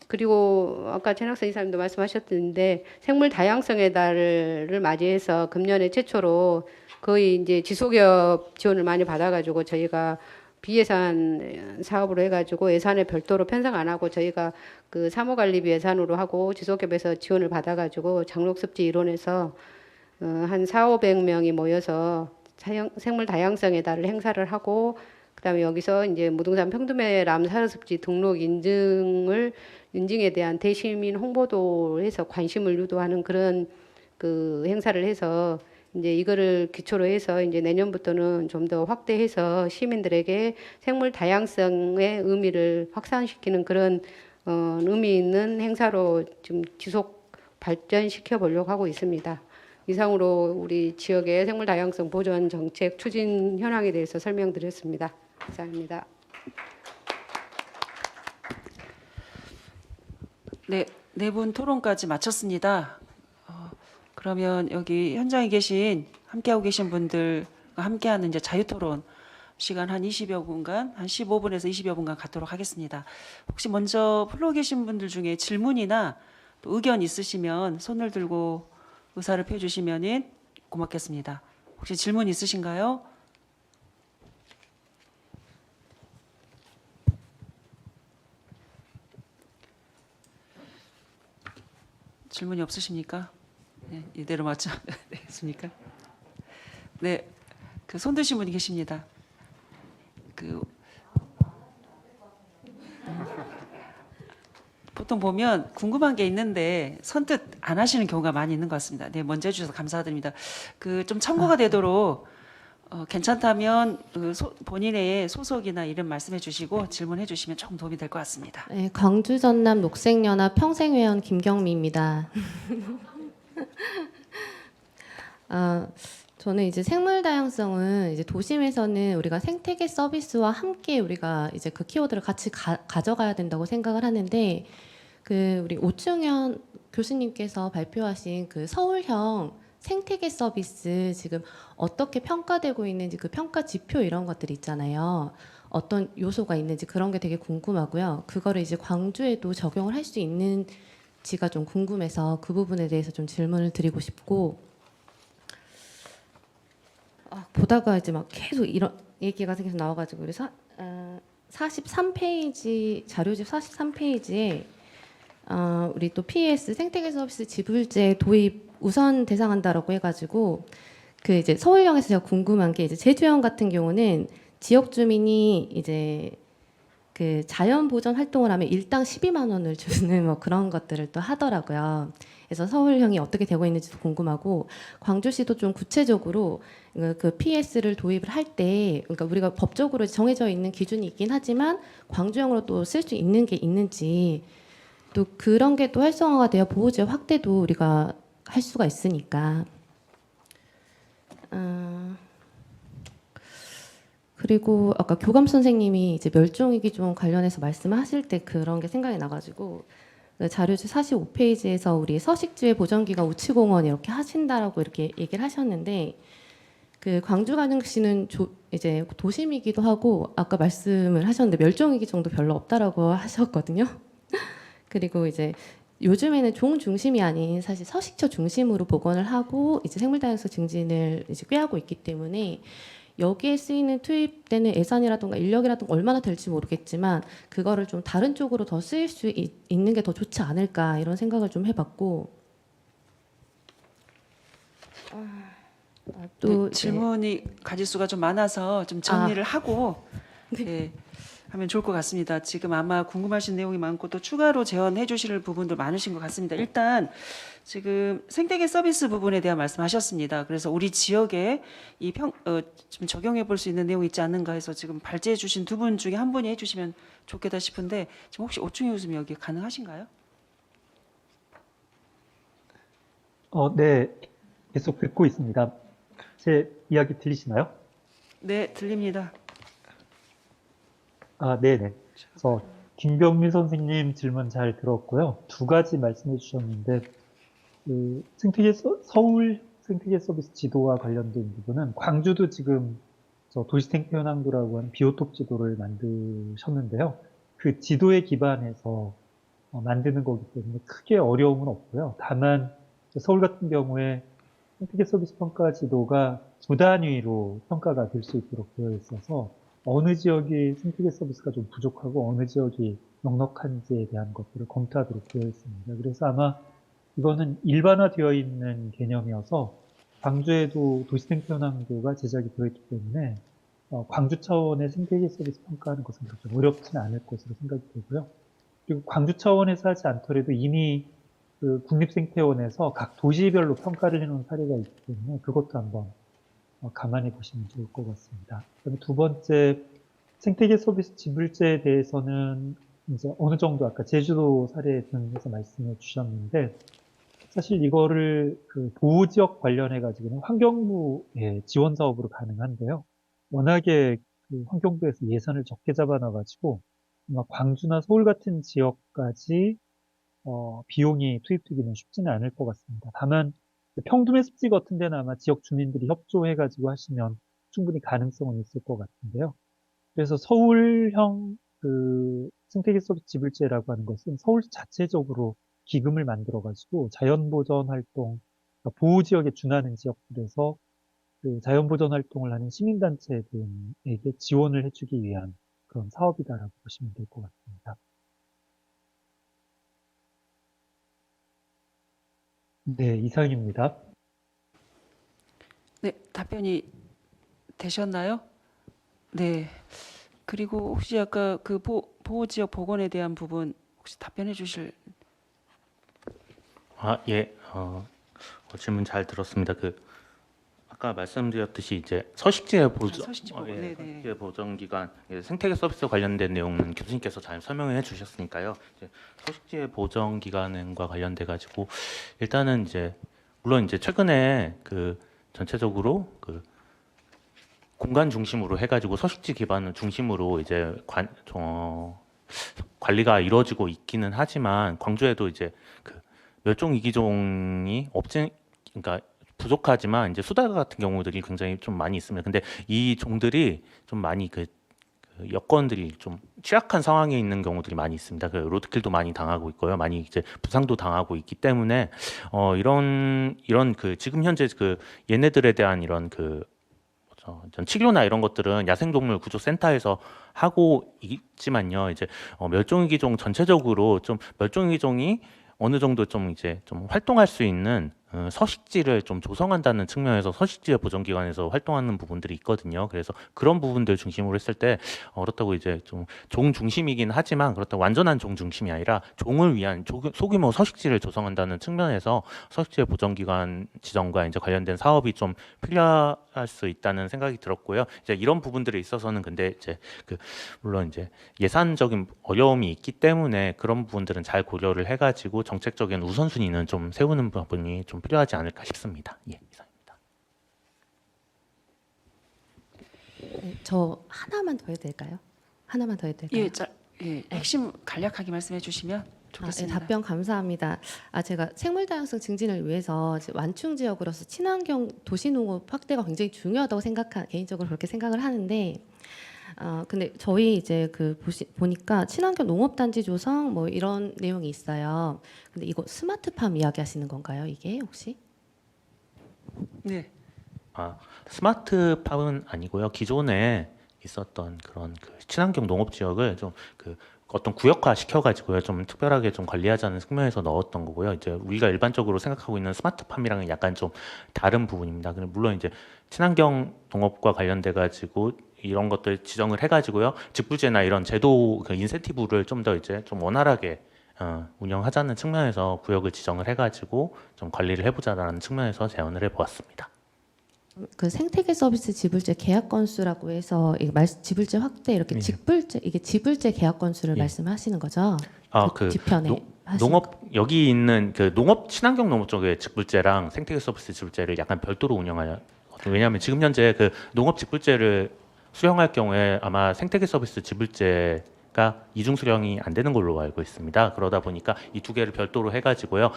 Speaker 8: 그리고 아까 최낙선 이사님도 말씀하셨는데 생물 다양성의 달을 맞이해서 금년에 최초로 거의 이제 지속협 지원을 많이 받아가지고 저희가 비예산 사업으로 해가지고 예산에 별도로 편성 안 하고 저희가 그 사무관리비 예산으로 하고 지속협에서 지원을 받아가지고 장록습지 일원에서 한 400~500명이 모여서 생물 다양성의 달을 행사를 하고, 그다음에 여기서 이제 무등산 평tum의 람사르습지 등록 인증에 대한 대시민 홍보도 해서 관심을 유도하는 그런 그 행사를 해서 이제 이거를 기초로 해서 이제 내년부터는 좀 더 확대해서 시민들에게 생물 다양성의 의미를 확산시키는 그런 의미 있는 행사로 지금 지속 발전시켜 보려고 하고 있습니다. 이상으로 우리 지역의 생물 다양성 보존 정책 추진 현황에 대해서 설명드렸습니다. 감사합니다.
Speaker 4: 네, 네 분 토론까지 마쳤습니다. 그러면 여기 현장에 계신 함께하고 계신 분들과 함께하는 이제 자유토론 시간 한 20여 분간, 한 15분에서 20여 분간 갖도록 하겠습니다. 혹시 먼저 플로어 계신 분들 중에 질문이나 또 의견 있으시면 손을 들고 의사를 펴주시면 고맙겠습니다. 혹시 질문 있으신가요? 질문이 없으십니까? 네, 이대로 맞죠? 되겠습니까? 네, 그 손 드신 분이 계십니다. 보통 보면 궁금한 게 있는데 선뜻 안 하시는 경우가 많이 있는 것 같습니다. 네, 먼저 해주셔서 감사드립니다. 좀 참고가 되도록 괜찮다면 본인의 소속이나 이름 말씀해 주시고 질문해 주시면 조금 도움이 될 것 같습니다.
Speaker 9: 네, 광주 전남 녹색연합 평생회원 김경미입니다. 저는 이제 생물 다양성은 이제 도심에서는 우리가 생태계 서비스와 함께 우리가 이제 그 키워드를 같이 가져가야 된다고 생각을 하는데, 우리 오충현 교수님께서 발표하신 그 서울형 생태계 서비스 지금 어떻게 평가되고 있는지, 그 평가 지표 이런 것들 있잖아요. 어떤 요소가 있는지 그런 게 되게 궁금하고요. 그거를 이제 광주에도 적용을 할 수 있는지가 좀 궁금해서 그 부분에 대해서 좀 질문을 드리고 싶고, 보다가 이제 막 계속 이런 얘기가 계속 나와가지고 우리 43페이지 자료집 43페이지에 우리 또 PS 생태계 서비스 지불제 도입 우선 대상한다라고 해가지고 이제 서울형에서 제가 궁금한 게, 이제 제주형 같은 경우는 지역 주민이 이제 그 자연 보전 활동을 하면 일당 12만 원을 주는 뭐 그런 것들을 또 하더라고요. 그래서 서울형이 어떻게 되고 있는지도 궁금하고, 광주시도 좀 구체적으로 그 PS를 도입을 할 때, 그러니까 우리가 법적으로 정해져 있는 기준이 있긴 하지만 광주형으로 또 쓸 수 있는 게 있는지, 또 그런 게 또 활성화가 되어 보호지역 확대도 우리가 할 수가 있으니까. 그리고 아까 교감 선생님이 이제 멸종위기종 관련해서 말씀하실 때 그런 게 생각이 나가지고, 자료집 45페이지에서 우리 서식지회 보전기관 우치공원 이렇게 하신다라고 이렇게 얘기를 하셨는데, 광주광역시는 이제 도심이기도 하고 아까 말씀을 하셨는데 멸종위기종도 별로 없다라고 하셨거든요. 그리고 이제 요즘에는 종 중심이 아닌 사실 서식처 중심으로 복원을 하고 이제 생물다양성 증진을 이제 꾀하고 있기 때문에, 여기에 쓰이는 투입되는 예산이라든가 인력이라든가 얼마나 될지 모르겠지만 그거를 좀 다른 쪽으로 더 쓰일 수 있는 게 더 좋지 않을까, 이런 생각을 좀 해봤고, 또
Speaker 4: 네, 질문이 가지수가 좀 많아서 좀 정리를 하고 네, 하면 좋을 것 같습니다. 지금 아마 궁금하신 내용이 많고 또 추가로 제언해 주실 부분도 많으신 것 같습니다. 일단 지금 생태계 서비스 부분에 대한 말씀하셨습니다. 그래서 우리 지역에 좀 적용해 볼 수 있는 내용이 있지 않는가 해서 지금 발제해 주신 두 분 중에 한 분이 해주시면 좋겠다 싶은데, 지금 혹시 오충희 교수님 여기 가능하신가요?
Speaker 2: 네, 계속 듣고 있습니다. 제 이야기 들리시나요?
Speaker 4: 네, 들립니다.
Speaker 2: 네네. 그래서 김경민 선생님 질문 잘 들었고요. 두 가지 말씀해 주셨는데, 서울 생태계 서비스 지도와 관련된 부분은 광주도 지금 도시생태현황도라고 하는 비오톱 지도를 만드셨는데요. 그 지도에 기반해서 만드는 거기 때문에 크게 어려움은 없고요. 다만 서울 같은 경우에 생태계 서비스 평가 지도가 두 단위로 평가가 될 수 있도록 되어 있어서 어느 지역이 생태계 서비스가 좀 부족하고 어느 지역이 넉넉한지에 대한 것들을 검토하도록 되어 있습니다. 그래서 아마 이거는 일반화되어 있는 개념이어서 광주에도 도시생태현황도가 제작이 되어 있기 때문에 광주 차원의 생태계 서비스 평가하는 것은 그렇게 어렵지는 않을 것으로 생각이 되고요. 그리고 광주 차원에서 하지 않더라도 이미 국립생태원에서 각 도시별로 평가를 해놓은 사례가 있기 때문에 그것도 한번 감안해 보시면 좋을 것 같습니다. 그다음에 두 번째, 생태계 서비스 지불제에 대해서는 이제 어느 정도 아까 제주도 사례 등에서 말씀해 주셨는데, 사실 이거를 보호지역 관련해 가지고는 환경부의 지원 사업으로 가능한데요. 워낙에 환경부에서 예산을 적게 잡아놔 가지고 광주나 서울 같은 지역까지 비용이 투입되기는 쉽지는 않을 것 같습니다. 다만 평tum의 습지 같은 데는 아마 지역 주민들이 협조해가지고 하시면 충분히 가능성은 있을 것 같은데요. 그래서 서울형 그 생태계 서비스 지불제라고 하는 것은 서울 자체적으로 기금을 만들어가지고 자연보전 활동, 그러니까 보호지역에 준하는 지역들에서 그 자연보전 활동을 하는 시민단체들에게 지원을 해주기 위한 그런 사업이다라고 보시면 될 것 같습니다. 네, 이상입니다.
Speaker 4: 네, 답변이 되셨나요? 네. 그리고 혹시 아까 그 보호지역 복원에 대한 부분 혹시 답변해 주실?
Speaker 3: 예, 질문 잘 들었습니다. 아까 말씀드렸듯이 이제 서식지의 보전,
Speaker 4: 서식지 보건, 네네.
Speaker 3: 서식지의 보전 기간, 생태계 서비스 관련된 내용은 교수님께서 잘 설명해 주셨으니까요. 이제 서식지의 보전 기간과 관련돼 가지고 일단은 이제 물론 이제 최근에 그 전체적으로 그 공간 중심으로 해가지고 서식지 기반 중심으로 이제 관리가 이루어지고 있기는 하지만 광주에도 이제 그 멸종 위기종이 그러니까 부족하지만 이제 수달 같은 경우들이 굉장히 좀 많이 있습니다. 근데 이 종들이 좀 많이 그 여건들이 좀 취약한 상황에 있는 경우들이 많이 있습니다. 그 로드킬도 많이 당하고 있고요. 많이 이제 부상도 당하고 있기 때문에 이런 그 지금 현재 그 얘네들에 대한 이런 그 치료나 이런 것들은 야생동물 구조센터에서 하고 있지만요. 이제 멸종위기종 전체적으로 좀 멸종위기종이 어느 정도 좀 이제 좀 활동할 수 있는 서식지를 좀 조성한다는 측면에서 서식지의 보존기관에서 활동하는 부분들이 있거든요. 그래서 그런 부분들 중심으로 했을 때 그렇다고 이제 좀 종 중심이긴 하지만 그렇다고 완전한 종 중심이 아니라 종을 위한 소규모 서식지를 조성한다는 측면에서 서식지의 보존기관 지정과 이제 관련된 사업이 좀 필요할 수 있다는 생각이 들었고요. 이제 이런 부분들에 있어서는 근데 이제 물론 이제 예산적인 어려움이 있기 때문에 그런 부분들은 잘 고려를 해가지고 정책적인 우선순위는 좀 세우는 부분이 좀 필요하지 않을까 싶습니다. 예, 이상입니다.
Speaker 9: 네, 저 하나만 더 해도 될까요? 하나만 더 해도 될까요?
Speaker 4: 예, 핵심 간략하게 말씀해 주시면 좋겠습니다.
Speaker 9: 네, 답변 감사합니다. 제가 생물 다양성 증진을 위해서 완충 지역으로서 친환경 도시농업 확대가 굉장히 중요하다고 개인적으로 그렇게 생각을 하는데 근데 저희 이제 보니까 친환경 농업단지 조성 뭐 이런 내용이 있어요. 근데 이거 스마트팜 이야기하시는 건가요? 이게 혹시?
Speaker 4: 네.
Speaker 3: 스마트팜은 아니고요. 기존에 있었던 그런 친환경 농업 지역을 좀 어떤 구역화 시켜가지고요, 좀 특별하게 좀 관리하자는 측면에서 넣었던 거고요. 이제 우리가 일반적으로 생각하고 있는 스마트팜이랑은 약간 좀 다른 부분입니다. 물론 이제 친환경 농업과 관련돼가지고 이런 것들 지정을 해가지고요, 직불제나 이런 제도 인센티브를 좀 더 이제 좀 원활하게 운영하자는 측면에서 구역을 지정을 해가지고 좀 관리를 해보자라는 측면에서 제안을 해보았습니다.
Speaker 9: 그 생태계 서비스 지불제 계약 건수라고 해서 지불제 확대 이렇게
Speaker 3: 예.
Speaker 9: 직불제 이게 지불제 계약 건수를
Speaker 3: 예.
Speaker 9: 말씀하시는 거죠? 뒤편에
Speaker 3: 농업 여기 있는 농업 친환경 농업 쪽의 직불제랑 생태계 서비스 지불제를 약간 별도로 운영하냐. 왜냐하면 지금 현재 농업 직불제를 수령할 경우에 아마 생태계 서비스 지불제가 이중 수령이 안 되는 걸로 알고 있습니다. 그러다 보니까 이 두 개를 별도로 해가지고요.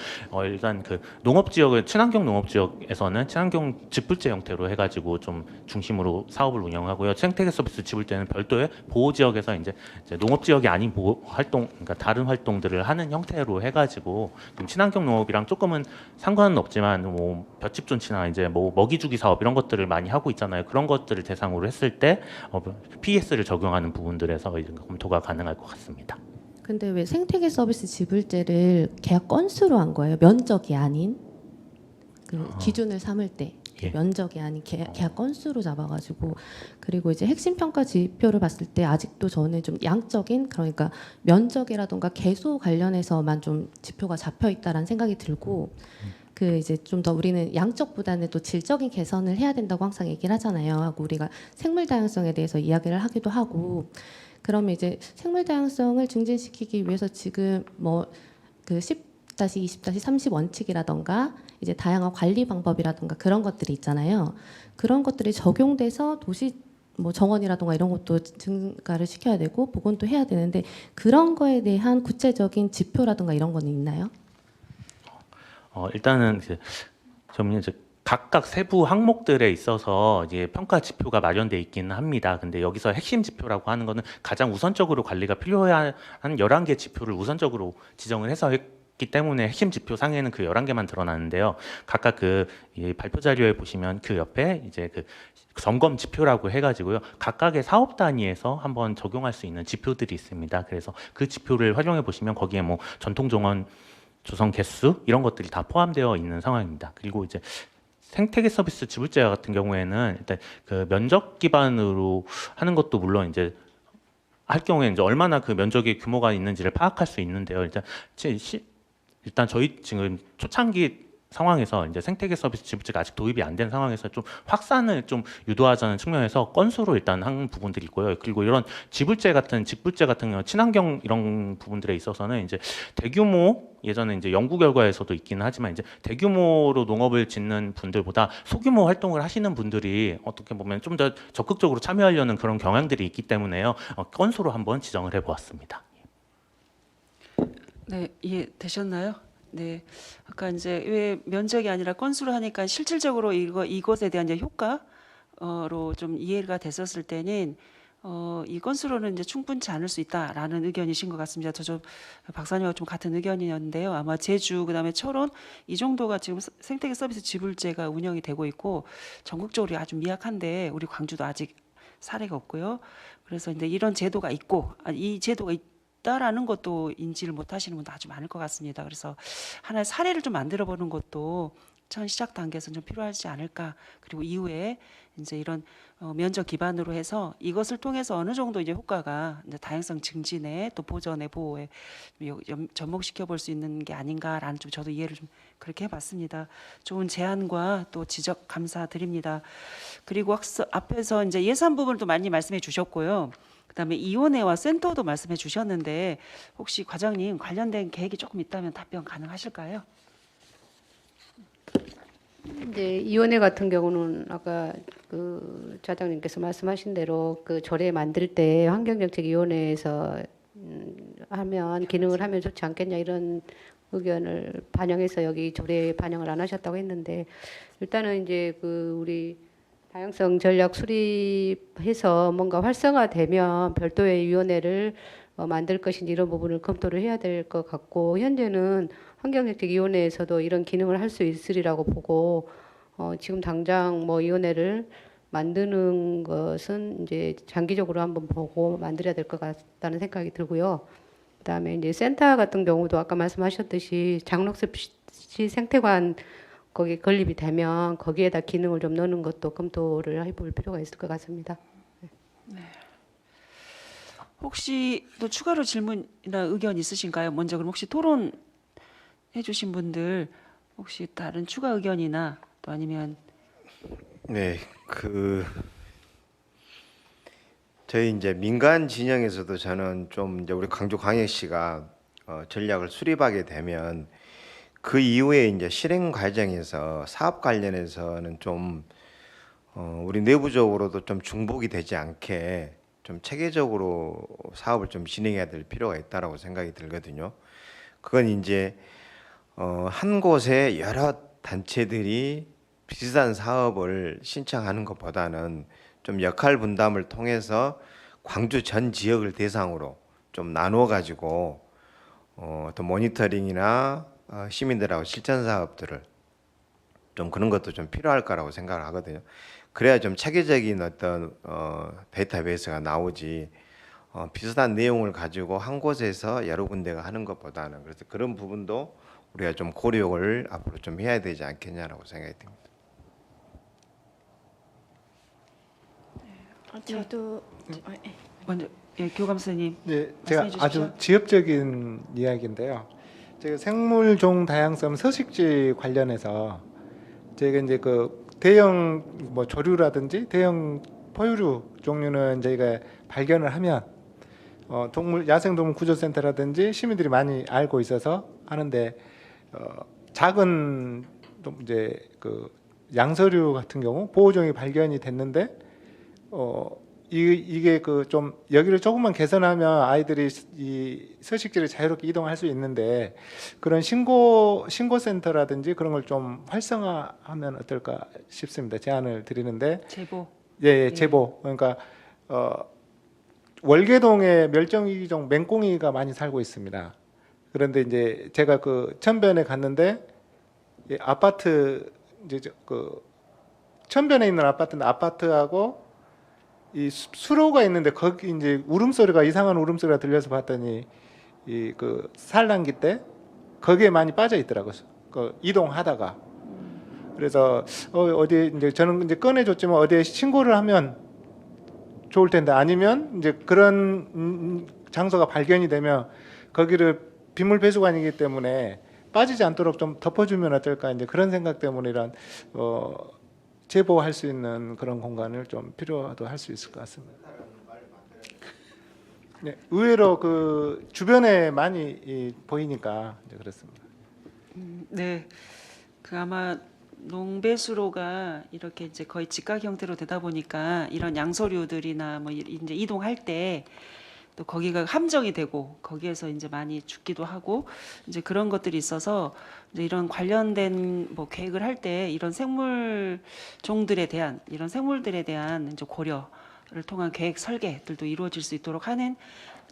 Speaker 3: 일단 농업 지역을 친환경 농업 지역에서는 친환경 직불제 형태로 해가지고 좀 중심으로 사업을 운영하고요. 생태계 서비스 지불제는 별도의 보호 지역에서 이제 농업 지역이 아닌 보호 활동, 그러니까 다른 활동들을 하는 형태로 해가지고 좀 친환경 농업이랑 조금은 상관은 없지만 뭐 볏짚 존치나 이제 뭐 먹이주기 사업 이런 것들을 많이 하고 있잖아요. 그런 것들을 대상으로 했을 때 PS를 적용하는 부분들에서 이제 검토가 가능할 것 같습니다.
Speaker 9: 근데 왜 생태계 서비스 지불제를 계약 건수로 한 거예요? 면적이 아닌 기준을 삼을 때
Speaker 3: 예.
Speaker 9: 면적이 아닌 계약 건수로 잡아가지고 그리고 이제 핵심 평가 지표를 봤을 때 아직도 저는 좀 양적인 그러니까 면적이라던가 개소 관련해서만 좀 지표가 잡혀 있다라는 생각이 들고 이제 좀 더 우리는 양적보다는 또 질적인 개선을 해야 된다고 항상 얘기를 하잖아요. 하고 우리가 생물 다양성에 대해서 이야기를 하기도 하고. 그러면 이제 생물 다양성을 증진시키기 위해서 지금 뭐 10-20-30 원칙이라던가 이제 다양한 관리 방법이라던가 그런 것들이 있잖아요. 그런 것들이 적용돼서 도시 뭐 정원이라든가 이런 것도 증가를 시켜야 되고 복원도 해야 되는데 그런 거에 대한 구체적인 지표라든가 이런 거는 있나요?
Speaker 3: 일단은 좀 이제 각각 세부 항목들에 있어서 이제 평가 지표가 마련돼 있기는 합니다. 근데 여기서 핵심 지표라고 하는 거는 가장 우선적으로 관리가 필요한 11개 지표를 우선적으로 지정을 해서 했기 때문에 핵심 지표 상에는 그 11개만 드러나는데요. 각각 이 발표 자료에 보시면 그 옆에 이제 그 점검 지표라고 해가지고요. 각각의 사업 단위에서 한번 적용할 수 있는 지표들이 있습니다. 그래서 그 지표를 활용해 보시면 거기에 뭐 전통 정원 조성 개수 이런 것들이 다 포함되어 있는 상황입니다. 그리고 이제 생태계 서비스 지불제 같은 경우에는 일단 그 면적 기반으로 하는 것도 물론 이제 할 경우에 이제 얼마나 그 면적의 규모가 있는지를 파악할 수 있는데요. 일단 저희 지금 초창기 상황에서 이제 생태계 서비스 지불제가 아직 도입이 안 된 상황에서 좀 확산을 좀 유도하자는 측면에서 건수로 일단 한 부분들이 있고요. 그리고 이런 직불제 같은 경우 친환경 이런 부분들에 있어서는 이제 대규모 예전에 이제 연구 결과에서도 있기는 하지만 이제 대규모로 농업을 짓는 분들보다 소규모 활동을 하시는 분들이 어떻게 보면 좀 더 적극적으로 참여하려는 그런 경향들이 있기 때문에요. 건수로 한번 지정을 해보았습니다.
Speaker 4: 네, 이해되셨나요? 네, 아까 이제 왜 면적이 아니라 건수로 하니까 실질적으로 이것에 대한 이제 효과로 좀 이해가 됐었을 때는 이 건수로는 이제 충분치 않을 수 있다라는 의견이신 것 같습니다. 저 박사님하고 좀 같은 의견이었는데요. 아마 제주 그다음에 철원 이 정도가 지금 생태계 서비스 지불제가 운영이 되고 있고 전국적으로 아주 미약한데 우리 광주도 아직 사례가 없고요. 그래서 이제 이런 제도가 있고 이 제도가 있다라는 것도 인지를 못하시는 분도 아주 많을 것 같습니다. 그래서 하나의 사례를 좀 만들어 보는 것도 첫 시작 단계에서는 좀 필요하지 않을까. 그리고 이후에 이제 이런 면적 기반으로 해서 이것을 통해서 어느 정도 이제 효과가 이제 다양성 증진에 또 보전에 보호에 접목시켜 볼 수 있는 게 아닌가라는 좀 저도 이해를 좀 그렇게 해봤습니다. 좋은 제안과 또 지적 감사드립니다. 그리고 앞에서 이제 예산 부분을 또 많이 말씀해 주셨고요. 그다음에 이원회와 센터도 말씀해 주셨는데 혹시 과장님 관련된 계획이 조금 있다면 답변 가능하실까요?
Speaker 8: 이제 이원회 같은 경우는 아까 그 차장님께서 말씀하신 대로 그 조례 만들 때 환경정책위원회에서 하면 기능을 하면 좋지 않겠냐 이런 의견을 반영해서 여기 조례에 반영을 안 하셨다고 했는데 일단은 이제 그 우리 다양성 전략 수립해서 뭔가 활성화되면 별도의 위원회를 만들 것인지 이런 부분을 검토를 해야 될 것 같고 현재는 환경정책위원회에서도 이런 기능을 할 수 있으리라고 보고 지금 당장 뭐 위원회를 만드는 것은 이제 장기적으로 한번 보고 만들어야 될 것 같다는 생각이 들고요. 그다음에 이제 센터 같은 경우도 아까 말씀하셨듯이 장록습시 생태관 거기에 건립이 되면 거기에다 기능을 좀 넣는 것도 검토를 해볼 필요가 있을 것 같습니다.
Speaker 4: 네. 혹시 또 추가로 질문이나 의견 있으신가요? 먼저 그럼 혹시 토론해 주신 분들 혹시 다른 추가 의견이나 또 아니면
Speaker 7: 네, 저희 이제 민간 진영에서도 저는 좀 이제 우리 광주광역시가 전략을 수립하게 되면 그 이후에 이제 실행 과정에서 사업 관련해서는 좀 우리 내부적으로도 좀 중복이 되지 않게 좀 체계적으로 사업을 좀 진행해야 될 필요가 있다라고 생각이 들거든요. 그건 이제 한 곳에 여러 단체들이 비슷한 사업을 신청하는 것보다는 좀 역할 분담을 통해서 광주 전 지역을 대상으로 좀 나누어 가지고 또 모니터링이나 시민들하고 실천 사업들을 좀 그런 것도 좀 필요할 거라고 생각을 하거든요. 그래야 좀 체계적인 어떤 데이터베이스가 나오지 비슷한 내용을 가지고 한 곳에서 여러 군데가 하는 것보다는 그래서 그런 부분도 우리가 좀 고려를 앞으로 좀 해야 되지 않겠냐라고 생각이 듭니다.
Speaker 5: 저도
Speaker 4: 먼저 교감선생님.
Speaker 6: 네, 제가
Speaker 4: 말씀해
Speaker 6: 아주
Speaker 4: 주십시오.
Speaker 6: 지엽적인 이야기인데요. 제가 생물종 다양성 서식지 관련해서 저희가 이제 그 대형 뭐 조류라든지 대형 포유류 종류는 저희가 발견을 하면 야생동물 구조센터라든지 시민들이 많이 알고 있어서 하는데 작은 이제 그 양서류 같은 경우 보호종이 발견이 됐는데 이게 그 좀 여기를 조금만 개선하면 아이들이 이 서식지를 자유롭게 이동할 수 있는데 그런 신고 센터라든지 그런 걸 좀 활성화하면 어떨까 싶습니다. 제안을 드리는데
Speaker 4: 제보.
Speaker 6: 예, 제보. 그러니까 월계동에 멸종위기종 맹꽁이가 많이 살고 있습니다. 그런데 이제 제가 그 천변에 갔는데 이 아파트 이제 그 천변에 있는 아파트인데 아파트하고 이 수로가 있는데 거기 이제 울음소리가 이상한 울음소리가 들려서 봤더니 이 그 산란기 때 거기에 많이 빠져 있더라고요. 그 이동하다가 그래서 어디 이제 저는 이제 꺼내줬지만 어디에 신고를 하면 좋을 텐데 아니면 이제 그런 장소가 발견이 되면 거기를 빗물 배수관이기 때문에 빠지지 않도록 좀 덮어주면 어떨까 이제 그런 생각 때문에 이런 제보할 수 있는 그런 공간을 좀 필요도 할 수 있을 것 같습니다. 네, 의외로 그 주변에 많이 보이니까 이제 그렇습니다.
Speaker 4: 네, 그 아마 농배수로가 이렇게 이제 거의 직각 형태로 되다 보니까 이런 양서류들이나 뭐 이제 이동할 때 또 거기가 함정이 되고 거기에서 이제 많이 죽기도 하고 이제 그런 것들이 있어서 이제 이런 관련된 뭐 계획을 할 때 이런 생물종들에 대한 이런 생물들에 대한 이제 고려를 통한 계획 설계들도 이루어질 수 있도록 하는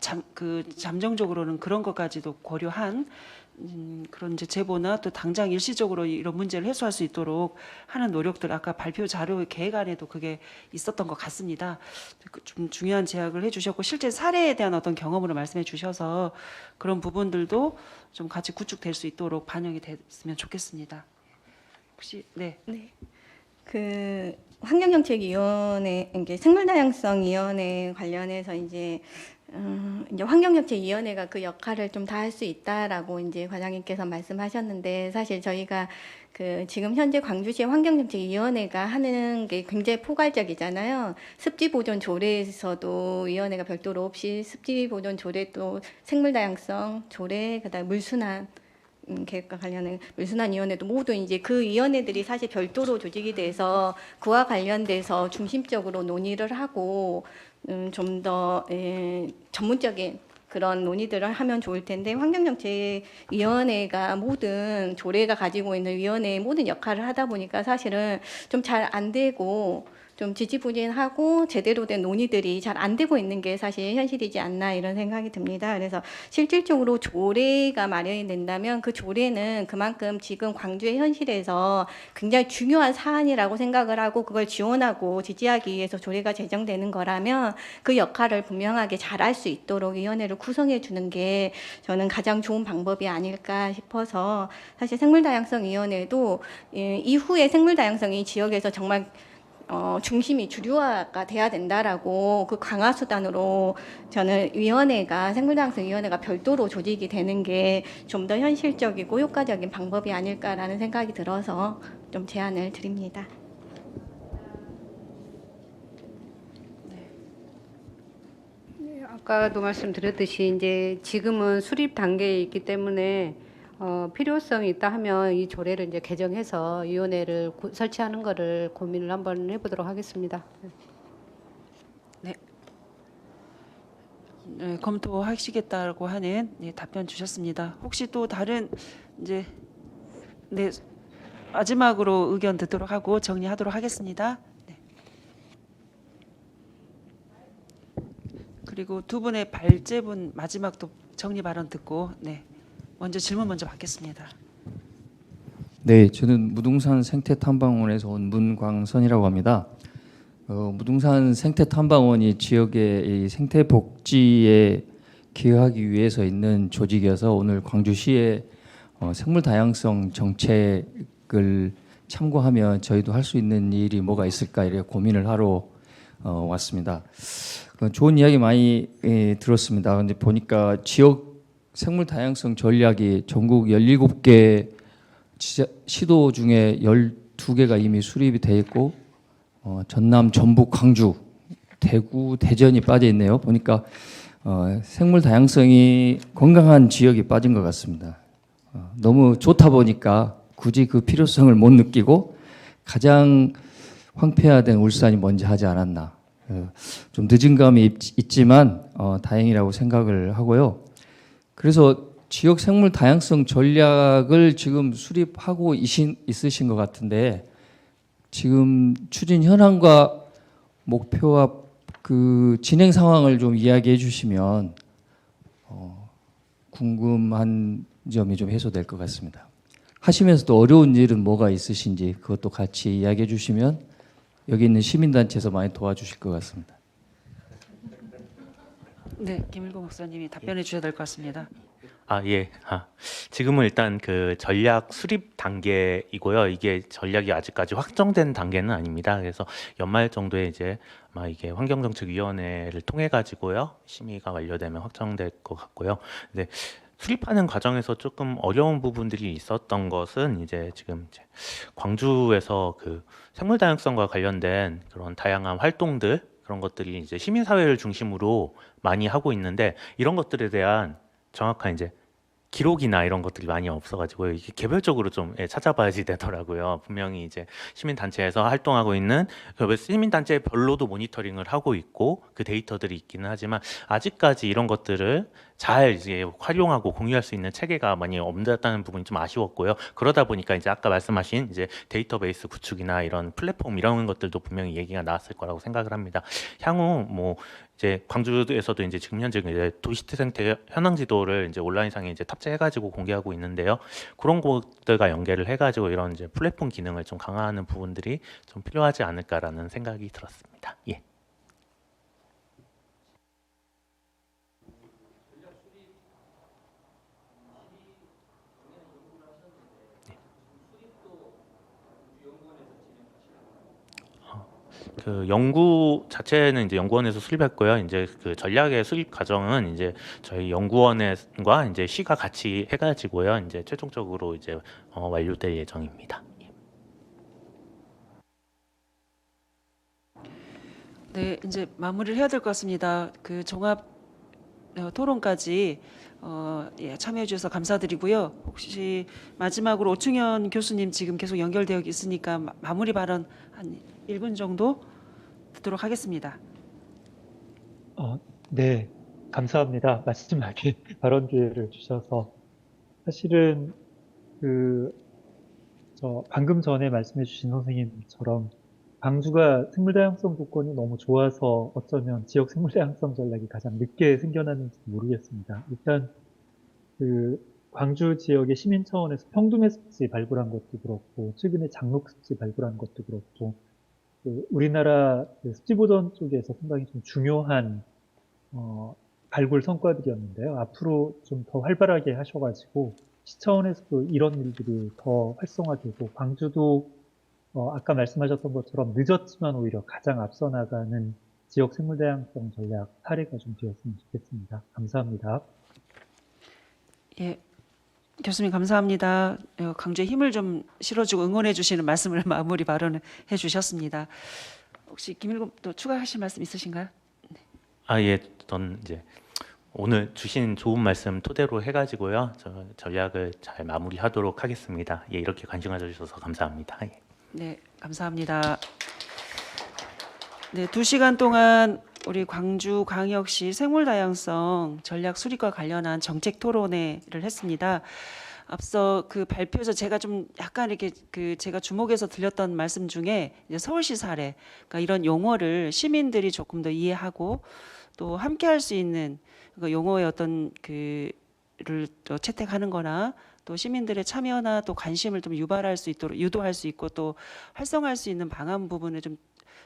Speaker 4: 잠정적으로는 그런 것까지도 고려한 그런 이제 제보나 또 당장 일시적으로 이런 문제를 해소할 수 있도록 하는 노력들 아까 발표 자료 계획안에도 그게 있었던 것 같습니다. 좀 중요한 제약을 해주셨고 실제 사례에 대한 어떤 경험으로 말씀해 주셔서 그런 부분들도 좀 같이 구축될 수 있도록 반영이 됐으면 좋겠습니다. 혹시 네.
Speaker 5: 그 환경정책위원회, 이게 생물다양성위원회 관련해서 이제 환경정책위원회가 그 역할을 좀 다 할 수 있다라고 이제 과장님께서 말씀하셨는데 사실 저희가 그 지금 현재 광주시 환경정책위원회가 하는 게 굉장히 포괄적이잖아요. 습지보존 조례에서도 위원회가 별도로 없이 습지보존 조례 또 생물다양성 조례 그다음 물순환 계획과 관련된 물순환위원회도 모두 이제 그 위원회들이 사실 별도로 조직이 돼서 그와 관련돼서 중심적으로 논의를 하고 좀 더 전문적인 그런 논의들을 하면 좋을 텐데 환경정책위원회가 모든 조례가 가지고 있는 위원회의 모든 역할을 하다 보니까 사실은 좀 잘 안 되고 좀 지지부진하고 제대로 된 논의들이 잘 안 되고 있는 게 사실 현실이지 않나 이런 생각이 듭니다. 그래서 실질적으로 조례가 마련이 된다면 그 조례는 그만큼 지금 광주의 현실에서 굉장히 중요한 사안이라고 생각을 하고 그걸 지원하고 지지하기 위해서 조례가 제정되는 거라면 그 역할을 분명하게 잘할 수 있도록 위원회를 구성해 주는 게 저는 가장 좋은 방법이 아닐까 싶어서 사실 생물다양성위원회도 이후에 생물다양성이 지역에서 정말 중심이 주류화가 돼야 된다라고 그 강화 수단으로 저는 생물다양성위원회가 별도로 조직이 되는 게 좀 더 현실적이고 효과적인 방법이 아닐까라는 생각이 들어서 좀 제안을 드립니다.
Speaker 8: 아까도 말씀드렸듯이 이제 지금은 수립 단계에 있기 때문에 필요성이 있다 하면 이 조례를 이제 개정해서 위원회를 설치하는 거를 고민을 한번 해보도록 하겠습니다.
Speaker 4: 네, 검토하시겠다고 하는 답변 주셨습니다. 혹시 또 다른 이제 마지막으로 의견 듣도록 하고 정리하도록 하겠습니다. 네. 그리고 두 분의 발제분 마지막 또 정리 발언 듣고 먼저 질문 먼저 받겠습니다.
Speaker 10: 네, 저는 무등산 생태탐방원에서 온 문광선이라고 합니다. 무등산 생태탐방원이 지역의 이 생태복지에 기여하기 위해서 있는 조직이어서 오늘 광주시의 생물다양성 정책을 참고하면 저희도 할 수 있는 일이 뭐가 있을까 이렇게 고민을 하러 왔습니다. 좋은 이야기 많이 들었습니다. 근데 보니까 지역 생물 다양성 전략이 전국 17개 시도 중에 12개가 이미 수립이 돼 있고 전남, 전북, 광주, 대구, 대전이 빠져 있네요. 보니까 생물 다양성이 건강한 지역이 빠진 것 같습니다. 너무 좋다 보니까 굳이 그 필요성을 못 느끼고 가장 황폐화된 울산이 먼저 하지 않았나. 좀 늦은 감이 있지만 다행이라고 생각을 하고요. 그래서 지역 생물 다양성 전략을 지금 수립하고 있으신 것 같은데 지금 추진 현황과 목표와 그 진행 상황을 좀 이야기해 주시면 궁금한 점이 좀 해소될 것 같습니다. 하시면서도 어려운 일은 뭐가 있으신지 그것도 같이 이야기해 주시면 여기 있는 시민단체에서 많이 도와주실 것 같습니다.
Speaker 4: 네, 김일곤 목사님이 답변해 주셔야 될 것 같습니다.
Speaker 3: 예. 지금은 일단 그 전략 수립 단계이고요. 이게 전략이 아직까지 확정된 단계는 아닙니다. 그래서 연말 정도에 이제 아마 이게 환경정책위원회를 통해 가지고요. 심의가 완료되면 확정될 것 같고요. 근데 수립하는 과정에서 조금 어려운 부분들이 있었던 것은 이제 지금 이제 광주에서 그 생물 다양성과 관련된 그런 다양한 활동들 그런 것들이 이제 시민사회를 중심으로 많이 하고 있는데 이런 것들에 대한 정확한 이제 기록이나 이런 것들이 많이 없어가지고 이게 개별적으로 좀 찾아봐야지 되더라고요. 분명히 이제 시민단체에서 활동하고 있는 그 시민단체별로도 모니터링을 하고 있고 그 데이터들이 있기는 하지만 아직까지 이런 것들을 잘 이제 활용하고 공유할 수 있는 체계가 많이 없다는 부분이 좀 아쉬웠고요. 그러다 보니까 이제 아까 말씀하신 이제 데이터베이스 구축이나 이런 플랫폼 이런 것들도 분명히 얘기가 나왔을 거라고 생각을 합니다. 향후 뭐 이제 광주에서도 이제 지금 현재 이제 도시생태 현황 지도를 이제 온라인상에 이제 탑재해가지고 공개하고 있는데요. 그런 것들과 연계를 해가지고 이런 이제 플랫폼 기능을 좀 강화하는 부분들이 좀 필요하지 않을까라는 생각이 들었습니다. 예. 그 연구 자체는 이제 연구원에서 수립했고요. 이제 그 전략의 수립 과정은 이제 저희 연구원과 이제 시가 같이 해가지고요. 이제 최종적으로 이제 완료될 예정입니다.
Speaker 4: 네, 이제 마무리를 해야 될 것 같습니다. 그 종합 토론까지 참여해 주셔서 감사드리고요. 혹시 마지막으로 오충현 교수님 지금 계속 연결되어 있으니까 마무리 발언 한 1분 정도 듣도록 하겠습니다.
Speaker 2: 네, 감사합니다. 마지막에 발언 기회를 주셔서 사실은 방금 전에 말씀해주신 선생님처럼 광주가 생물다양성 조건이 너무 좋아서 어쩌면 지역 생물다양성 전략이 가장 늦게 생겨났는지 모르겠습니다. 일단 광주 지역의 시민 차원에서 평dum의 습지 발굴한 것도 그렇고 최근에 장록 습지 발굴한 것도 그렇고 우리나라 습지 보전 쪽에서 상당히 좀 중요한 발굴 성과들이었는데요. 앞으로 좀 더 활발하게 하셔가지고 시 차원에서도 이런 일들이 더 활성화되고 광주도 아까 말씀하셨던 것처럼 늦었지만 오히려 가장 앞서 나가는 지역 생물다양성 전략 사례가 좀 되었으면 좋겠습니다. 감사합니다.
Speaker 4: 예, 교수님 감사합니다. 광주에 힘을 좀 실어주고 응원해 주시는 말씀을 마무리 발언해 주셨습니다. 혹시 김일곤 또 추가하실 말씀 있으신가요?
Speaker 3: 예, 전 이제 오늘 주신 좋은 말씀 토대로 해가지고요. 저 전략을 잘 마무리하도록 하겠습니다. 예, 이렇게 관심 가져주셔서 감사합니다. 예.
Speaker 4: 네, 감사합니다. 네, 2시간 동안 우리 광주광역시 생물다양성 전략 수립과 관련한 정책 토론회를 했습니다. 앞서 그 발표에서 제가 좀 약간 이렇게 제가 주목해서 들렸던 말씀 중에 이제 서울시 사례, 그러니까 이런 용어를 시민들이 조금 더 이해하고 또 함께 할 수 있는 그 용어의 어떤 그를 또 채택하는-거나 또 시민들의 참여나 또 관심을 좀 유발할 수 있도록 유도할 수 있고 또 활성화할 수 있는 방안 부분을 좀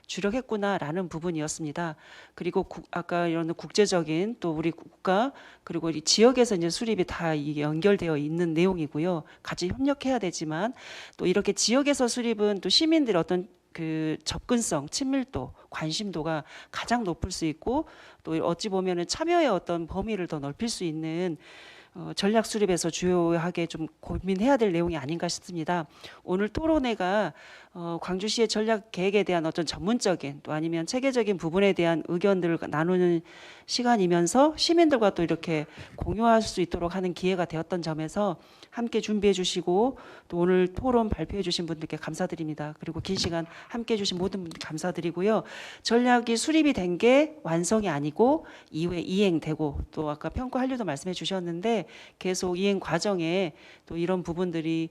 Speaker 4: 주력했구나라는 부분이었습니다. 그리고 아까 이런 국제적인 또 우리 국가 그리고 이 지역에서 이제 수립이 다 연결되어 있는 내용이고요. 같이 협력해야 되지만 또 이렇게 지역에서 수립은 또 시민들의 어떤 그 접근성, 친밀도, 관심도가 가장 높을 수 있고 또 어찌 보면은 참여의 어떤 범위를 더 넓힐 수 있는 전략 수립에서 주요하게 좀 고민해야 될 내용이 아닌가 싶습니다. 오늘 토론회가 광주시의 전략 계획에 대한 어떤 전문적인 또 아니면 체계적인 부분에 대한 의견들을 나누는 시간이면서 시민들과 또 이렇게 공유할 수 있도록 하는 기회가 되었던 점에서 함께 준비해 주시고 또 오늘 토론 발표해 주신 분들께 감사드립니다. 그리고 긴 시간 함께 해 주신 모든 분들 감사드리고요. 전략이 수립이 된 게 완성이 아니고 이후에 이행되고 또 아까 평가하려도 말씀해 주셨는데 계속 이행 과정에 또 이런 부분들이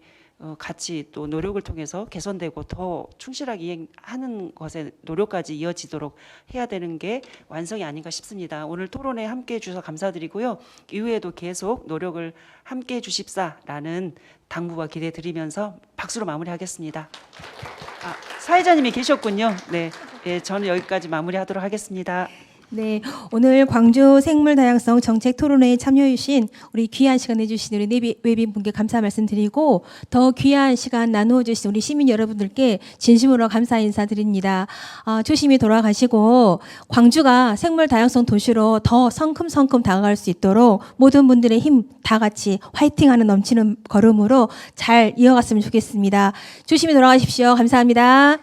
Speaker 4: 같이 또 노력을 통해서 개선되고 더 충실하게 이행하는 것에 노력까지 이어지도록 해야 되는 게 완성이 아닌가 싶습니다. 오늘 토론에 함께해 주셔서 감사드리고요. 이후에도 계속 노력을 함께해 주십사라는 당부와 기대 드리면서 박수로 마무리하겠습니다. 사회자님이 계셨군요. 네, 저는 여기까지 마무리하도록 하겠습니다.
Speaker 1: 네, 오늘 광주 생물 다양성 정책 토론회에 참여해 주신 우리 귀한 시간 내주신 우리 외빈 분께 감사 말씀드리고 더 귀한 시간 나누어 주신 우리 시민 여러분들께 진심으로 감사 인사드립니다. 조심히 돌아가시고 광주가 생물 다양성 도시로 더 성큼성큼 다가갈 수 있도록 모든 분들의 힘 다 같이 화이팅하는 넘치는 걸음으로 잘 이어갔으면 좋겠습니다. 조심히 돌아가십시오. 감사합니다.